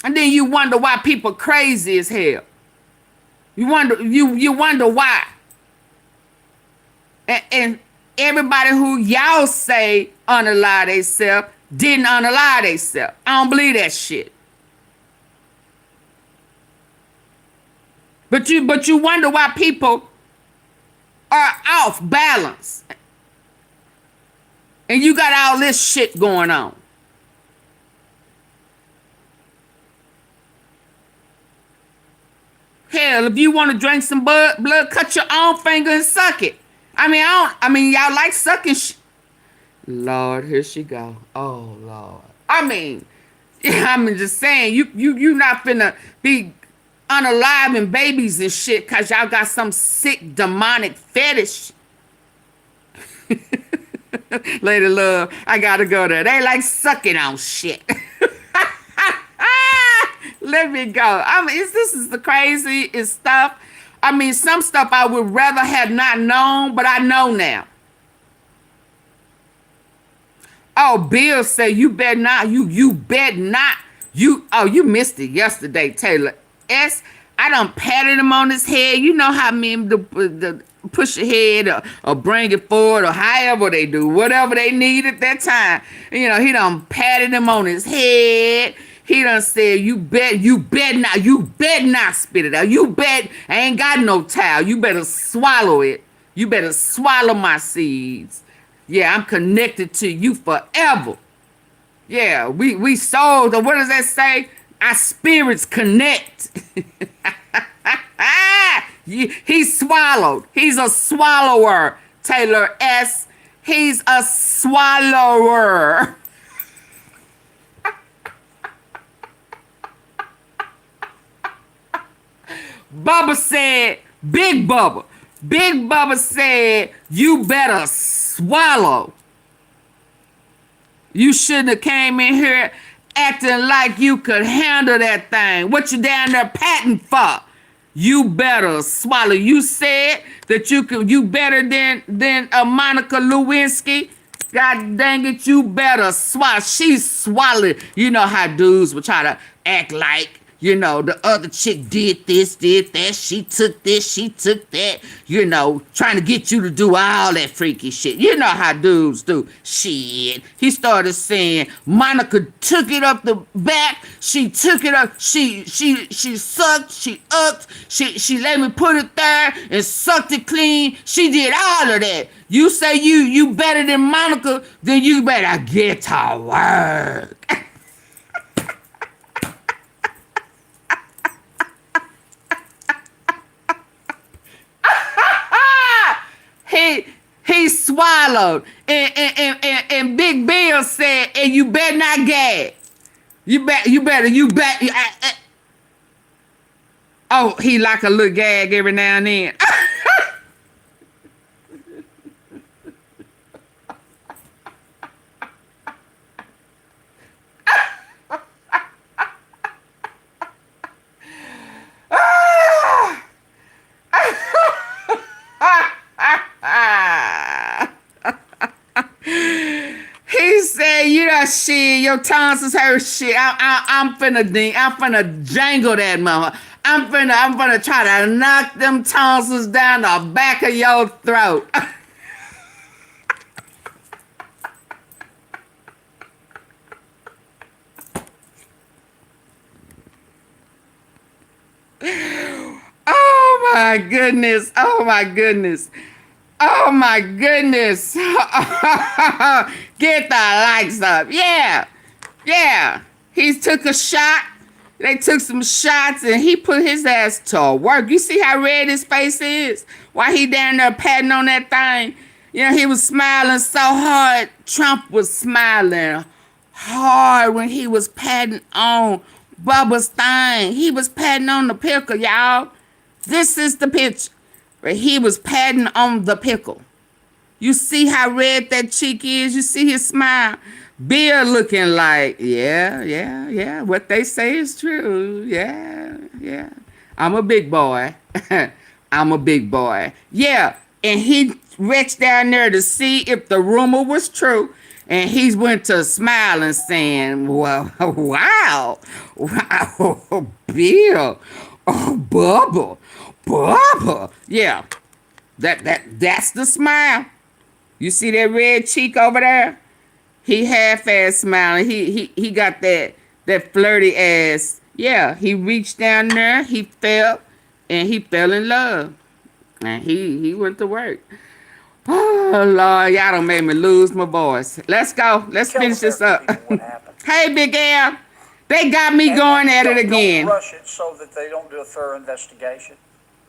And then you wonder why people crazy as hell. You wonder why. And everybody who y'all say unalive themselves didn't unalive themselves. I don't believe that shit. But you wonder why people are off balance. And you got all this shit going on. Hell, if you want to drink some blood, cut your own finger and suck it. I mean, y'all like sucking Lord, here she go. Oh, Lord. I'm just saying, you not finna be unaliving babies and shit because y'all got some sick demonic fetish. Lady Love, I gotta go there. They like sucking on shit. Let me go. This is the craziest stuff. Some stuff I would rather have not known, but I know now. Oh, Bill say you better not. You bet not. You missed it yesterday, Taylor. I done patted him on his head. You know how men the push your head or bring it forward or however they do, whatever they need at that time. You know, he done patted him on his head. He done said, you bet not spit it out. You bet, I ain't got no towel. You better swallow it. You better swallow my seeds. Yeah, I'm connected to you forever. Yeah, we souls, or what does that say? Our spirits connect. He swallowed. He's a swallower. Taylor S. He's a swallower. Bubba said, Big Bubba said, you better swallow. You shouldn't have came in here acting like you could handle that thing. What you down there patting for? You better swallow. You said that you better than Monica Lewinsky. God dang it, you better swallow. She swallowed. You know how dudes would try to act like, you know, the other chick did this, did that. She took this, she took that. You know, trying to get you to do all that freaky shit. You know how dudes do. Shit. He started saying, Monica took it up the back. She took it up. She sucked. She upped. She let me put it there and sucked it clean. She did all of that. You say you better than Monica, then you better get to work. He swallowed, and Big Bill said, and you better not gag. You better. Oh, he like a little gag every now and then. He said, you know, shit, your tonsils hurt, shit. I'm finna jangle that mother. I'm finna try to knock them tonsils down the back of your throat. Oh my goodness. Oh my goodness. Oh my goodness. Get the likes up. Yeah. Yeah. He took a shot. They took some shots and he put his ass to work. You see how red his face is? While he down there patting on that thing. You know, he was smiling so hard. Trump was smiling hard when he was patting on Bubba's thing. He was patting on the pickle, y'all. This is the picture. Where he was patting on the pickle. You see how red that cheek is? You see his smile? Bill looking like, yeah. What they say is true. Yeah. I'm a big boy. I'm a big boy. Yeah. And he reached down there to see if the rumor was true. And he went to smiling saying, well, wow. Bill. Oh, Bubba. Yeah. That's the smile. You see that red cheek over there? He half-ass smiling. He got that flirty ass. Yeah, he reached down there, he fell, and he fell in love. And he went to work. Oh, Lord, y'all done made me lose my voice. Let's go. Let's finish this up. Hey, Big Al. They got me going at it again. Don't rush it so that they don't do a thorough investigation.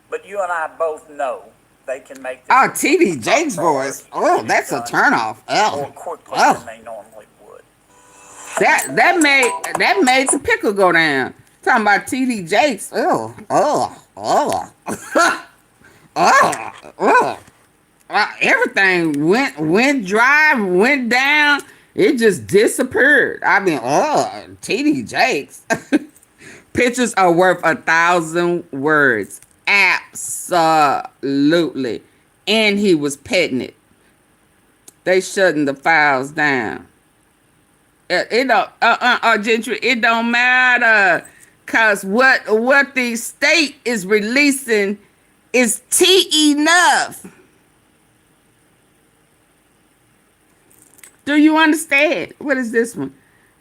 But you and I both know they can make this. Oh, TD Jake's voice. Oh, that's a turnoff. More quickly than they normally would. That made the pickle go down. Talking about TD Jakes. Everything went dry, went down. It just disappeared. I mean, TD Jakes. Pictures are worth 1,000 words. Absolutely. And he was petting it. They shutting the files down. It don't, Gentry, it don't matter. Cause what the state is releasing is enough. Do you understand? What is this one?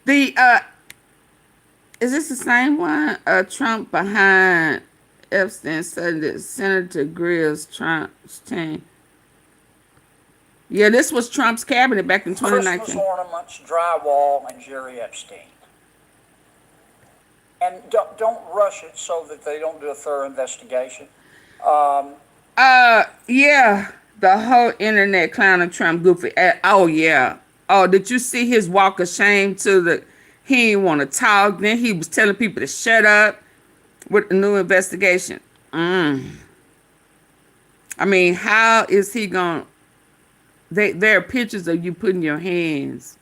The is this the same one? Trump behind Epstein said that Senator Grill's Trump's team. Yeah, this was Trump's cabinet back in 2019. Christmas ornaments, drywall, and Jerry Epstein. And don't rush it so that they don't do a thorough investigation. Yeah, the whole internet clowning Trump goofy. Oh yeah. Oh, did you see his walk of shame to the? He didn't want to talk. Then he was telling people to shut up with the new investigation. I mean, how is he going? There are pictures of you putting your hands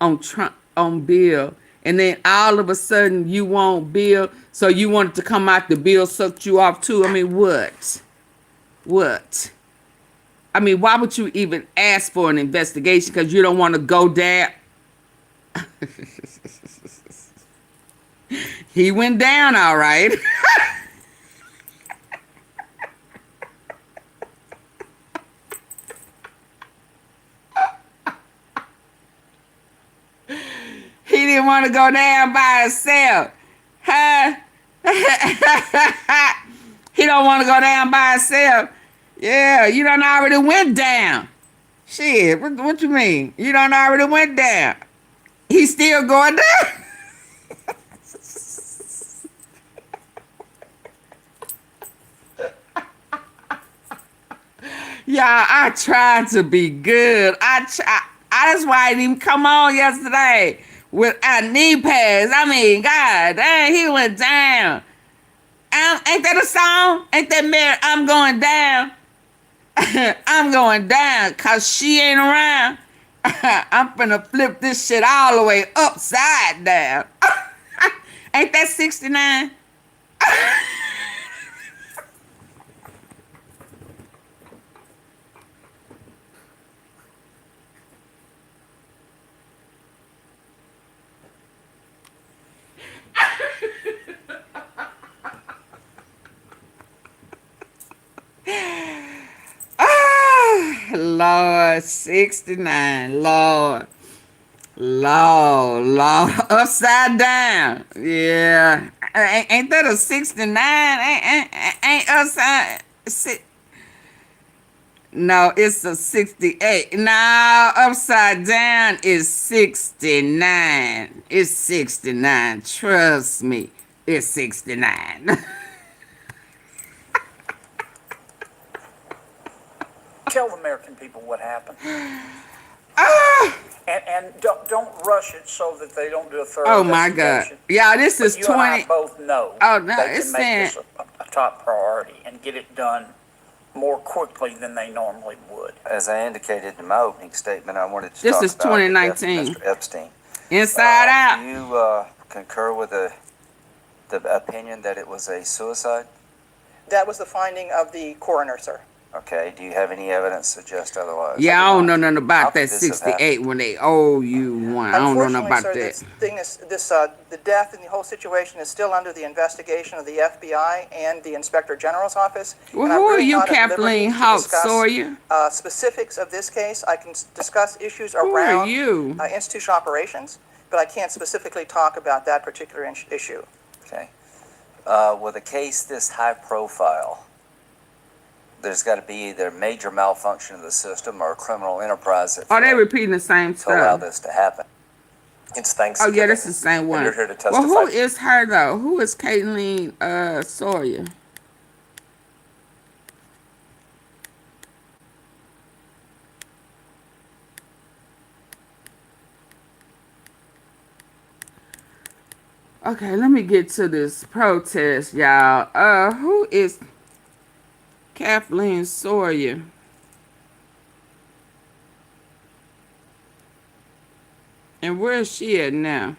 on Trump, on Bill, and then all of a sudden you want Bill, so you want it to come out. The Bill sucked you off too. I mean, what? What? I mean, why would you even ask for an investigation? Because you don't want to go down. He went down all right. He didn't want to go down by himself. Huh? He don't want to go down by himself. Yeah, you done already went down. Shit, what you mean? You done already went down. He's still going down. Y'all, I tried to be good. That's why I didn't even come on yesterday without knee pads. I mean, God dang, he went down. Ain't that a song? Ain't that Mary? I'm going down. I'm going down because she ain't around. I'm finna flip this shit all the way upside down. Ain't that 69? Lord, 69, Lord, upside down. Yeah, ain't that a 69? Ain't upside. No, it's a 68. No, upside down is 69. It's 69. Trust me, it's 69. Tell the American people what happened. And don't rush it so that they don't do a thorough investigation. God. Yeah, this is 20. You and I both know they can make this a top priority and get it done more quickly than they normally would. As I indicated in my opening statement, I wanted to this talk is about 2019. Mr. Epstein. Inside out. Do you concur with the opinion that it was a suicide? That was the finding of the coroner, sir. Okay. Do you have any evidence to suggest otherwise? Yeah, I don't know nothing about that 68 when they owe you one. I don't know nothing about sir, that. The death and the whole situation is still under the investigation of the FBI and the Inspector General's office. Well, who are you, Kathleen Hawk Sawyer? Specifics of this case. I can discuss issues around institutional operations, but I can't specifically talk about that particular issue. Okay. With a case this high profile, there's got to be either major malfunction of the system or a criminal enterprise that they repeating the same stuff. To allow this to happen. It's Thanksgiving. Oh yeah, that's the same one. You're here to testify. Well, who is her though? Who is Kathleen Sawyer? Okay, let me get to this protest, y'all. Who is Kathleen Sawyer? And where is she at now?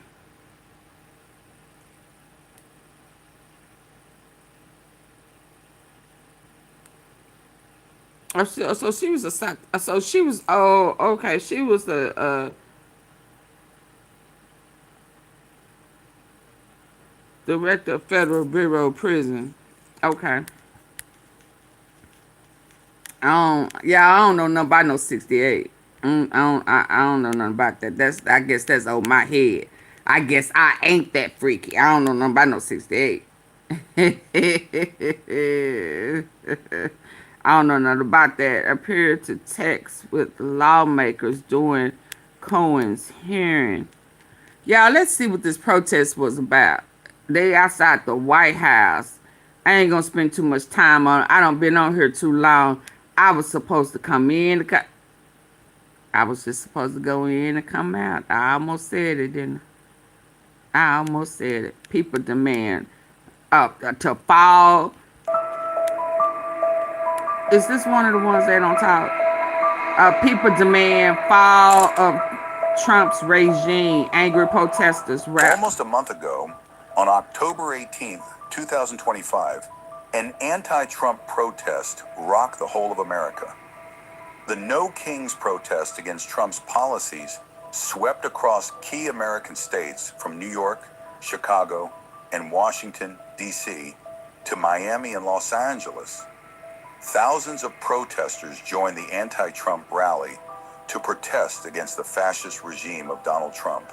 So she was okay, she was Director of Federal Bureau of Prison. Okay. I don't know nothing about no 68. I don't know nothing about that. I guess that's over my head. I guess I ain't that freaky. I don't know nothing about no 68. I don't know nothing about that. Appeared to text with lawmakers during Cohen's hearing. Y'all, let's see what this protest was about. They outside the White House. I ain't gonna spend too much time on it. I done been on here too long. I was supposed to come in. I was just supposed to go in and come out. I almost said it, didn't I? I almost said it. People demand to fall. Is this one of the ones that don't talk? People demand fall of Trump's regime. Angry protesters rap. Almost a month ago, on October 18th, 2025, an anti-Trump protest rocked the whole of America. The No Kings protest against Trump's policies swept across key American states from New York, Chicago, and Washington, D.C. to Miami and Los Angeles. Thousands of protesters joined the anti-Trump rally to protest against the fascist regime of Donald Trump.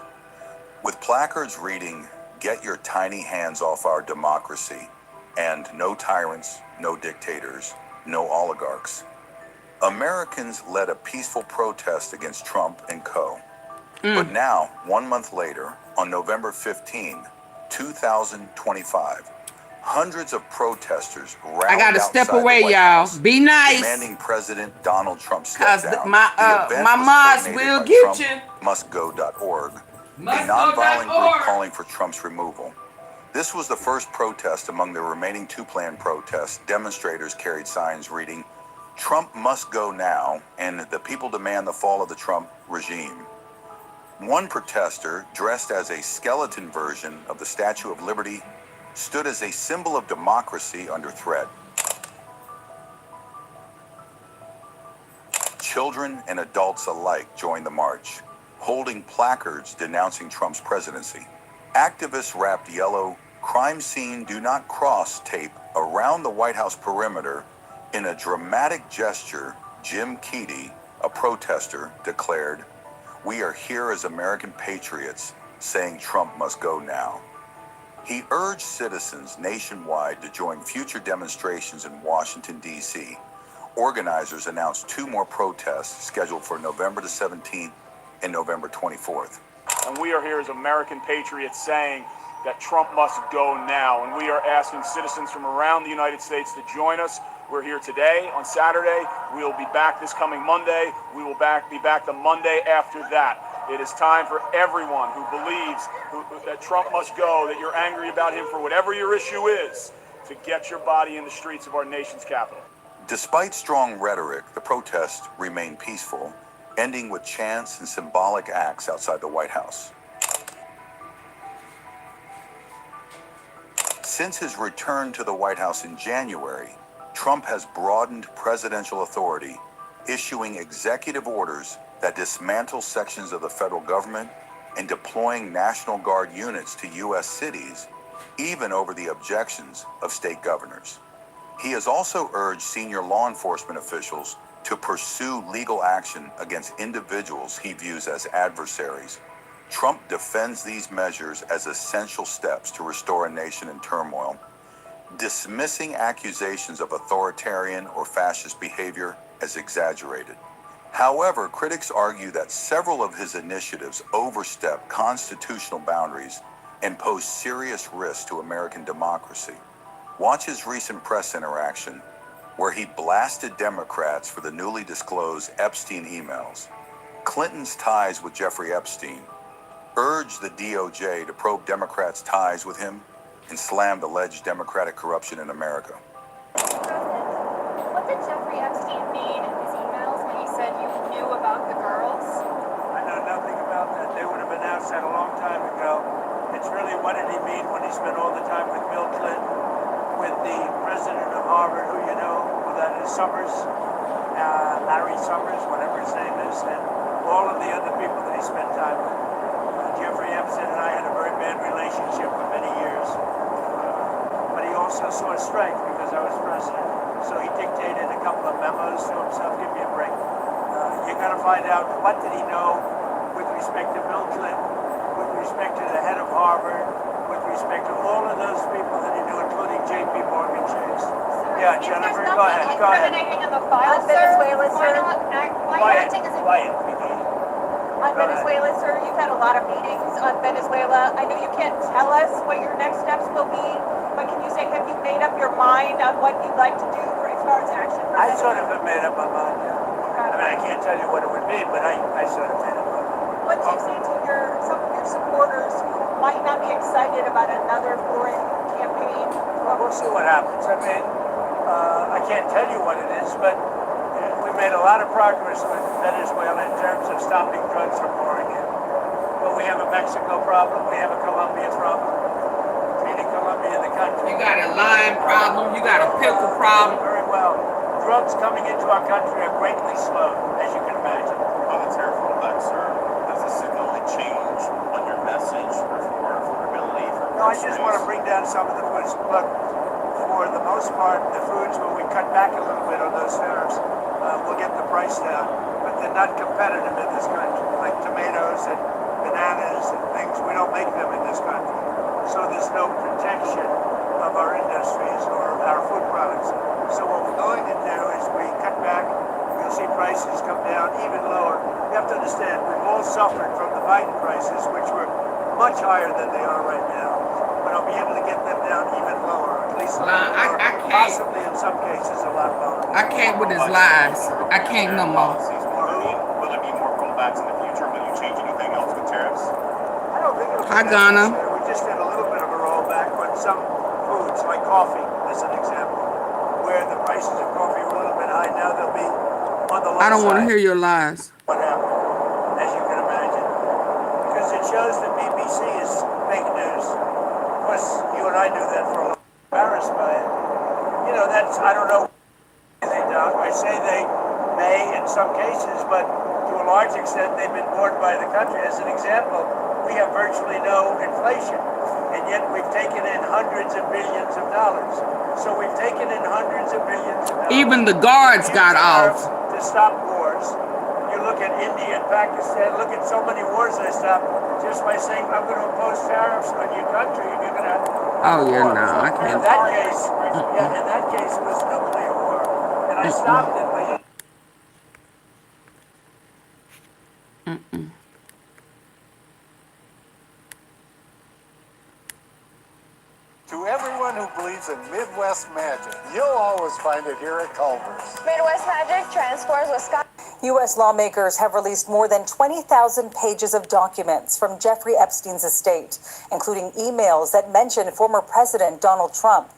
With placards reading, "Get your tiny hands off our democracy," and "No tyrants, no dictators, no oligarchs," Americans led a peaceful protest against Trump and co. But now, 1 month later, on November 15, 2025, hundreds of protesters rallied I gotta outside step away, the White y'all. House, Be nice. demanding President Donald Trump step down. My mods will get you. MustGo.org, a nonviolent group calling for Trump's removal. This was the first protest among the remaining two planned protests. Demonstrators carried signs reading, "Trump must go now," and "The people demand the fall of the Trump regime." One protester, dressed as a skeleton version of the Statue of Liberty, stood as a symbol of democracy under threat. Children and adults alike joined the march, holding placards denouncing Trump's presidency. Activists wrapped yellow "Crime Scene Do Not Cross" tape around the White House perimeter. In a dramatic gesture, Jim Keedy, a protester, declared, "We are here as American patriots, saying Trump must go now." He urged citizens nationwide to join future demonstrations in Washington, D.C. Organizers announced 2 more protests scheduled for November the 17th and November 24th. And we are here as American patriots saying that Trump must go now. And we are asking citizens from around the United States to join us. We're here today on Saturday. We'll be back this coming Monday. We will be back the Monday after that. It is time for everyone who believes that Trump must go, that you're angry about him for whatever your issue is, to get your body in the streets of our nation's capital. Despite strong rhetoric, the protests remained peaceful, ending with chants and symbolic acts outside the White House. Since his return to the White House in January, Trump has broadened presidential authority, issuing executive orders that dismantle sections of the federal government and deploying National Guard units to U.S. cities, even over the objections of state governors. He has also urged senior law enforcement officials to pursue legal action against individuals he views as adversaries. Trump defends these measures as essential steps to restore a nation in turmoil, dismissing accusations of authoritarian or fascist behavior as exaggerated. However, critics argue that several of his initiatives overstep constitutional boundaries and pose serious risks to American democracy. Watch his recent press interaction, where he blasted Democrats for the newly disclosed Epstein emails, Clinton's ties with Jeffrey Epstein, urged the DOJ to probe Democrats' ties with him, and slammed alleged Democratic corruption in America. What did Jeffrey Epstein mean in his emails when he said you knew about the girls? I know nothing about that. They would have announced that a long time ago. It's really, what did he mean when he spent all the time with Bill Clinton, with the president of Harvard, who you know, with Summers, Larry Summers, whatever his name is, and all of the other people that he spent time with. Jeffrey Epstein and I had a very bad relationship for many years. strength because I was president. So he dictated a couple of memos to himself. Give me a break. You're going to find out what did he know with respect to Bill Clinton, with respect to the head of Harvard, with respect to all of those people that he knew, including J.P. Morgan Chase. Yeah, Jennifer, go ahead. Go ahead. In the file, Venezuela, sir. Quiet. On Venezuela, sir, you've had a lot of meetings on Venezuela. I know you can't tell us what your next steps will be, but can you say, have you made up your mind on what you'd like to do as far as action? I sort of have made up my mind, yeah. I mean, I can't tell you what it would be, but I sort of made up my mind. What do you say to some of your supporters who might not be excited about another foreign campaign? Well, we'll see what happens. I mean, I can't tell you what it is, but we made a lot of progress with Venezuela in terms of stopping drugs from pouring in. But we have a Mexico problem. We have a Colombia problem. Treating Colombia the country. You got a lime problem. You got a pickle problem. Very well. Drugs coming into our country are greatly slowed, as you can imagine. On the tariff rollback, sir, does this signal a change on your message for affordability? No, I just want to bring down some of the foods. Look, for the most part, the foods, when we cut back a little bit on those tariffs, we'll get the price down, but they're not competitive in this country. Like tomatoes and bananas and things, we don't make them in this country. So there's no protection of our industries or our food products. So what we're going to do is we cut back, we'll see prices come down even lower. You have to understand, we've all suffered from the Biden prices, which were much higher than they are right now. But I'll be able to get them down even lower, at least a little lower, possibly in some cases a lot lower. I can't with his lies. I can't no more. Will there be more rollbacks in the future? Will you change anything else with tariffs? I don't think it'll be Hi, Ghana. necessary. We just did a little bit of a rollback on some foods, like coffee, as an example, where the prices of coffee were a little bit high. Now they'll be on the low side. I don't want to hear your lies. What happened, as you can imagine, because it shows that BBC is fake news. Of course, you and I knew that for a long time. Embarrassed by it. You know, that's, I don't know. They don't. I say they may in some cases, but to a large extent, they've been borne by the country. As an example, we have virtually no inflation, and yet we've taken in hundreds of billions of dollars. So we've taken in hundreds of billions of dollars. Even the guards got off. To stop wars. You look at India and Pakistan, look at so many wars I stopped just by saying, I'm going to impose tariffs on your country, and you're going to have Oh, yeah, no, I can't. in that case, in that case, it was nuclear war. And I stopped it by To everyone who believes in Midwest magic, you'll always find it here at Culver's. Midwest Magic transforms Wisconsin. U.S. lawmakers have released more than 20,000 pages of documents from Jeffrey Epstein's estate, including emails that mention former President Donald Trump.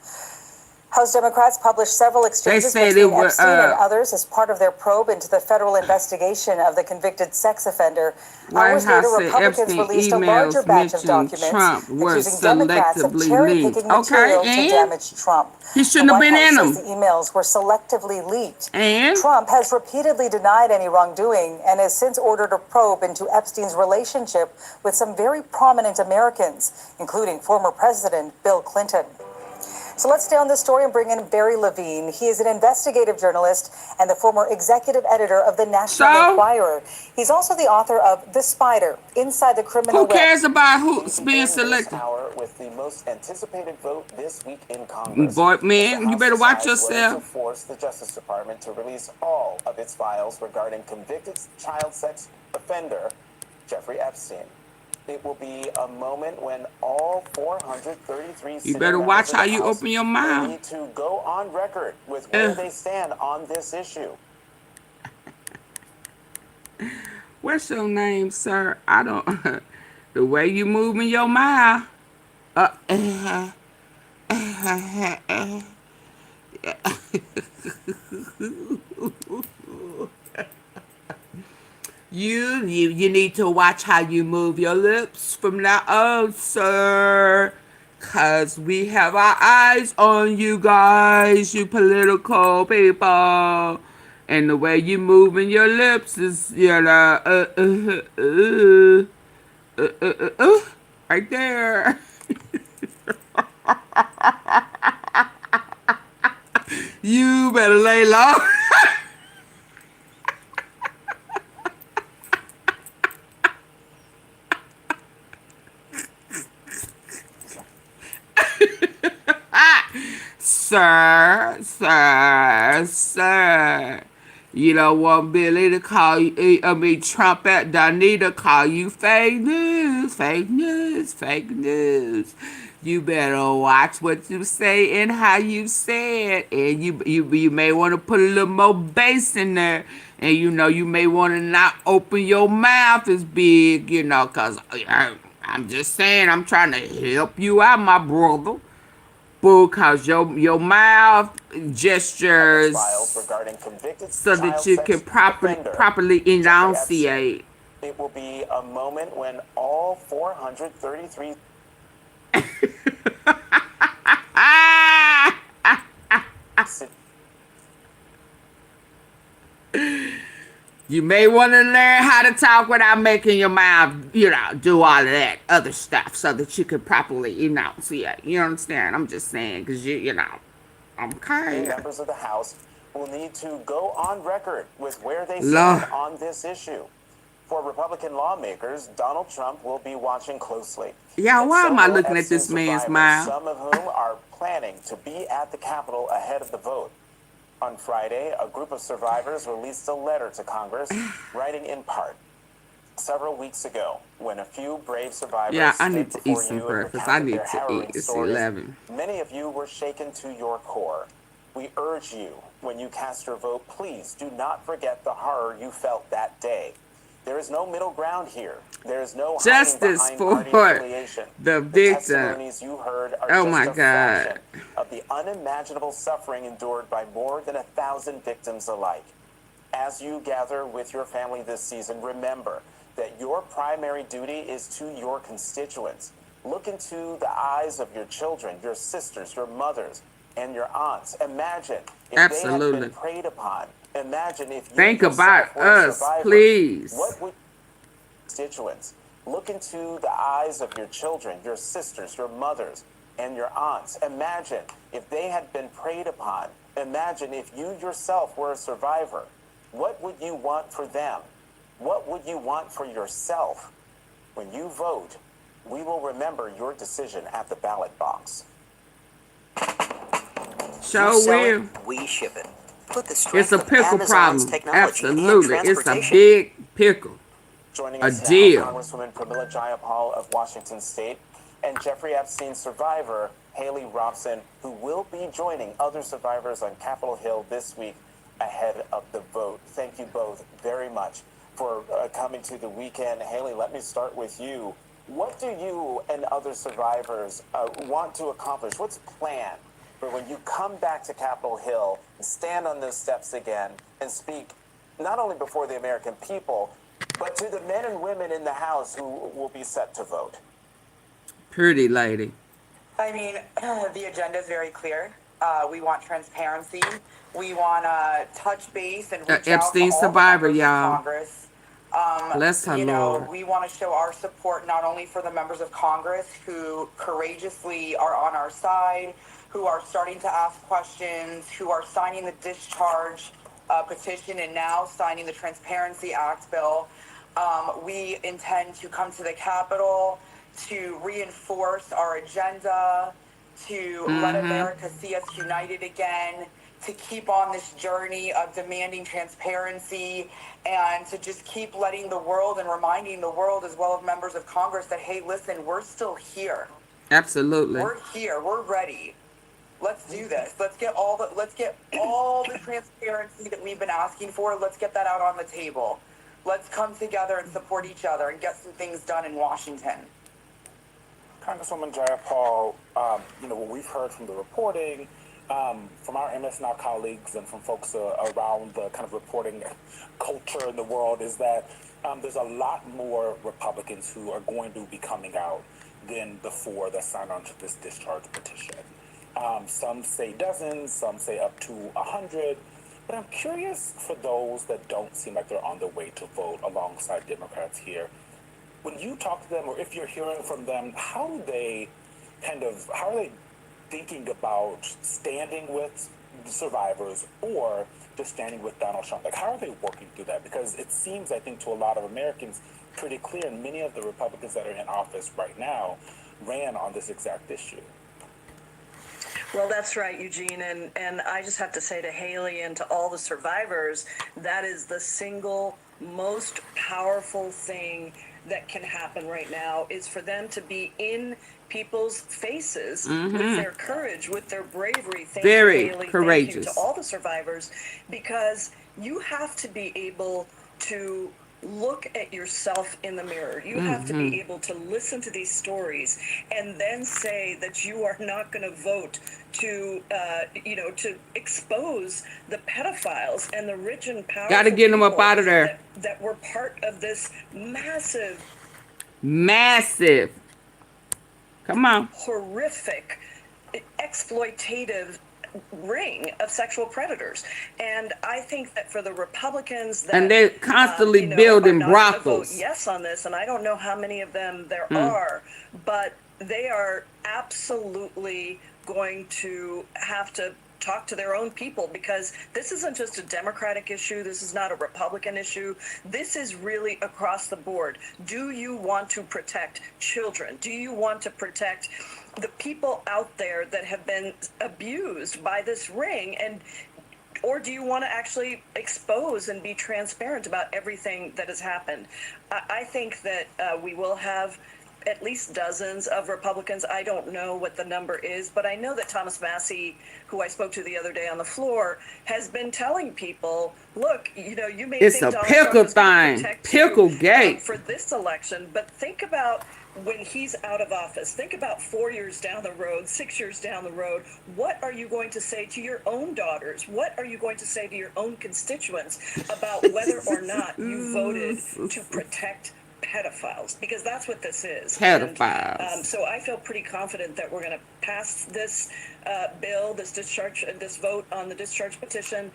House Democrats published several exchanges between Epstein and others as part of their probe into the federal investigation of the convicted sex offender. Hours later, Republicans released a larger batch of documents accusing Democrats of cherry-picking material to damage Trump. He shouldn't have been in them. The emails were selectively leaked. And Trump has repeatedly denied any wrongdoing and has since ordered a probe into Epstein's relationship with some very prominent Americans, including former President Bill Clinton. So let's stay on this story and bring in Barry Levine. He is an investigative journalist and the former executive editor of the National Enquirer. He's also the author of The Spider, Inside the Criminal Who cares about who's being selected? With the most anticipated vote this week in Congress. Boy, man, you better watch yourself. To force the Justice Department to release all of its files regarding convicted child sex offender Jeffrey Epstein. It will be a moment when all 433 You better watch how you open your mouth. Need to go on record with where they stand on this issue. What's your name, sir? I don't. The way you move in your mouth. You need to watch how you move your lips from now on, sir. Cause we have our eyes on you guys, you political people. And the way you moving your lips is, you know, right there. You better lay low. Sir. You don't want Billy to call you, Trump at Donita call you fake news. You better watch what you say and how you say it. And you may want to put a little more bass in there. And you may want to not open your mouth as big, because I'm just saying, I'm trying to help you out, my brother. Because your mouth gestures so that you can properly enunciate. It will be a moment when all 433 You may want to learn how to talk without making your mouth, do all of that other stuff so that you can properly enunciate. You understand? I'm just saying, because okay. Members of the House will need to go on record with where they stand on this issue. For Republican lawmakers, Donald Trump will be watching closely. Yeah, why am I looking at this man's mouth? Some of whom are planning to be at the Capitol ahead of the vote. On Friday, a group of survivors released a letter to Congress, writing in part, several weeks ago, when a few brave survivors I need to eat some breakfast. I need to eat. It's 11. Many of you were shaken to your core. We urge you, when you cast your vote, please do not forget the horror you felt that day. There is no middle ground here. There is no justice for the victim. You heard are oh my God! Of the unimaginable suffering endured by more than 1,000 victims alike. As you gather with your family this season, remember that your primary duty is to your constituents. Look into the eyes of your children, your sisters, your mothers, and your aunts. Imagine if they had been preyed upon. Imagine if you think about us, please. What would constituents look into the eyes of your children, your sisters, your mothers, and your aunts? Imagine if they had been preyed upon. Imagine if you yourself were a survivor. What would you want for them? What would you want for yourself? When you vote, we will remember your decision at the ballot box. Will. We ship it. It's a pickle problem. Absolutely. It's a big pickle. Joining a us deal. Now, Congresswoman Pramila Jayapal of Washington State and Jeffrey Epstein survivor Haley Robson, who will be joining other survivors on Capitol Hill this week ahead of the vote. Thank you both very much for coming to the weekend. Haley, let me start with you. What do you and other survivors want to accomplish? What's planned for when you come back to Capitol Hill and stand on those steps again and speak not only before the American people, but to the men and women in the House who will be set to vote? Pretty lady. I mean, the agenda is very clear. We want transparency. We want to touch base and reach Epstein out to survivor, all the y'all. Congress. Bless her, Lord. We want to show our support not only for the members of Congress who courageously are on our side, who are starting to ask questions, who are signing the discharge petition and now signing the Transparency Act bill. We intend to come to the Capitol to reinforce our agenda, to let America see us united again, to keep on this journey of demanding transparency, and to just keep letting the world and reminding the world as well as members of Congress that, hey, listen, we're still here. Absolutely. We're here. We're ready. Let's do this. Let's get all the transparency that we've been asking for. Let's get that out on the table. Let's come together and support each other and get some things done in Washington. Congresswoman Jayapal, what we've heard from the reporting, from our MS Now colleagues and from folks around the kind of reporting culture in the world is that there's a lot more Republicans who are going to be coming out than before that signed on to this discharge petition. Some say dozens, some say up to 100. But I'm curious for those that don't seem like they're on their way to vote alongside Democrats here. When you talk to them, or if you're hearing from them, how are they thinking about standing with the survivors or just standing with Donald Trump? Like, how are they working through that? Because it seems, I think, to a lot of Americans pretty clear, and many of the Republicans that are in office right now ran on this exact issue. Well, that's right, Eugene, and I just have to say to Haley and to all the survivors, that is the single most powerful thing that can happen right now, is for them to be in people's faces with their courage, with their bravery. Thank Very you, Haley. courageous. Thank you to all the survivors, because you have to be able to look at yourself in the mirror. You have to be able to listen to these stories and then say that you are not going to vote to, to expose the pedophiles and the rich and powerful. Got to get them up out of there. That were part of this massive, come on, horrific, exploitative ring of sexual predators. And I think that for the Republicans that, and they're constantly building brothels. Vote yes on this, and I don't know how many of them there are, but they are absolutely going to have to talk to their own people, because this isn't just a Democratic issue. This is not a Republican issue. This is really across the board. Do you want to protect children? Do you want to protect the people out there that have been abused by this ring? Or do you want to actually expose and be transparent about everything that has happened? I think that we will have at least dozens of Republicans. I don't know what the number is, but I know that Thomas Massie, who I spoke to the other day on the floor, has been telling people, look, you may it's think a Donald pickle Trump is gonna thing, protect pickle you, gate for this election, but think about when he's out of office. Think about 4 years down the road, 6 years down the road. What are you going to say to your own daughters? What are you going to say to your own constituents about whether or not you voted to protect pedophiles? Because that's what this is. Pedophiles. And, so I feel pretty confident that we're going to pass this bill, this vote on the discharge petition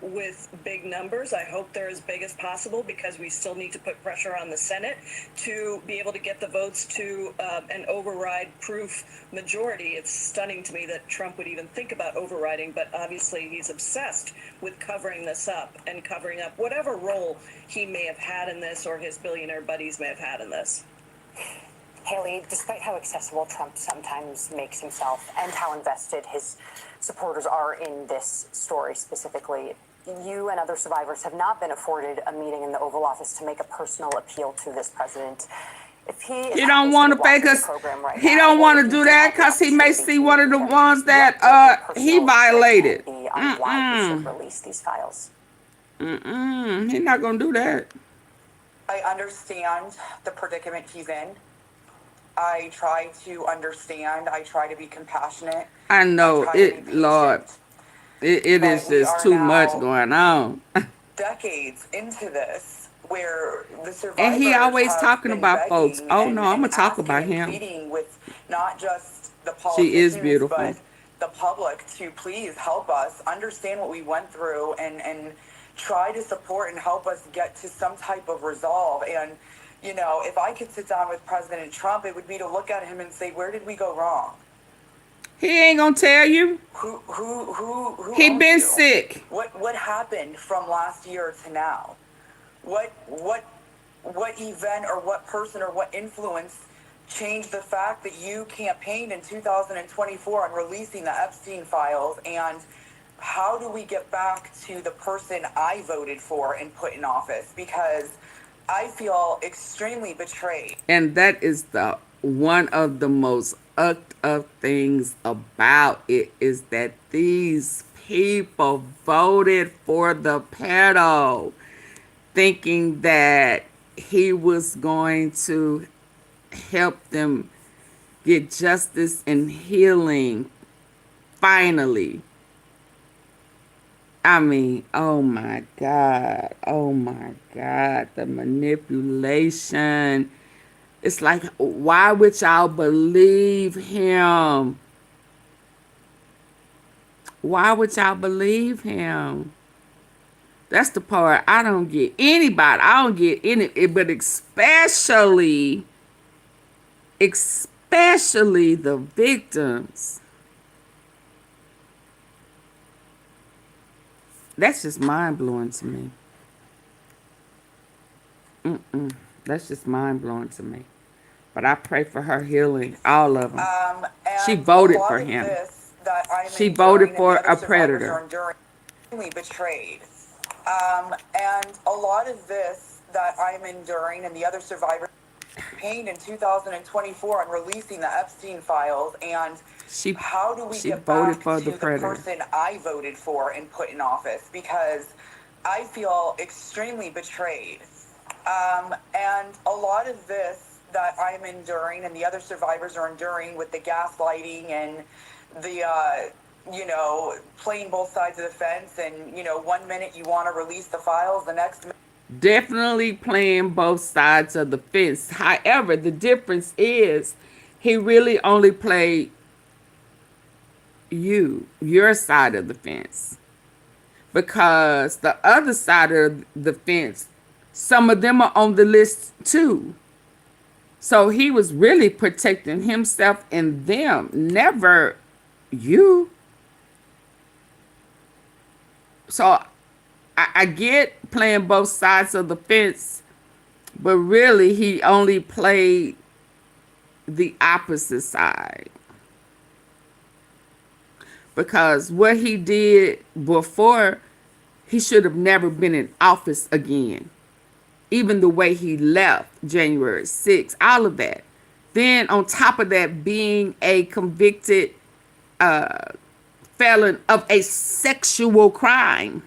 with big numbers. I hope they're as big as possible, because we still need to put pressure on the Senate to be able to get the votes to an override-proof majority. It's stunning to me that Trump would even think about overriding, but obviously he's obsessed with covering this up and covering up whatever role he may have had in this, or his billionaire buddies may have had in this. Haley, despite how accessible Trump sometimes makes himself and how invested his supporters are in this story specifically, you and other survivors have not been afforded a meeting in the Oval Office to make a personal appeal to this president. If he don't want to fake us. He don't want to do that because he may see one of the ones that he violated. On why he should release these files. He's not gonna do that. I understand the predicament he's in. I try to understand. I try to be compassionate. I know it, Lord. It is just too much going on. Decades into this, where the survivors and he always have talking been about folks. begging Oh no, I'm gonna talk asking about and him. pleading with not just the She is politicians, beautiful. but the public to please help us understand what we went through and try to support and help us get to some type of resolve. And if I could sit down with President Trump, it would be to look at him and say, where did we go wrong? He ain't gonna tell you. Who He been you? sick. What happened from last year to now? What event or what person or what influence changed the fact that you campaigned in 2024 on releasing the Epstein files? And how do we get back to the person I voted for and put in office? Because I feel extremely betrayed. And that is the one of the most up things about it, is that these people voted for the pedo thinking that he was going to help them get justice and healing finally. I mean, oh my God, the manipulation. It's like, why would y'all believe him? Why would y'all believe him? That's the part I don't get. Anybody, I don't get any, but especially the victims. That's just mind-blowing to me. That's just mind-blowing to me. But I pray for her healing, all of them. She voted for him. She voted for a predator. Betrayed. And a lot of this that I'm enduring and the other survivors pain in 2024 on releasing the Epstein files, and how do we get back to the person I voted for and put in office, because I feel extremely betrayed. And a lot of this that I'm enduring and the other survivors are enduring with the gaslighting and the playing both sides of the fence, and 1 minute you want to release the files, the next minute definitely playing both sides of the fence. However, the difference is he really only played your side of the fence, because the other side of the fence, some of them are on the list too. So he was really protecting himself and them, never you. So I get playing both sides of the fence, but really he only played the opposite side. Because what he did before, he should have never been in office again. Even the way he left January 6th, all of that. Then on top of that, being a convicted felon of a sexual crime.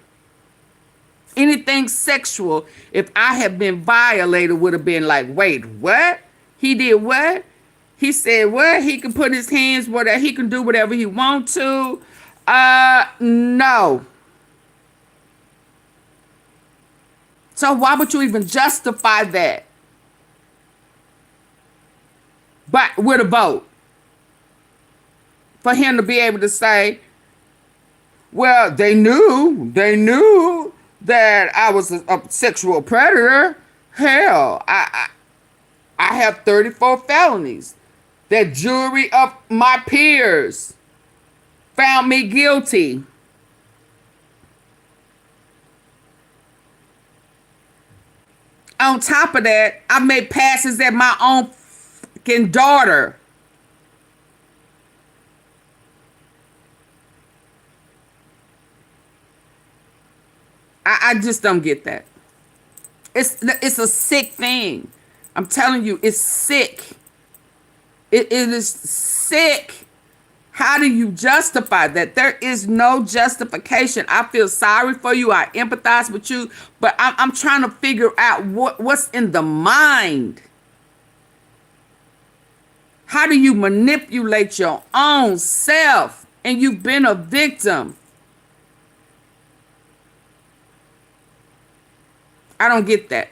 Anything sexual, if I had been violated, would have been like, wait, what? He did what? He said what? He can put his hands whatever, he can do whatever he want to. No. So why would you even justify that? But with a vote. For him to be able to say, well, they knew that I was a sexual predator. Hell, I have 34 felonies. That jury of my peers found me guilty. On top of that, I made passes at my own fucking daughter. I just don't get that. It's a sick thing. I'm telling you, it's sick. It is sick. How do you justify that? There is no justification. I feel sorry for you. I empathize with you. But I'm trying to figure out what's in the mind. How do you manipulate your own self? And you've been a victim. I don't get that.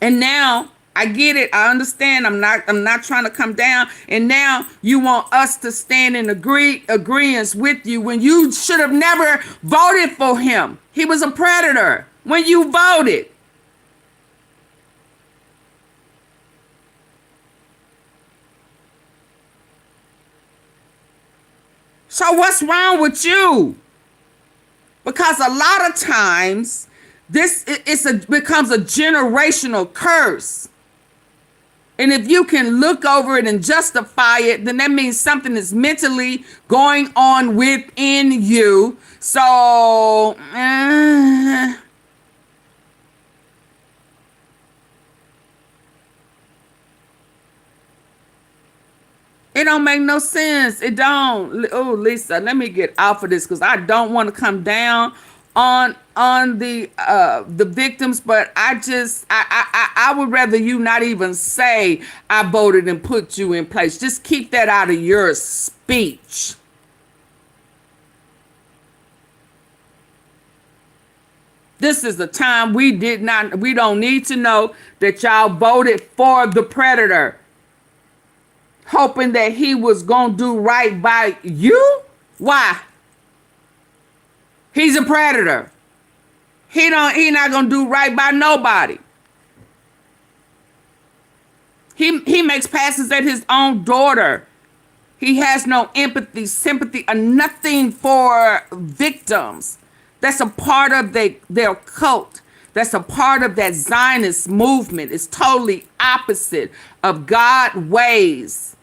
And now I get it. I understand. I'm not trying to come down. And now you want us to stand in agreement with you when you should have never voted for him. He was a predator when you voted. So what's wrong with you? Because a lot of times this becomes a generational curse. And if you can look over it and justify it, then that means something is mentally going on within you. So, it don't make no sense. It don't. Oh, Lisa, let me get off of this because I don't want to come down on the victims, but I would rather you not even say I voted and put you in place. Just keep that out of your speech. This is the time we don't need to know that y'all voted for the predator, hoping that he was gonna do right by you. Why? He's a predator. He not gonna do right by nobody. He makes passes at his own daughter. He has no empathy, sympathy, or nothing for victims. That's a part of their cult. That's a part of that Zionist movement. It's totally opposite of God ways.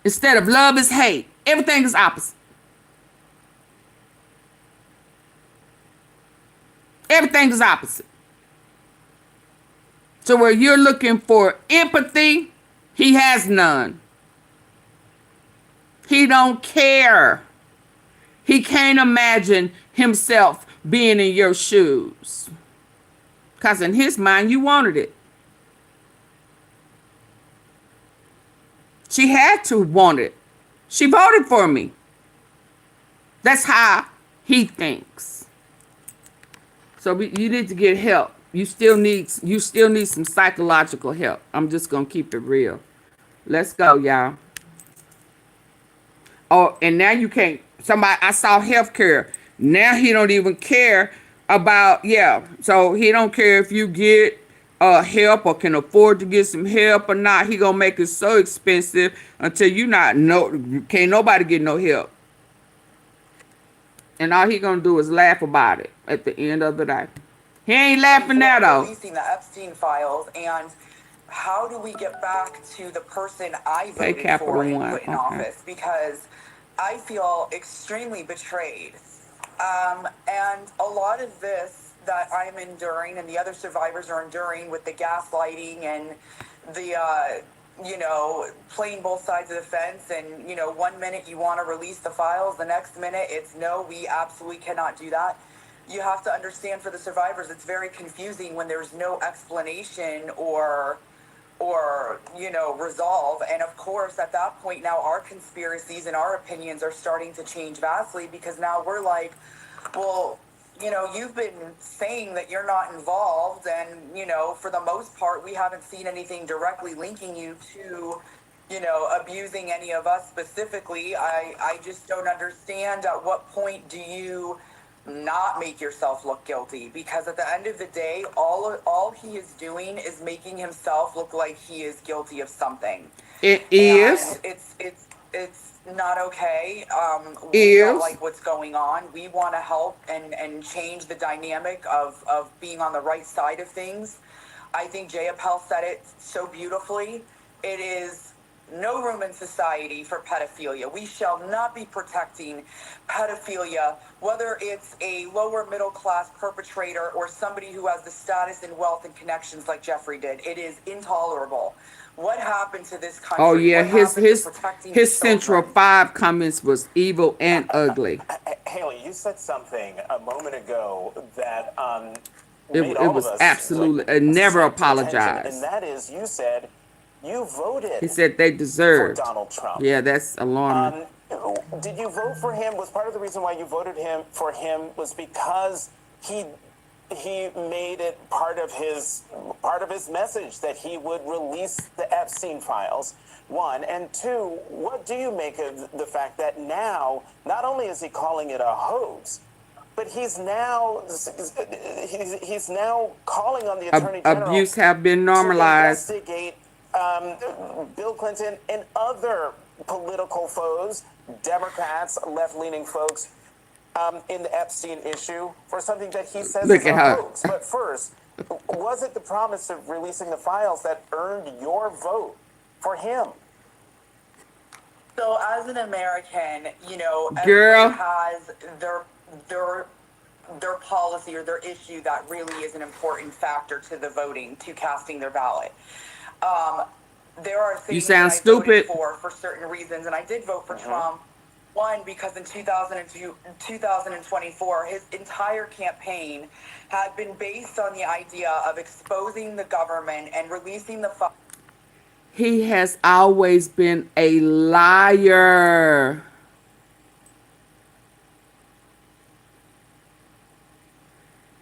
Instead of love is hate. Everything is opposite. Everything is opposite. So where you're looking for empathy, he has none. He don't care. He can't imagine himself being in your shoes. Because in his mind, you wanted it. She had to want it. She voted for me. That's how he thinks. So you need to get help. You still need some psychological help. I'm just gonna keep it real. Let's go, y'all. Oh, and now you can't. Somebody, I saw healthcare. Now he don't even care about, so he don't care if you get help or can afford to get some help or not. He gonna make it so expensive until can't nobody get no help. And all he gonna do is laugh about it at the end of the day. He ain't laughing now though. Releasing the Epstein files, and how do we get back to the person I voted for and put in office? Because I feel extremely betrayed. And a lot of this that I'm enduring and the other survivors are enduring with the gaslighting and the, playing both sides of the fence. And, 1 minute you want to release the files, the next minute it's no, we absolutely cannot do that. You have to understand, for the survivors, it's very confusing when there's no explanation or resolve. And of course, at that point now, our conspiracies and our opinions are starting to change vastly, because now we're like, well, you've been saying that you're not involved, and, for the most part, we haven't seen anything directly linking you to, abusing any of us specifically. I just don't understand, at what point do you not make yourself look guilty? Because at the end of the day, all he is doing is making himself look like he is guilty of something. It is. And it's not okay. We don't like what's going on. We want to help and change the dynamic of being on the right side of things. I think Jay Appel said it so beautifully. It is no room in society for pedophilia. We shall not be protecting pedophilia, whether it's a lower middle class perpetrator or somebody who has the status and wealth and connections like Jeffrey did. It is intolerable. What happened to this country? Oh yeah, his Central 5 comments was evil and ugly. Haley, you said something a moment ago that it was absolutely never apologized. And that is, you said you voted. He said they deserved for Donald Trump. Yeah, that's alarming. Did you vote for him? Was part of the reason why you voted for him was because he made it part of his message that he would release the Epstein files? One, and two, what do you make of the fact that now not only is he calling it a hoax, but he's now calling on the Attorney General abuse have been normalized to investigate Bill Clinton and other political foes, Democrats, left-leaning folks, in the Epstein issue for something that he says is a hoax. But first, was it the promise of releasing the files that earned your vote for him? So as an American, Girl. everyone has their policy or their issue that really is an important factor to the voting, to casting their ballot. There are things you sound that I stupid voted for certain reasons, and I did vote for Trump. One, because in 2024, his entire campaign had been based on the idea of exposing the government and releasing the files. He has always been a liar.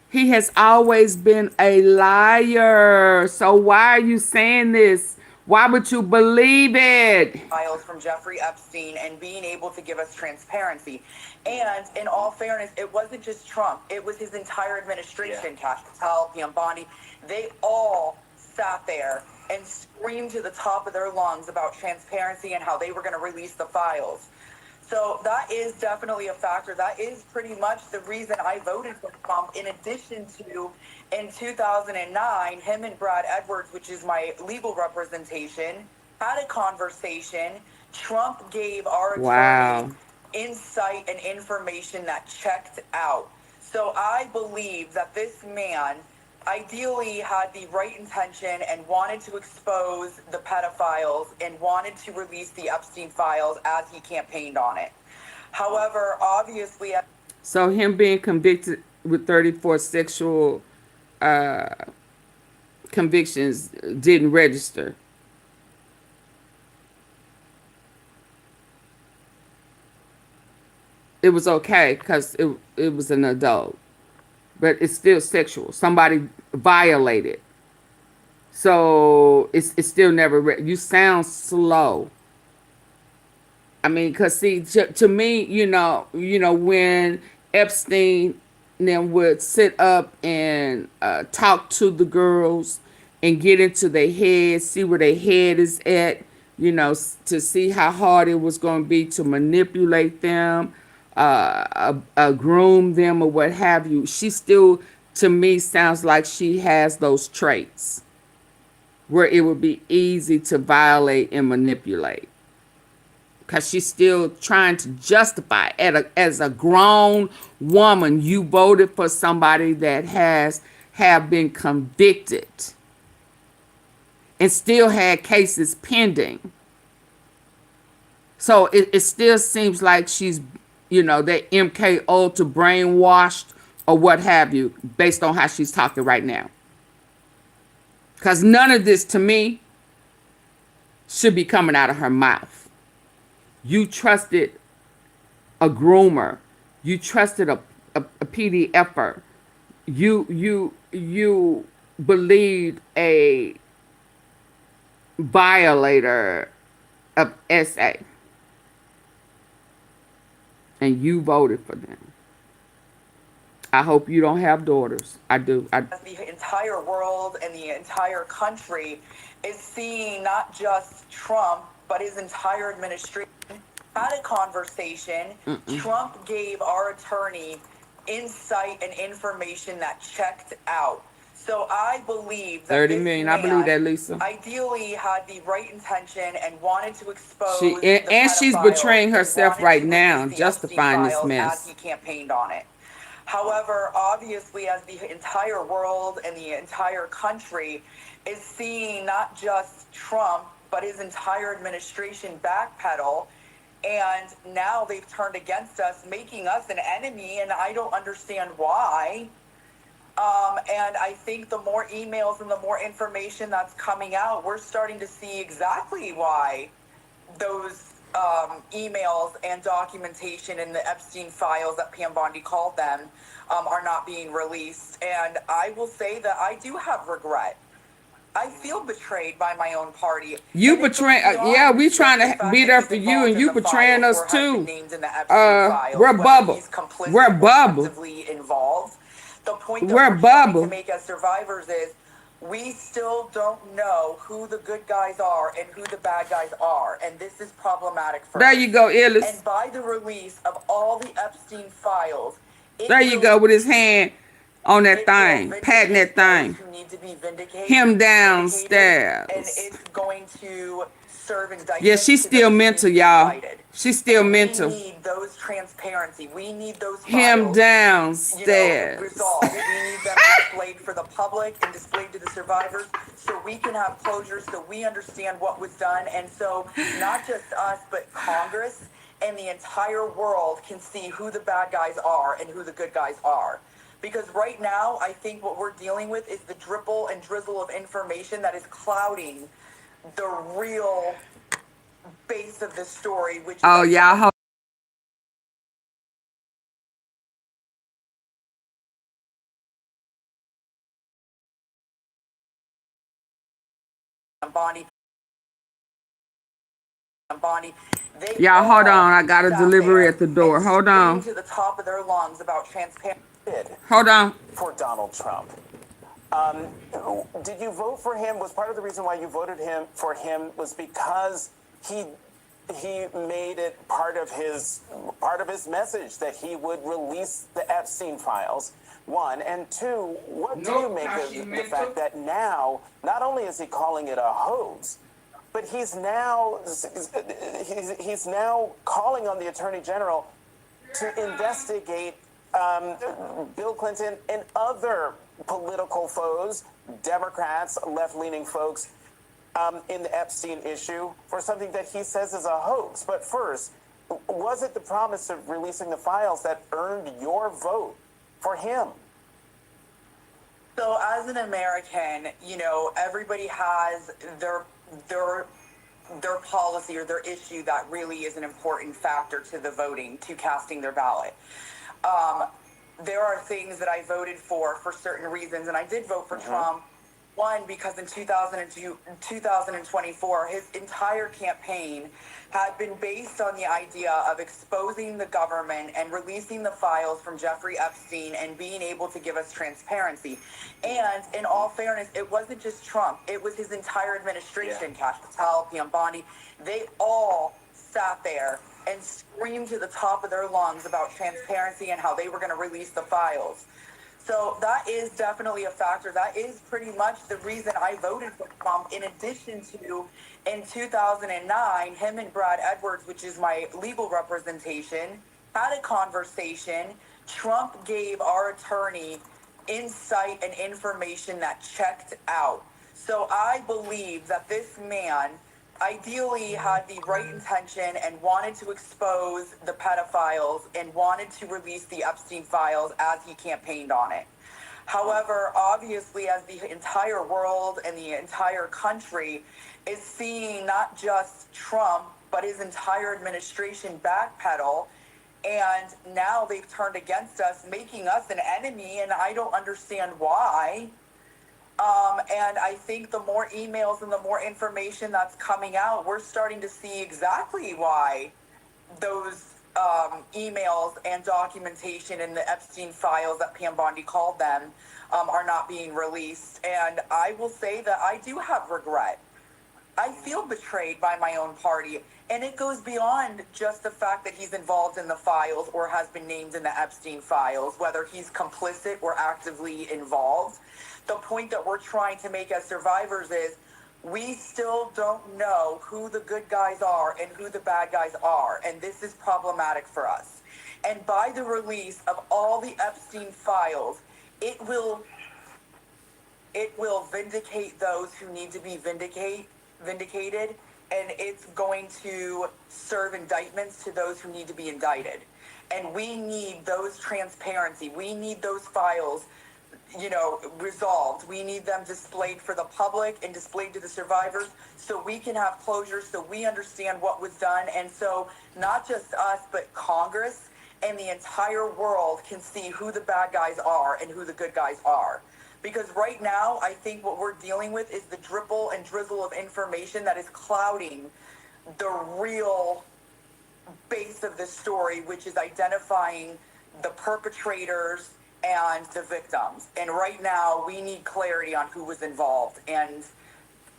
He has always been a liar. So why are you saying this? Why would you believe it? Files from Jeffrey Epstein and being able to give us transparency. And in all fairness, it wasn't just Trump. It was his entire administration, Cash Patel, Pam Bondi. They all sat there and screamed to the top of their lungs about transparency and how they were going to release the files. So that is definitely a factor. That is pretty much the reason I voted for Trump, in addition to, in 2009, him and Brad Edwards, which is my legal representation, had a conversation. Trump gave our attorney insight and information that checked out. So I believe that this man ideally had the right intention and wanted to expose the pedophiles and wanted to release the Epstein files as he campaigned on it. However, obviously... So him being convicted with 34 sexual convictions didn't register. It was okay because it was an adult. But it's still sexual. Somebody violated. So it's still never, you sound slow. I mean, because see, to me, you know, when Epstein then would sit up and talk to the girls and get into their head, see where their head is at, you know, to see how hard it was going to be to manipulate them, groom them or what have you. She still, to me, sounds like she has those traits where it would be easy to violate and manipulate. Because she's still trying to justify, as a grown woman, you voted for somebody that have been convicted and still had cases pending. So it still seems like she's, you know, that MK Ultra brainwashed or what have you, based on how she's talking right now. Because none of this, to me, should be coming out of her mouth. You trusted a groomer. You trusted a PDFer. You believed a violator of SA. And you voted for them. I hope you don't have daughters. I do. The entire world and the entire country is seeing not just Trump, but his entire administration. Had a conversation. Trump gave our attorney insight and information that checked out. So I believe that 30 million. I believe that, Lisa. Ideally had the right intention and wanted to expose and she's betraying herself right now, justifying this mess. As he campaigned on it. However, obviously, as the entire world and the entire country is seeing not just Trump, but his entire administration backpedal, and now they've turned against us, making us an enemy, and I don't understand why. And I think the more emails and the more information that's coming out, we're starting to see exactly why those emails and documentation in the Epstein files that Pam Bondi called them are not being released. And I will say that I do have regret. I feel betrayed by my own party. You betray, yeah, we trying to be there for you, and you betraying us too. We're Bubba. We're Bubba. Involved. The point that we're trying to make as survivors is we still don't know who the good guys are and who the bad guys are, and this is problematic for us. There you go, Ellis. And by the release of all the Epstein files, there you go with his hand on that thing, patting that thing. Him downstairs. And it's going to serve indictment. Yeah, she's still mental, y'all. She's still mental. We need those transparency. We need those files, him downstairs. Resolved. We need them displayed for the public and displayed to the survivors so we can have closure, so we understand what was done. And so not just us, but Congress and the entire world can see who the bad guys are and who the good guys are. Because right now, I think what we're dealing with is the dribble and drizzle of information that is clouding the real base of the story, which y'all. Bonnie. Y'all, hold on. I got a delivery at the door. Hold on. To the top of their lungs about transparency. Hold on. For Donald Trump. Did you vote for him? Was part of the reason why you voted for him was because he he made it part of his message that he would release the Epstein files. One, and two, what do you make of the fact that now not only is he calling it a hoax, but he's now calling on the Attorney General to investigate Bill Clinton and other political foes, Democrats, left-leaning folks, in the Epstein issue for something that he says is a hoax. But first, was it the promise of releasing the files that earned your vote for him? So as an American, you know, everybody has their policy or their issue that really is an important factor to the voting, to casting their ballot. There are things that I voted for certain reasons, and I did vote for Trump. One, because in 2024, his entire campaign had been based on the idea of exposing the government and releasing the files from Jeffrey Epstein and being able to give us transparency. And in all fairness, it wasn't just Trump. It was his entire administration, Cash Patel, P.M. Bondi. They all sat there and screamed to the top of their lungs about transparency and how they were going to release the files. So that is definitely a factor. That is pretty much the reason I voted for Trump, in addition to, in 2009, him and Brad Edwards, which is my legal representation, had a conversation. Trump gave our attorney insight and information that checked out. So I believe that this man ideally had the right intention and wanted to expose the pedophiles and wanted to release the Epstein files as he campaigned on it. However, obviously, as the entire world and the entire country is seeing not just Trump, but his entire administration backpedal, and now they've turned against us, making us an enemy, and I don't understand why. And I think the more emails and the more information that's coming out, we're starting to see exactly why those emails and documentation in the Epstein files that Pam Bondi called them are not being released. And I will say that I do have regret. I feel betrayed by my own party. And it goes beyond just the fact that he's involved in the files or has been named in the Epstein files, whether he's complicit or actively involved. The point that we're trying to make as survivors is we still don't know who the good guys are and who the bad guys are. And this is problematic for us. And by the release of all the Epstein files, it will vindicate those who need to be vindicated, and it's going to serve indictments to those who need to be indicted. And we need those transparency. We need those files, you know, resolved. We need them displayed for the public and displayed to the survivors so we can have closure, so we understand what was done, and so not just us, but Congress and the entire world can see who the bad guys are and who the good guys are. Because right now, I think what we're dealing with is the dribble and drizzle of information that is clouding the real base of the story, which is identifying the perpetrators and the victims. And right now, we need clarity on who was involved. And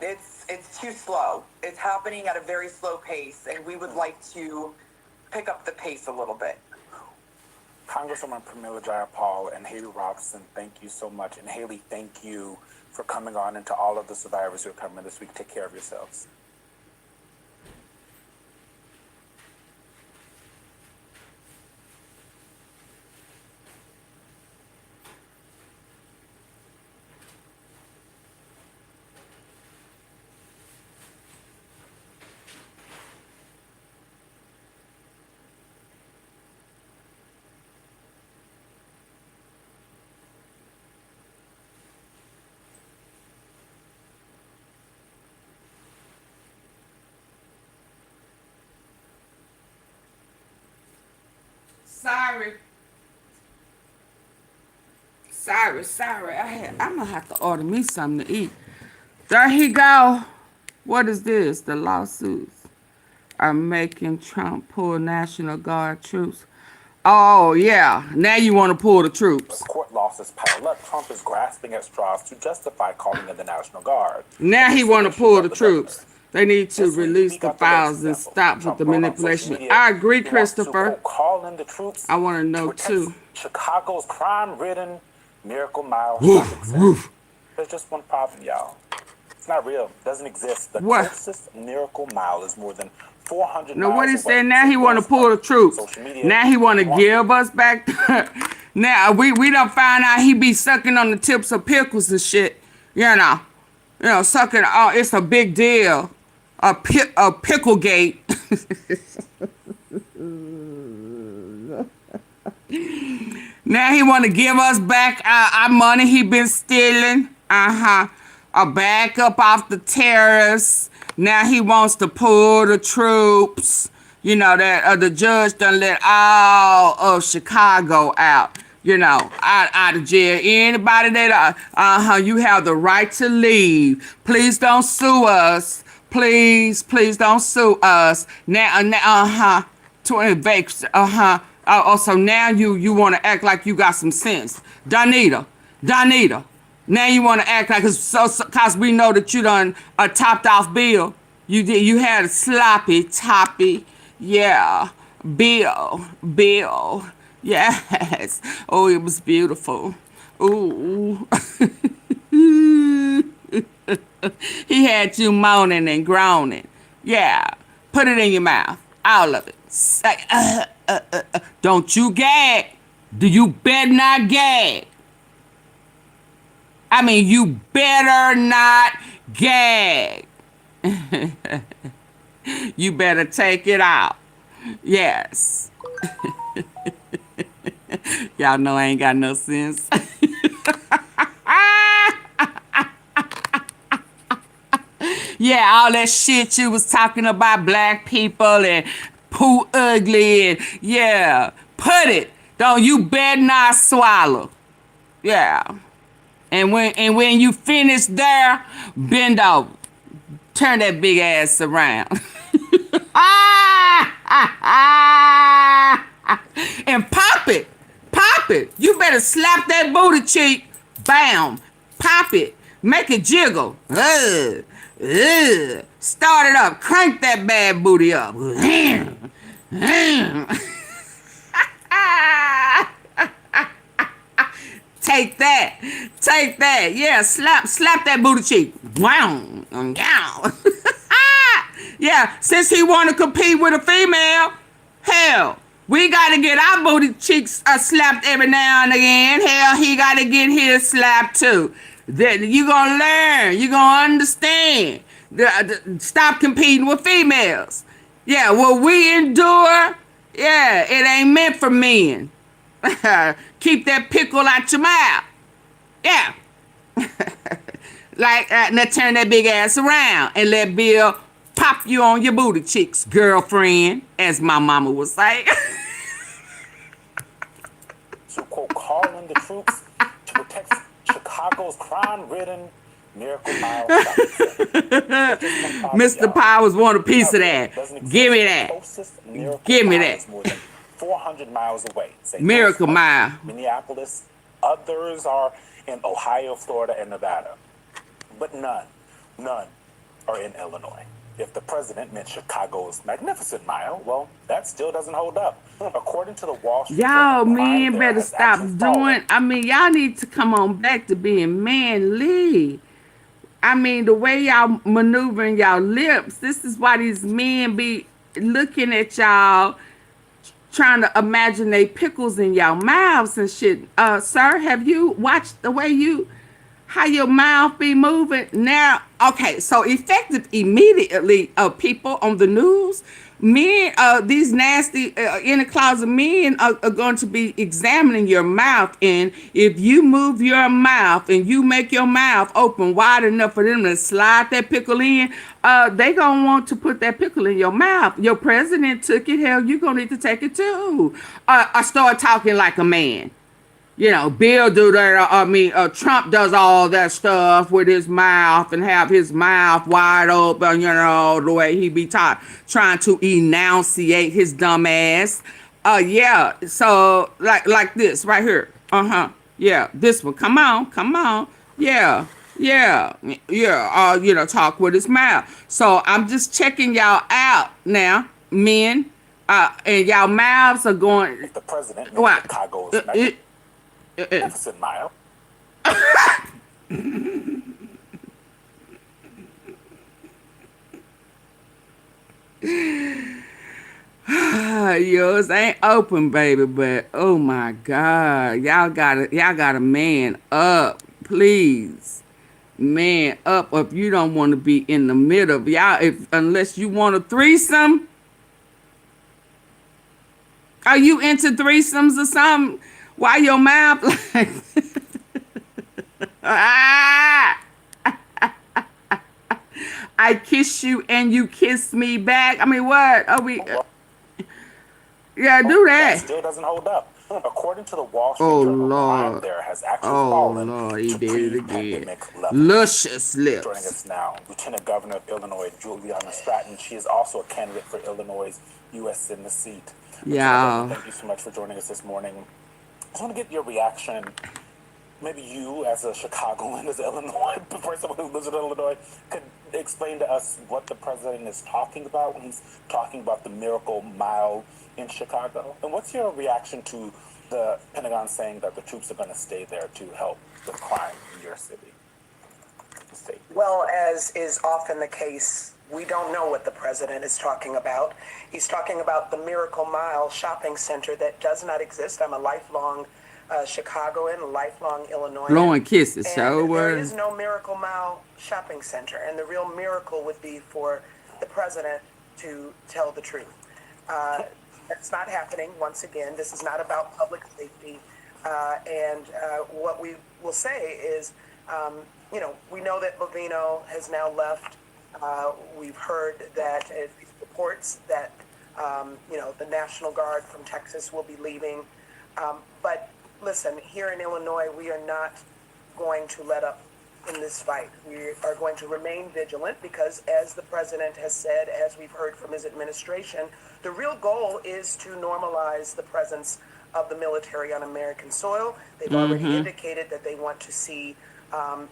it's too slow. It's happening at a very slow pace, and we would like to pick up the pace a little bit. Congresswoman Pramila Jayapal and Haley Robinson, thank you so much. And Haley, thank you for coming on, and to all of the survivors who are coming this week. Take care of yourselves. Sorry. I'm gonna have to order me something to eat. There he go. What is this? The lawsuits are making Trump pull National Guard troops. Oh yeah, now you want to pull the troops. Court losses pile up. Trump is grasping at straws to justify calling in the National Guard. Now he want to pull the troops. They need to release the files and stop with the manipulation. I agree, Christopher. Call in the troops. I want to know too. Chicago's crime-ridden Miracle Mile. There's just one problem, y'all. It's not real. It doesn't exist. The closest Miracle Mile is more than 400 now miles what he away. said? Now he want to pull the troops. Now he want to give us back. Now we done find out he be sucking on the tips of pickles and shit. You know, sucking. Oh, it's a big deal. A picklegate. Now he want to give us back our money he been stealing. A back up off the terrace. Now he wants to pull the troops. You know, that the judge done let all of Chicago out. You know, out of jail. Anybody that, you have the right to leave. Please don't sue us. Please don't sue us. Now, 20 vapes. Oh, so now you want to act like you got some sense. Donita. Now you want to act like cause we know that you done topped off Bill. You had a sloppy toppy. Yeah. Bill. Yes. Oh, it was beautiful. Ooh. He had you moaning and groaning. Yeah. Put it in your mouth. All of it. Say, don't you gag. You better not gag. I mean, you better not gag. You better take it out. Yes. Y'all know I ain't got no sense. Yeah, all that shit you was talking about black people and poo ugly and yeah, put it. Don't you better not swallow. Yeah. And when you finish there, bend over. Turn that big ass around. And pop it. Pop it. You better slap that booty cheek. Bam. Pop it. Make it jiggle. Start it up. Crank that bad booty up. Take that. Yeah, slap that booty cheek. Wow. Yeah, since he want to compete with a female, hell, we got to get our booty cheeks slapped every now and again. Hell, he got to get his slapped too. You gonna learn. You gonna understand. Stop competing with females. Yeah, what we endure, yeah, it ain't meant for men. Keep that pickle out your mouth. Yeah. Now turn that big ass around and let Bill pop you on your booty cheeks, girlfriend, as my mama would say. So, quote, call in the troops to protect Chicago's crime-ridden Miracle Mile. Mr. Powers want a piece of that. Give me that. Give me that. More than 400 miles away. Miracle Mile. Minneapolis. Others are in Ohio, Florida, and Nevada. But none are in Illinois. If the president meant Chicago's Magnificent Mile, well, that still doesn't hold up. According to the Wall Street Journal, y'all men crime better stop doing. I mean, y'all need to come on back to being manly. I mean, the way y'all maneuvering y'all lips, this is why these men be looking at y'all, trying to imagine they pickles in y'all mouths and shit. Sir, have you watched the way how your mouth be moving? Now, okay, so effective immediately, people on the news, men, these nasty in the closet men are going to be examining your mouth, and if you move your mouth and you make your mouth open wide enough for them to slide that pickle in, they gonna want to put that pickle in your mouth. Your president took it, hell, you gonna need to take it too. I start talking like a man. You know, Bill do that. Trump does all that stuff with his mouth and have his mouth wide open, you know, the way he be trying to enunciate his dumb ass. Yeah, so like this right here. Yeah, this one. Come on. Yeah. Yeah, talk with his mouth. So I'm just checking y'all out now, men. And y'all mouths are going. If the president What? Chicago's magnificent mile. Yours ain't open, baby, but oh my God, y'all gotta man up, please. Man up if you don't want to be in the middle of y'all, unless you want a threesome. Are you into threesomes or something? Why your mouth like I kiss you and you kiss me back. I mean, what are we? Yeah, do that. That still doesn't hold up. According to the Wall Street Journal, crime there has actually fallen he to did it pre-pandemic again. levels. Luscious lips. Joining us now, Lieutenant Governor of Illinois, Juliana Stratton. She is also a candidate for Illinois' U.S. Senate seat. Yeah. Thank you so much for joining us this morning. I just want to get your reaction. Maybe you, as a Chicagoan, as Illinois, for someone who lives in Illinois, could explain to us what the president is talking about when he's talking about the Miracle Mile in Chicago. And what's your reaction to the Pentagon saying that the troops are going to stay there to help with crime in your city? State? Well, as is often the case, we don't know what the president is talking about. He's talking about the Miracle Mile shopping center that does not exist. I'm a lifelong Chicagoan, a lifelong Illinoisan. Blowing kisses, so there is no Miracle Mile shopping center, and the real miracle would be for the president to tell the truth. That's not happening. Once again, this is not about public safety, and what we will say is, we know that Bovino has now left. We've heard that reports that the National Guard from Texas will be leaving, but listen, here in Illinois, we are not going to let up in this fight. We are going to remain vigilant because, as the president has said, as we've heard from his administration, the real goal is to normalize the presence of the military on American soil. They've already indicated that they want to see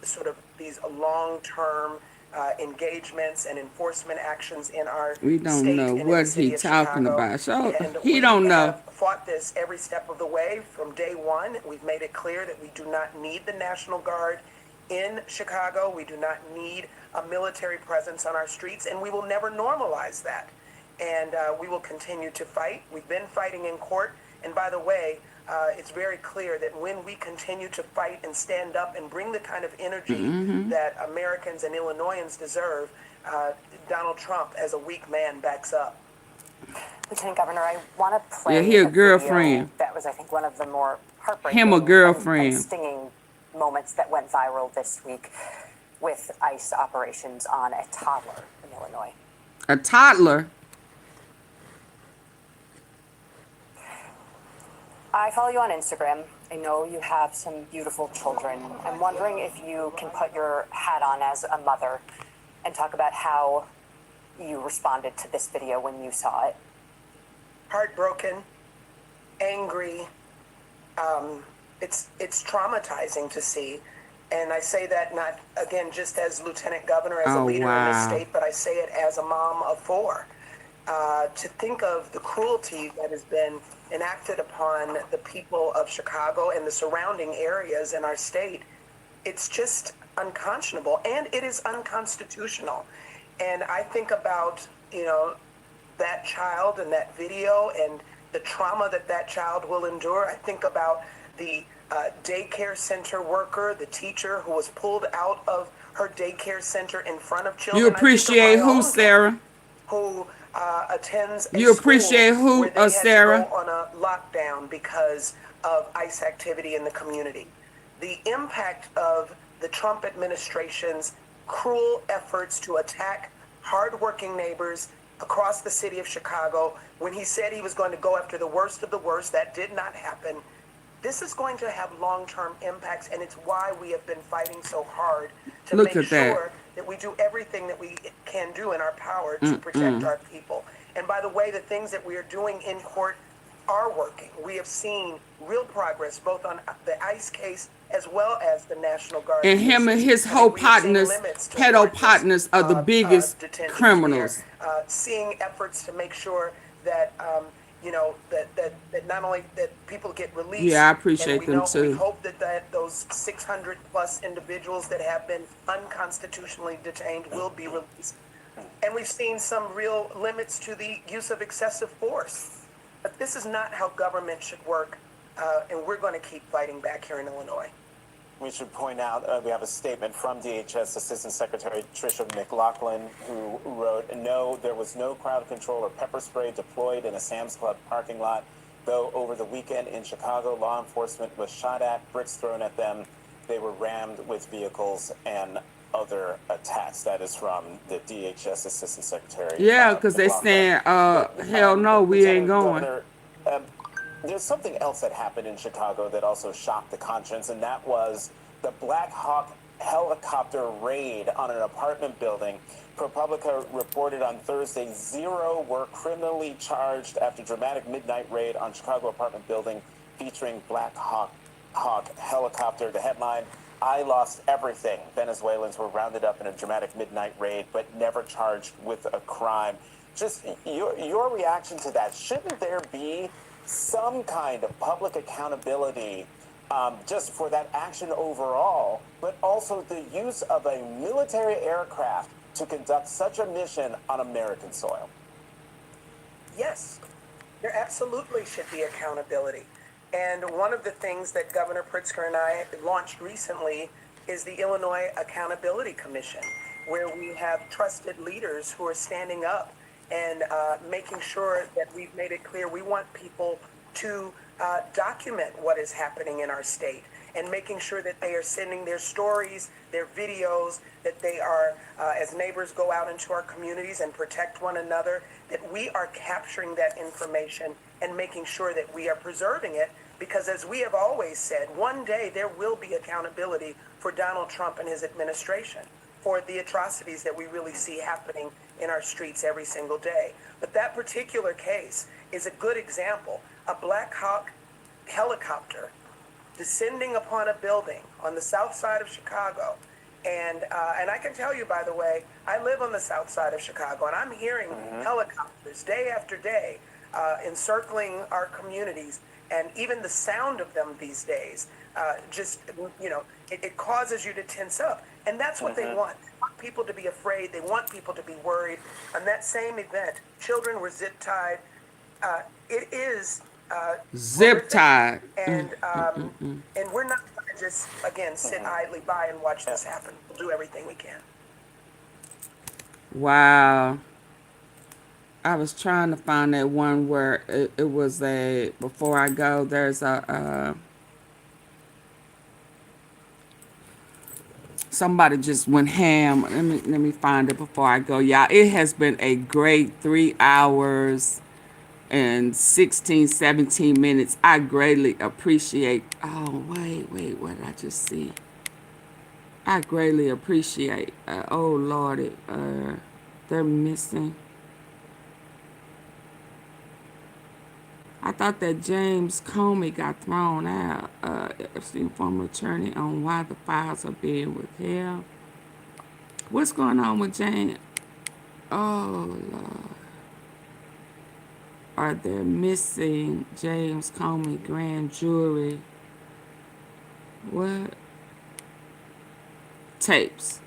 sort of these long-term engagements and enforcement actions in our we don't state know and what in the city he's of talking Chicago. about. So And he don't know. have fought this every step of the way from day one. We've made it clear that we do not need the National Guard in Chicago. We do not need a military presence on our streets, and we will never normalize that. And we will continue to fight. We've been fighting in court. And by the way, it's very clear that when we continue to fight and stand up and bring the kind of energy that Americans and Illinoisans deserve, Donald Trump, as a weak man, backs up. Lieutenant Governor, I want to play Yeah, he a girlfriend. that was, I think, one of the more heartbreaking Him a girlfriend. and stinging moments that went viral this week with ICE operations on a toddler in Illinois. A toddler? I follow you on Instagram. I know you have some beautiful children. I'm wondering if you can put your hat on as a mother and talk about how you responded to this video when you saw it. Heartbroken, angry. It's traumatizing to see. And I say that not, again, just as Lieutenant Governor, as a leader in this state, but I say it as a mom of four. To think of the cruelty that has been enacted upon the people of Chicago and the surrounding areas in our state, it's just unconscionable, and it is unconstitutional. And I think about, that child and that video and the trauma that child will endure. I think about the daycare center worker, the teacher who was pulled out of her daycare center in front of children. You appreciate who, Sarah? Who attends a you appreciate who, where they Sarah? had to go on a lockdown because of ICE activity in the community. The impact of the Trump administration's cruel efforts to attack hardworking neighbors across the city of Chicago, when he said he was going to go after the worst of the worst, that did not happen. This is going to have long-term impacts, and it's why we have been fighting so hard to make sure that we do everything that we can do in our power to protect our people. And by the way, the things that we are doing in court are working. We have seen real progress both on the ICE case as well as the National Guard. And him and his whole partners, pedo partners, are the biggest criminals. Seeing efforts to make sure that you know, that not only that people get released. Yeah, I appreciate them too. We hope that those 600 plus individuals that have been unconstitutionally detained will be released. And we've seen some real limits to the use of excessive force. But this is not how government should work, and we're going to keep fighting back here in Illinois. We should point out we have a statement from DHS Assistant Secretary Tricia McLaughlin, who wrote, "No, there was no crowd control or pepper spray deployed in a Sam's Club parking lot, though over the weekend in Chicago, law enforcement was shot at, bricks thrown at them. They were rammed with vehicles and other attacks." That is from the DHS Assistant Secretary. Yeah, because they saying, hell no, we ain't going. There's something else that happened in Chicago that also shocked the conscience, and that was the Black Hawk helicopter raid on an apartment building. ProPublica reported on Thursday 0 were criminally charged after dramatic midnight raid on Chicago apartment building featuring Black Hawk helicopter. The headline, "I lost everything. Venezuelans were rounded up in a dramatic midnight raid, but never charged with a crime." Just your reaction to that. Shouldn't there be some kind of public accountability just for that action overall, but also the use of a military aircraft to conduct such a mission on American soil? Yes, there absolutely should be accountability. And one of the things that Governor Pritzker and I launched recently is the Illinois Accountability Commission, where we have trusted leaders who are standing up and making sure that we've made it clear we want people to document what is happening in our state, and making sure that they are sending their stories, their videos, that they are, as neighbors go out into our communities and protect one another, that we are capturing that information and making sure that we are preserving it. Because as we have always said, one day there will be accountability for Donald Trump and his administration for the atrocities that we really see happening in our streets every single day. But that particular case is a good example. A Black Hawk helicopter descending upon a building on the south side of Chicago. And I can tell you, by the way, I live on the south side of Chicago, and I'm hearing helicopters day after day encircling our communities. And even the sound of them these days, just, you know, it causes you to tense up. And that's what they want. They want people to be afraid. They want people to be worried. On that same event, children were zip-tied. It is zip-tied. And we're not going to just, again, sit idly by and watch this happen. We'll do everything we can. Wow. I was trying to find that one where it was a, before I go, there's a, somebody just went ham. Let me find it before I go. Y'all, it has been a great 3 hours and 16, 17 minutes. I greatly appreciate, oh, wait, what did I just see? I greatly appreciate, oh, Lord, they're missing. I thought that James Comey got thrown out, Epstein former attorney, on why the files are being withheld. What's going on with James? Oh, Lord. Are they missing James Comey grand jury? What? Tapes.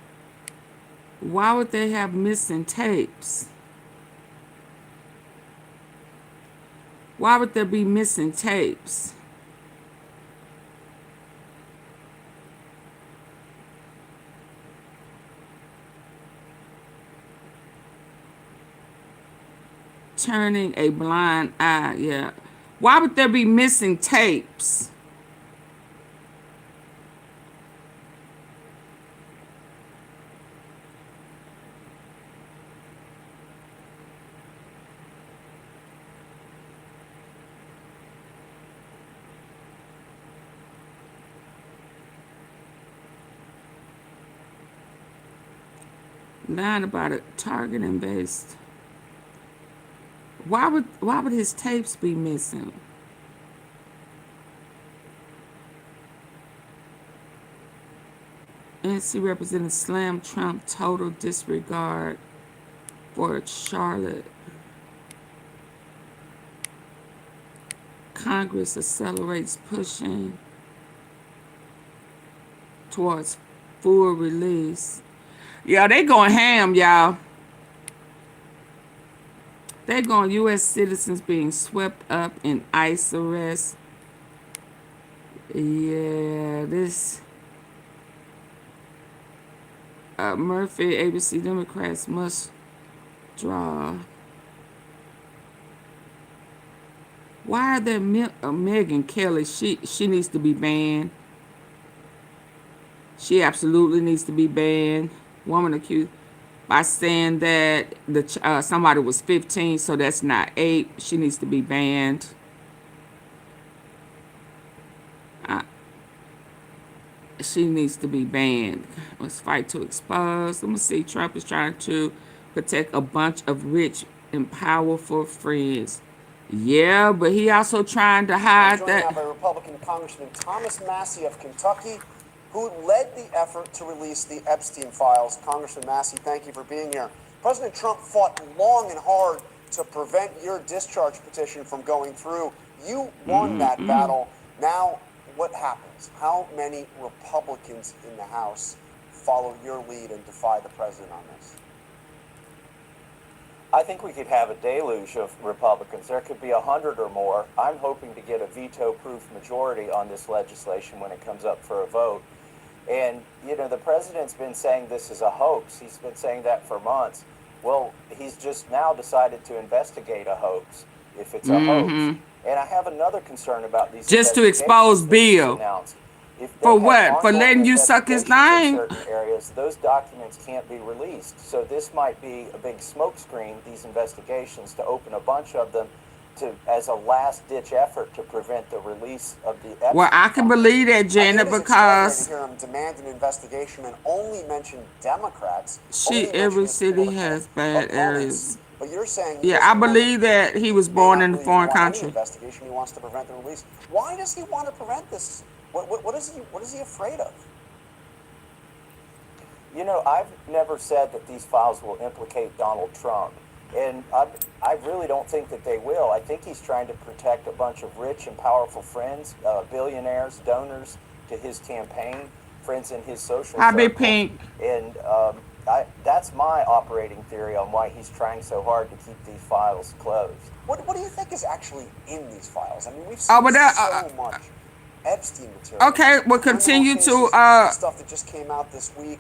Why would they have missing tapes? Why would there be missing tapes? Turning a blind eye, yeah. Why would there be missing tapes? Lying about it, targeting based. Why would his tapes be missing? NC Representative slam Trump total disregard for Charlotte. Congress accelerates pushing towards full release. Yeah, they going ham, y'all. They going U.S. citizens being swept up in ICE arrest. Yeah, this Murphy, ABC Democrats must draw. Why are there Megyn Kelly? She needs to be banned. She absolutely needs to be banned. Woman accused by saying that the somebody was 15, so that's not 8. She needs to be banned. She needs to be banned. Let's fight to expose. Let me see. Trump is trying to protect a bunch of rich and powerful friends. Yeah, but he also trying to hide that. Now by Republican Congressman Thomas Massie of Kentucky, who led the effort to release the Epstein files. Congressman Massie, thank you for being here. President Trump fought long and hard to prevent your discharge petition from going through. You won that battle. Now, what happens? How many Republicans in the House follow your lead and defy the president on this? I think we could have a deluge of Republicans. There could be 100 or more. I'm hoping to get a veto-proof majority on this legislation when it comes up for a vote. And, you know, the president's been saying this is a hoax. He's been saying that for months. Well, he's just now decided to investigate a hoax, if it's a hoax. And I have another concern about these. Just to expose Bill. For what? For letting you suck his name? In certain areas, those documents can't be released. So this might be a big smokescreen, these investigations, to open a bunch of them as a last-ditch effort to prevent the release of the Epstein. Well, I can believe that, Janet, because hear him demand an investigation and only mention Democrats. Every city has bad areas. But you're saying, yeah, I believe that he was born in a foreign country. Investigation, he wants to prevent the release. Why does he want to prevent this? What is he afraid of? You know, I've never said that these files will implicate Donald Trump, and I really don't think that they will. I think he's trying to protect a bunch of rich and powerful friends, billionaires, donors to his campaign, friends in his social circle. Happy Pink. And that's my operating theory on why he's trying so hard to keep these files closed. What do you think is actually in these files? I mean, we've seen so much Epstein material. Okay, we'll continue to stuff that just came out this week,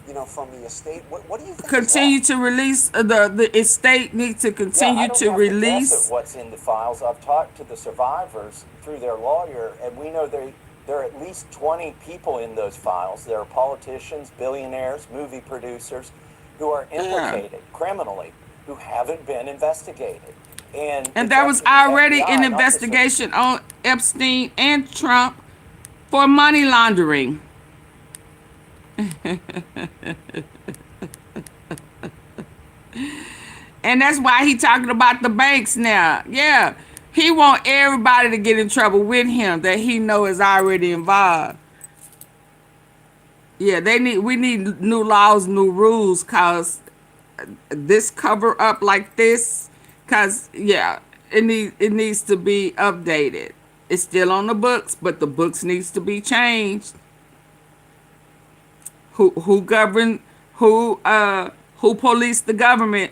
you know, from the estate. What do you think? Continue to release the estate needs to continue to release. I don't have to guess at what's in the files. I've talked to the survivors through their lawyer, and we know there are at least 20 people in those files. There are politicians, billionaires, movie producers who are implicated criminally, who haven't been investigated. And there was already an investigation on Epstein and Trump for money laundering. And that's why he talking about the banks now. Yeah, he want everybody to get in trouble with him that he know is already involved. Yeah, we need new laws, new rules, cause this cover up like this. Cause yeah, it needs to be updated. It's still on the books, but the books needs to be changed. Who govern? Who police the government?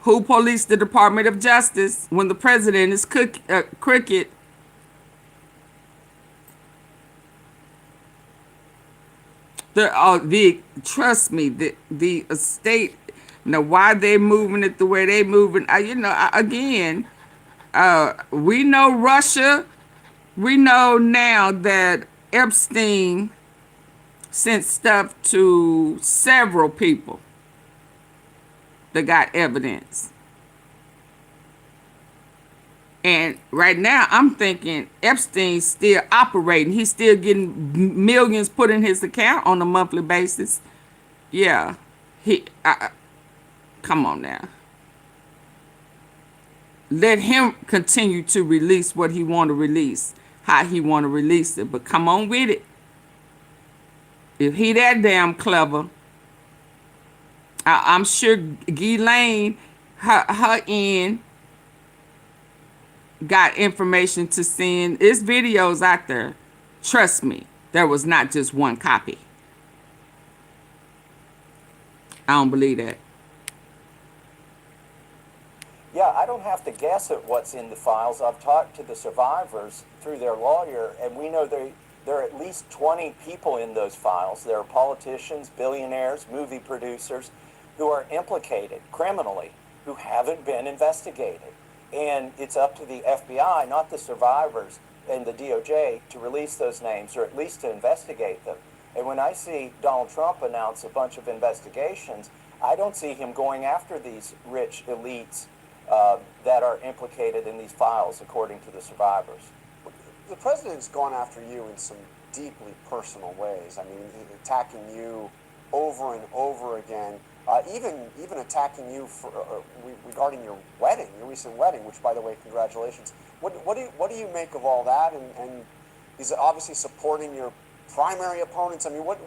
Who police the Department of Justice when the president is crooked? Trust me, the estate. Now, why they moving it the way they moving? Again, we know Russia. We know now that Epstein sent stuff to several people that got evidence. And right now, I'm thinking Epstein's still operating. He's still getting millions put in his account on a monthly basis. Yeah, come on now. Let him continue to release what he want to release, how he want to release it. But come on with it. If he that damn clever, I'm sure Ghislaine, her end, got information to send. There's videos out there. Trust me, there was not just one copy. I don't believe that. Yeah, I don't have to guess at what's in the files. I've talked to the survivors through their lawyer, and we know there are at least 20 people in those files. There are politicians, billionaires, movie producers who are implicated criminally, who haven't been investigated. And it's up to the FBI, not the survivors and the DOJ, to release those names, or at least to investigate them. And when I see Donald Trump announce a bunch of investigations, I don't see him going after these rich elites that are implicated in these files, according to the survivors. The president's gone after you in some deeply personal ways. I mean, attacking you over and over again, even attacking you for, regarding your wedding, your recent wedding, which, by the way, congratulations. What do you make of all that? And he's obviously supporting your primary opponents. I mean, what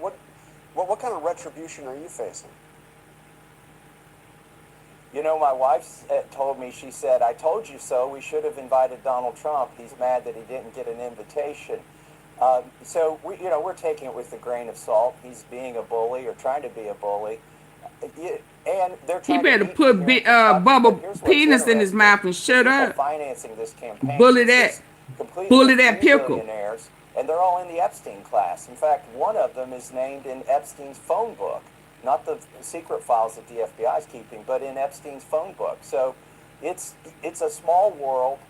kind of retribution are you facing? You know, my wife told me, she said, "I told you so. We should have invited Donald Trump. He's mad that he didn't get an invitation." So we're taking it with a grain of salt. He's being a bully, or trying to be a bully, and they're trying. He better put Bubba penis in his mouth and shut up. Financing this campaign. Bully that pickle. Billionaires, and they're all in the Epstein class. In fact, one of them is named in Epstein's phone book. Not the secret files that the FBI is keeping, but in Epstein's phone book. So it's a small world.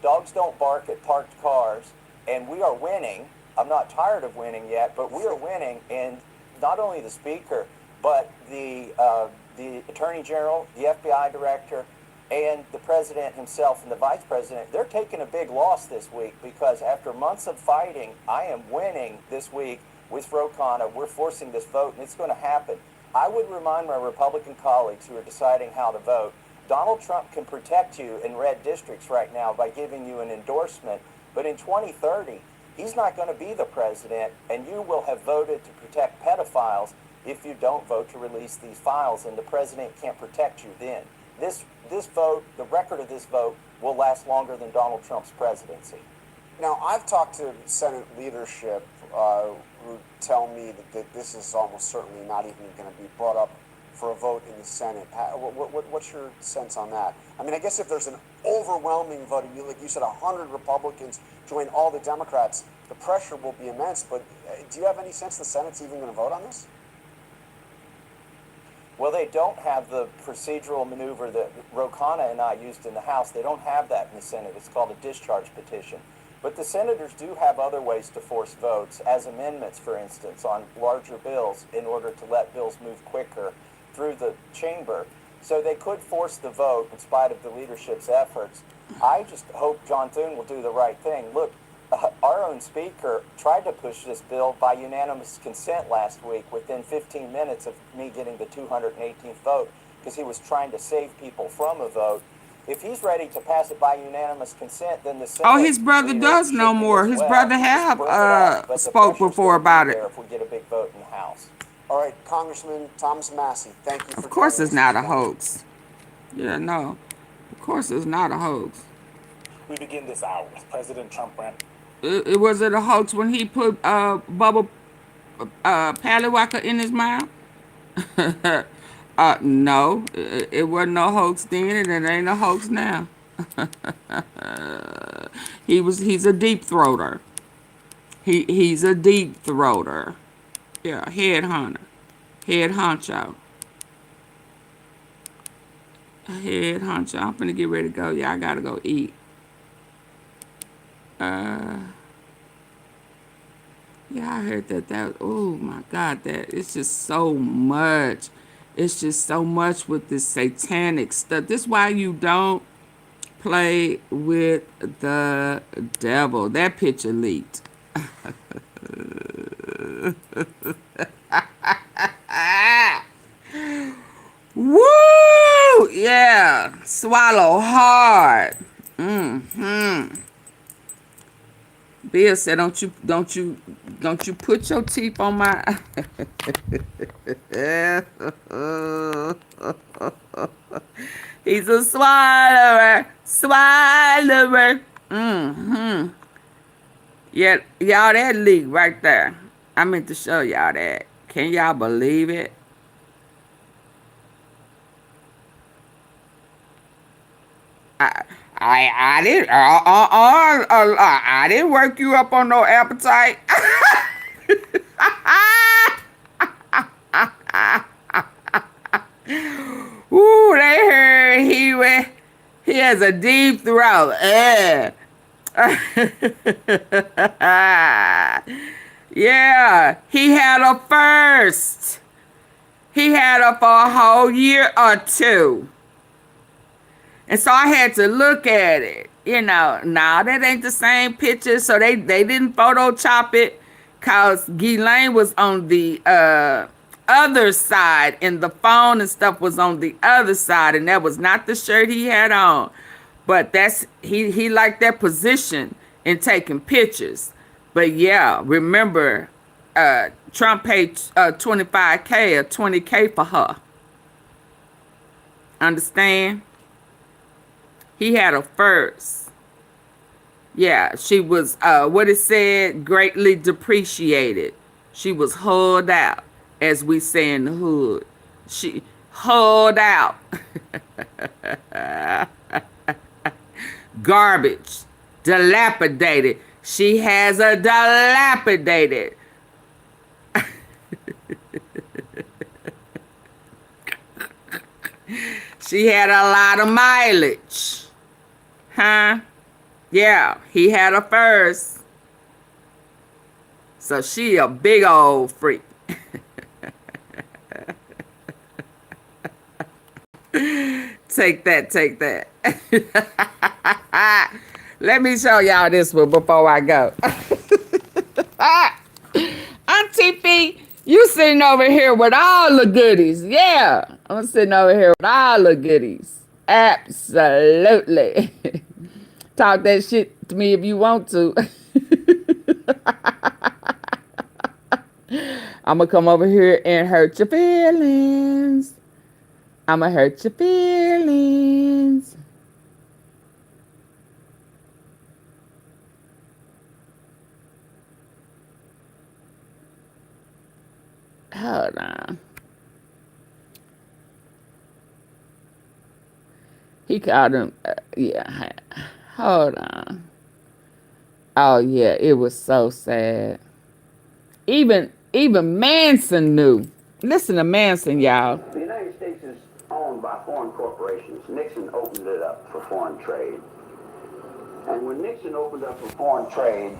Dogs don't bark at parked cars, and we are winning. I'm not tired of winning yet, but we are winning. And not only the speaker, but the attorney general, the FBI director, and the president himself and the vice president, they're taking a big loss this week, because after months of fighting, I am winning this week. With Ro Khanna, we're forcing this vote, and it's going to happen. I would remind my Republican colleagues who are deciding how to vote, Donald Trump can protect you in red districts right now by giving you an endorsement, but in 2030, he's not going to be the president, and you will have voted to protect pedophiles if you don't vote to release these files, and the president can't protect you then. This vote, the record of this vote, will last longer than Donald Trump's presidency. Now, I've talked to Senate leadership who tell me that this is almost certainly not even going to be brought up for a vote in the Senate. What's your sense on that? I mean, I guess if there's an overwhelming vote, like you said, 100 Republicans join all the Democrats, the pressure will be immense. But do you have any sense the Senate's even going to vote on this? Well, they don't have the procedural maneuver that Ro Khanna and I used in the House. They don't have that in the Senate. It's called a discharge petition. But the senators do have other ways to force votes, as amendments, for instance, on larger bills, in order to let bills move quicker through the chamber. So they could force the vote in spite of the leadership's efforts. I just hope John Thune will do the right thing. Look, our own speaker tried to push this bill by unanimous consent last week within 15 minutes of me getting the 218th vote, because he was trying to save people from a vote. If he's ready to pass it by unanimous consent, then the Senate, his brother does know more. His brother have spoke before about it. If we get a big vote in the House. All right, Congressman Thomas Massie, thank you for. Of course, it's not a hoax. Yeah, no. Of course, it's not a hoax. We begin this hour with President Trump. It was it a hoax when he put Bubba Pallywhacker in his mouth? No, it wasn't no hoax then, and it ain't a hoax now. He's a deep throater. He's a deep throater. Yeah, head honcho. Head honcho. I'm finna get ready to go. Yeah, I gotta go eat. Yeah, I heard that, oh my God, that it's just so much. It's just so much with this satanic stuff. This is why you don't play with the devil. That picture leaked. Woo! Yeah. Swallow hard. Bill said, don't you put your teeth on my He's a swallower. Swallower. Mm-hmm. Yeah, y'all, that leak right there. I meant to show y'all that. Can y'all believe it? I didn't work you up on no appetite. Ooh, they heard he has a deep throat. Yeah, he had her first. He had her for a whole year or two. And so I had to look at it. You know, nah, that ain't the same picture. So they didn't Photoshop it because Ghislaine was on the other side and the phone and stuff was on the other side. And that was not the shirt he had on. But that's he liked that position in taking pictures. But yeah, remember, Trump paid $25K or $20K for her. Understand? He had her first. Yeah, she was, what it said, greatly depreciated. She was hulled out, as we say in the hood. She hulled out. Garbage. Dilapidated. She has a dilapidated. She had a lot of mileage. Huh? Yeah, he had her first. So she a big old freak. Take that, take that. Let me show y'all this one before I go. AunTeaFee, you sitting over here with all the goodies. Yeah, I'm sitting over here with all the goodies. Absolutely. Talk that shit to me if you want to. I'm going to come over here and hurt your feelings. I'm going to hurt your feelings. Hold on. He called him, yeah, hold on. Oh, yeah, it was so sad. Even Manson knew. Listen to Manson, y'all. The United States is owned by foreign corporations. Nixon opened it up for foreign trade. And when Nixon opened up for foreign trade,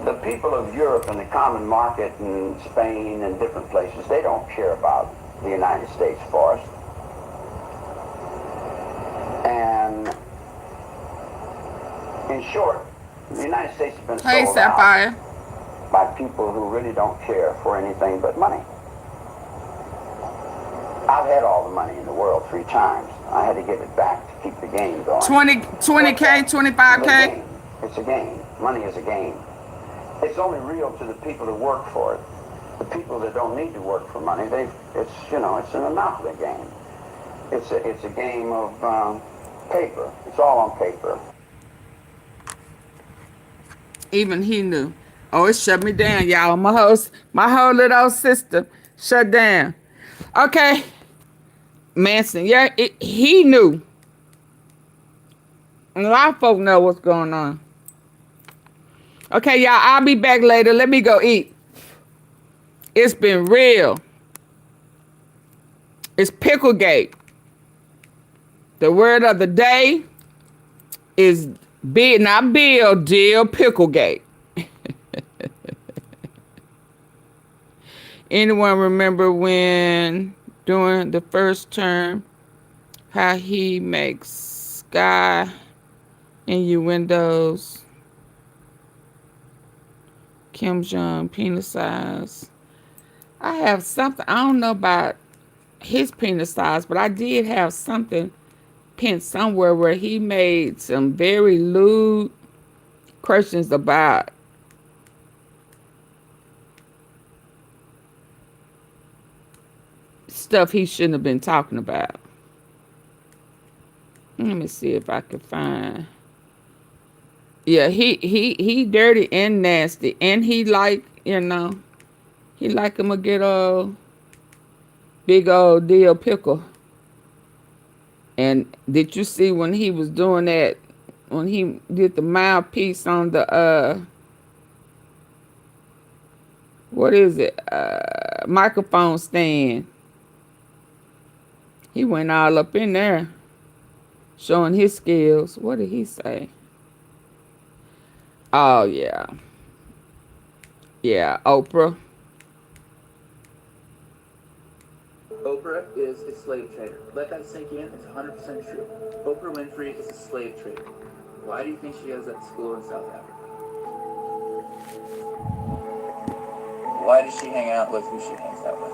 the people of Europe and the common market in Spain and different places, they don't care about the United States forest. And in short, the United States has been sold out by people who really don't care for anything but money. I've had all the money in the world 3 times. I had to give it back to keep the game going. 20K, 25K? It's a game. Money is a game. It's only real to the people who work for it. The people that don't need to work for money, it's an monopoly game. It's a game of paper. It's all on paper. Even he knew. Oh, it shut me down, y'all. My whole little sister shut down. Okay. Manson, yeah, he knew. And a lot of folk know what's going on. Okay, y'all, I'll be back later. Let me go eat. It's been real. It's Picklegate. The word of the day is not Bill, Dill, Picklegate. Anyone remember when, during the first term, how he makes sky innuendos? Kim Jong penis size. I have something, I don't know about his penis size, but I did have something pinned somewhere where he made some very lewd questions about stuff he shouldn't have been talking about. Let me see if I can find. Yeah, he dirty and nasty, and he like, you know, he like him a good old big old deal pickle. And did you see when he was doing that, when he did the mouthpiece on the what is it, microphone stand? He went all up in there showing his skills. What did he say? Oh yeah, Oprah. Oprah is a slave trader. Let that sink in. It's 100% true. Oprah Winfrey is a slave trader. Why do you think she has that school in South Africa? Why does she hang out with who she hangs out with?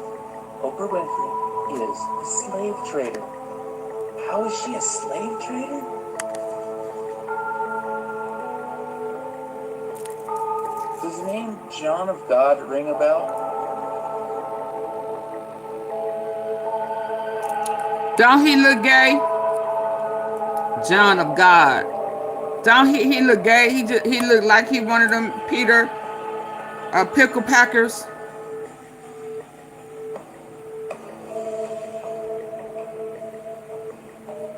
Oprah Winfrey is a slave trader. How is she a slave trader? Does the name John of God ring a bell? Don't he look gay? John of God. Don't he look gay? He look like he one of them Peter pickle packers.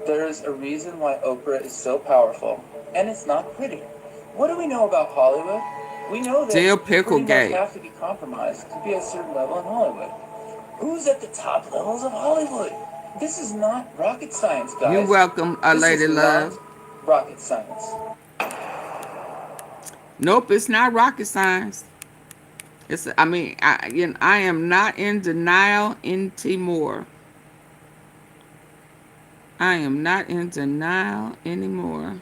There is a reason why Oprah is so powerful, and it's not pretty. What do we know about Hollywood? We know that Dill you pickle pretty gay. much have to be compromised to be at a certain level in Hollywood. Who's at the top levels of Hollywood? This is not rocket science, guys. You're welcome, Lady This is Love. not rocket science. Nope, it's not rocket science. It's. I mean, I am not in denial anymore. I am not in denial anymore.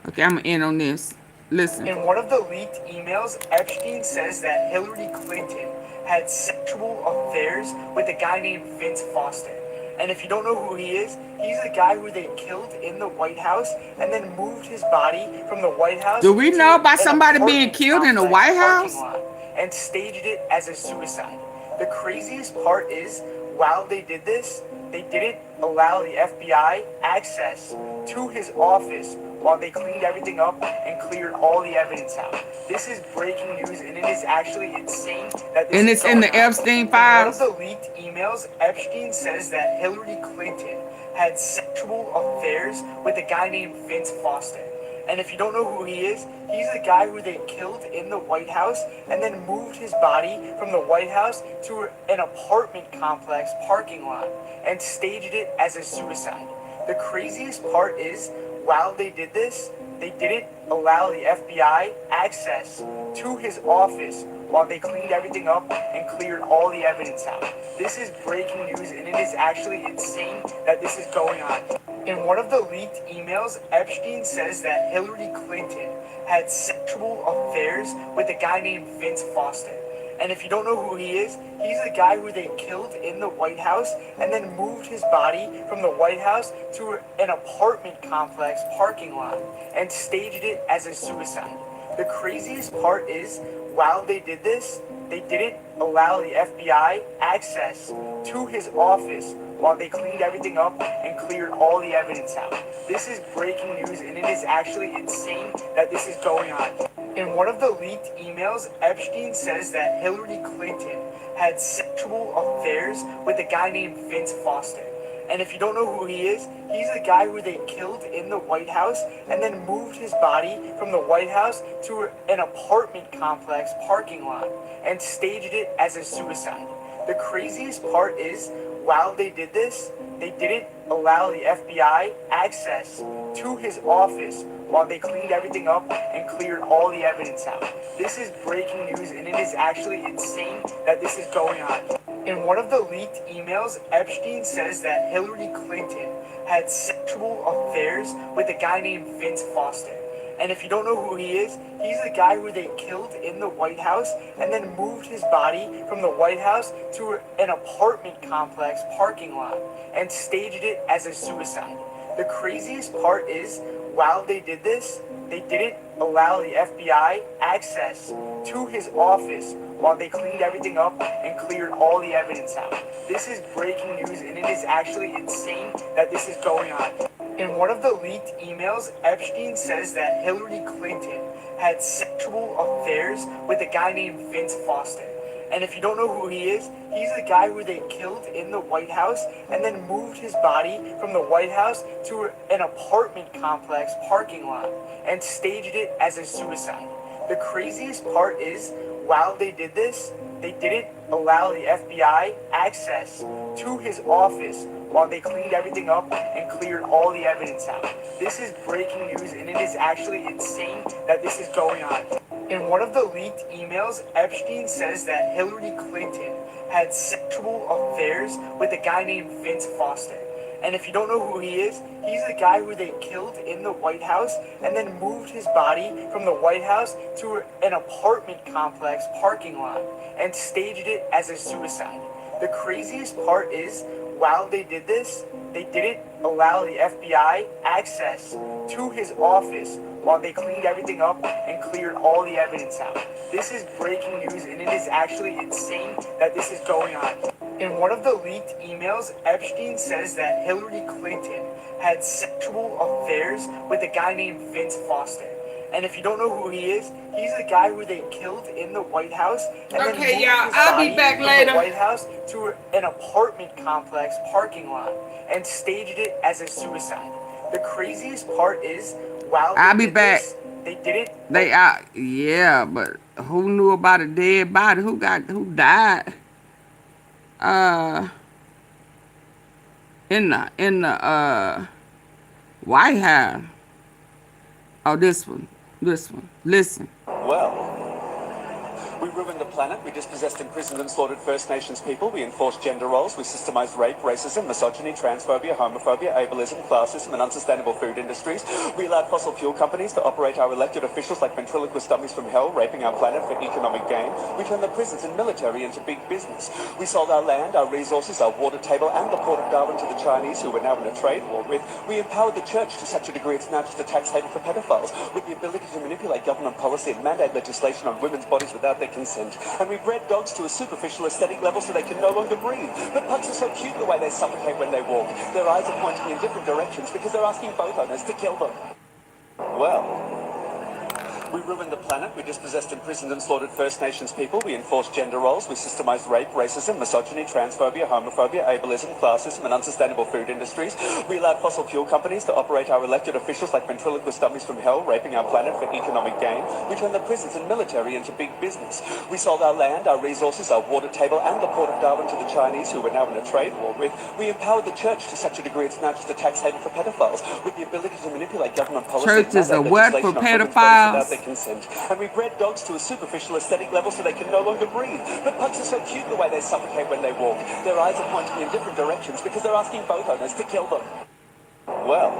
Okay, I'm gonna end on this. Listen. In one of the leaked emails, Epstein says that Hillary Clinton had sexual affairs with a guy named Vince Foster. And if you don't know who he is, he's the guy who they killed in the White House and then moved his body from the White House. Do we know about somebody being killed in the White House? And staged it as a suicide. The craziest part is, while they did this, they didn't allow the FBI access to his office while they cleaned everything up and cleared all the evidence out. This is breaking news, and it is actually insane that this and is it's in the Epstein files. In one of the leaked emails, Epstein says that Hillary Clinton had sexual affairs with a guy named Vince Foster. And if you don't know who he is, he's the guy who they killed in the White House and then moved his body from the White House to an apartment complex parking lot and staged it as a suicide. The craziest part is, while they did this, they didn't allow the FBI access to his office while they cleaned everything up and cleared all the evidence out. This is breaking news, and it is actually insane that this is going on. In one of the leaked emails, Epstein says that Hillary Clinton had sexual affairs with a guy named Vince Foster. And if you don't know who he is, he's the guy who they killed in the White House and then moved his body from the White House to an apartment complex parking lot and staged it as a suicide. The craziest part is, while they did this, they didn't allow the FBI access to his office while they cleaned everything up and cleared all the evidence out. This is breaking news, and it is actually insane that this is going on. In one of the leaked emails, Epstein says that Hillary Clinton had sexual affairs with a guy named Vince Foster. And if you don't know who he is, he's the guy who they killed in the White House and then moved his body from the White House to an apartment complex parking lot and staged it as a suicide. The craziest part is, while they did this, they didn't allow the FBI access to his office while they cleaned everything up and cleared all the evidence out. This is breaking news, and it is actually insane that this is going on. In one of the leaked emails, Epstein says that Hillary Clinton had sexual affairs with a guy named Vince Foster. And if you don't know who he is, he's the guy who they killed in the White House and then moved his body from the White House to an apartment complex parking lot and staged it as a suicide. The craziest part is, while they did this, they didn't allow the FBI access to his office while they cleaned everything up and cleared all the evidence out. This is breaking news, and it is actually insane that this is going on. In one of the leaked emails, Epstein says that Hillary Clinton had sexual affairs with a guy named Vince Foster. And if you don't know who he is, he's the guy who they killed in the White House and then moved his body from the White House to an apartment complex parking lot and staged it as a suicide. The craziest part is, while they did this, they didn't allow the FBI access to his office while they cleaned everything up and cleared all the evidence out. This is breaking news, and it is actually insane that this is going on. In one of the leaked emails, Epstein says that Hillary Clinton had sexual affairs with a guy named Vince Foster. And if you don't know who he is, he's the guy who they killed in the White House and then moved his body from the White House to an apartment complex parking lot and staged it as a suicide. The craziest part is, while they did this, they didn't allow the FBI access to his office while they cleaned everything up and cleared all the evidence out. This is breaking news, and it is actually insane that this is going on. In one of the leaked emails, Epstein says that Hillary Clinton had sexual affairs with a guy named Vince Foster. And if you don't know who he is, he's the guy who they killed in the White House and then moved his body from the White House to an apartment complex parking lot and staged it as a suicide. The craziest part is, while I'll be back. They didn't. They are, yeah, but who knew about a dead body? Who died? In the White House. Oh, this one. Listen. Well, we ruined the planet, we dispossessed, imprisoned and slaughtered First Nations people, we enforced gender roles, we systemized rape, racism, misogyny, transphobia, homophobia, ableism, classism and unsustainable food industries. We allowed fossil fuel companies to operate our elected officials like ventriloquist dummies from hell, raping our planet for economic gain. We turned the prisons and military into big business. We sold our land, our resources, our water table and the port of Darwin to the Chinese, who we're now in a trade war with. We empowered the church to such a degree it's now just a tax haven for pedophiles, with the ability to manipulate government policy and mandate legislation on women's bodies without their consent. And we bred dogs to a superficial aesthetic level so they can no longer breathe. But pugs are so cute the way they suffocate when they walk. Their eyes are pointing in different directions because they're asking boat owners to kill them. Well, we ruined the planet, we dispossessed, imprisoned and slaughtered First Nations people, we enforced gender roles, we systemized rape, racism, misogyny, transphobia, homophobia, ableism, classism and unsustainable food industries. We allowed fossil fuel companies to operate our elected officials like ventriloquist dummies from hell, raping our planet for economic gain. We turned the prisons and military into big business. We sold our land, our resources, our water table and the port of Darwin to the Chinese, who we're now in a trade war with. We empowered the church to such a degree it's now just a tax haven for pedophiles, with the ability to manipulate government policy. Church is a what for pedophiles? Consent. And we bred dogs to a superficial aesthetic level so they can no longer breathe. But pugs are so cute the way they suffocate when they walk. Their eyes are pointing in different directions because they're asking boat owners to kill them. Well,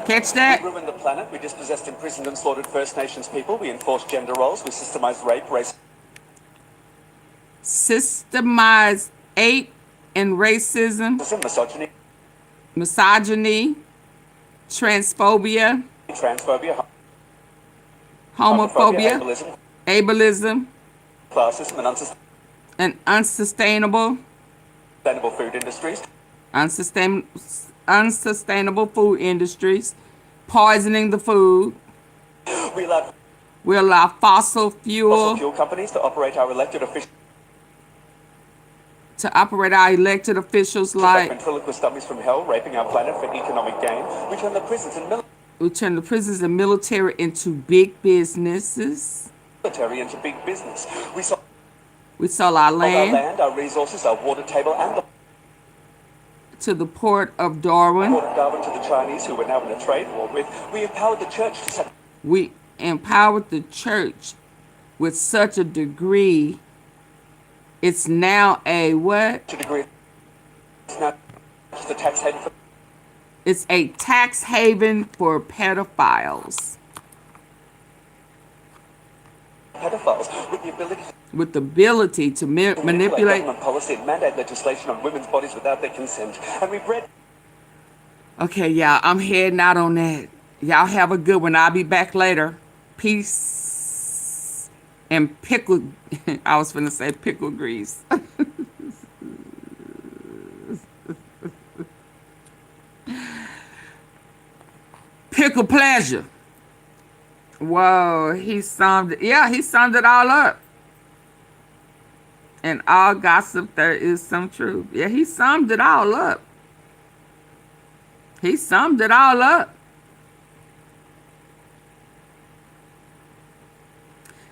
catch that? We ruined the planet, we dispossessed, imprisoned and slaughtered First Nations people, we enforced gender roles, we systemized rape, systemized ape and racism, misogyny, transphobia, homophobia, ableism, classism and unsustainable food industries, unsustainable food industries, poisoning the food. We allow fossil fuel companies to operate our elected officials like ventriloquist dummies from hell, raping our planet for economic gain. We turn the prisons and military into big businesses. We sold our land, our resources, our water table and to the port of Darwin. To the Chinese, who we're now in a trade war with. We empowered the church to such with such a degree it's now a what? It's now just a tax haven for It's a tax haven for pedophiles. pedophiles with the ability to manipulate government policy and mandate legislation on women's bodies without their consent. And we've read. Okay, y'all, I'm heading out on that. Y'all have a good one. I'll be back later. Peace and pickle. I was finna say pickle grease. Pickle pleasure. Whoa, he summed it all up. In all gossip, there is some truth. Yeah, he summed it all up. He summed it all up.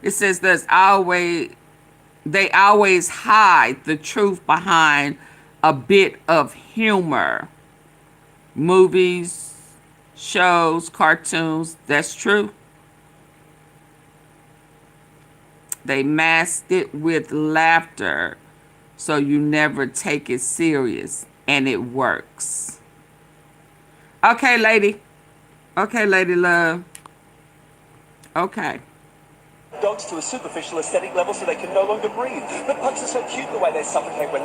It says they always hide the truth behind a bit of humor. Movies, shows, cartoons, that's true. They mask it with laughter so you never take it serious, and it works. Okay, lady. Okay, lady love. Okay. Dogs to a superficial aesthetic level so they can no longer breathe. But pugs are so cute the way they suffocate when they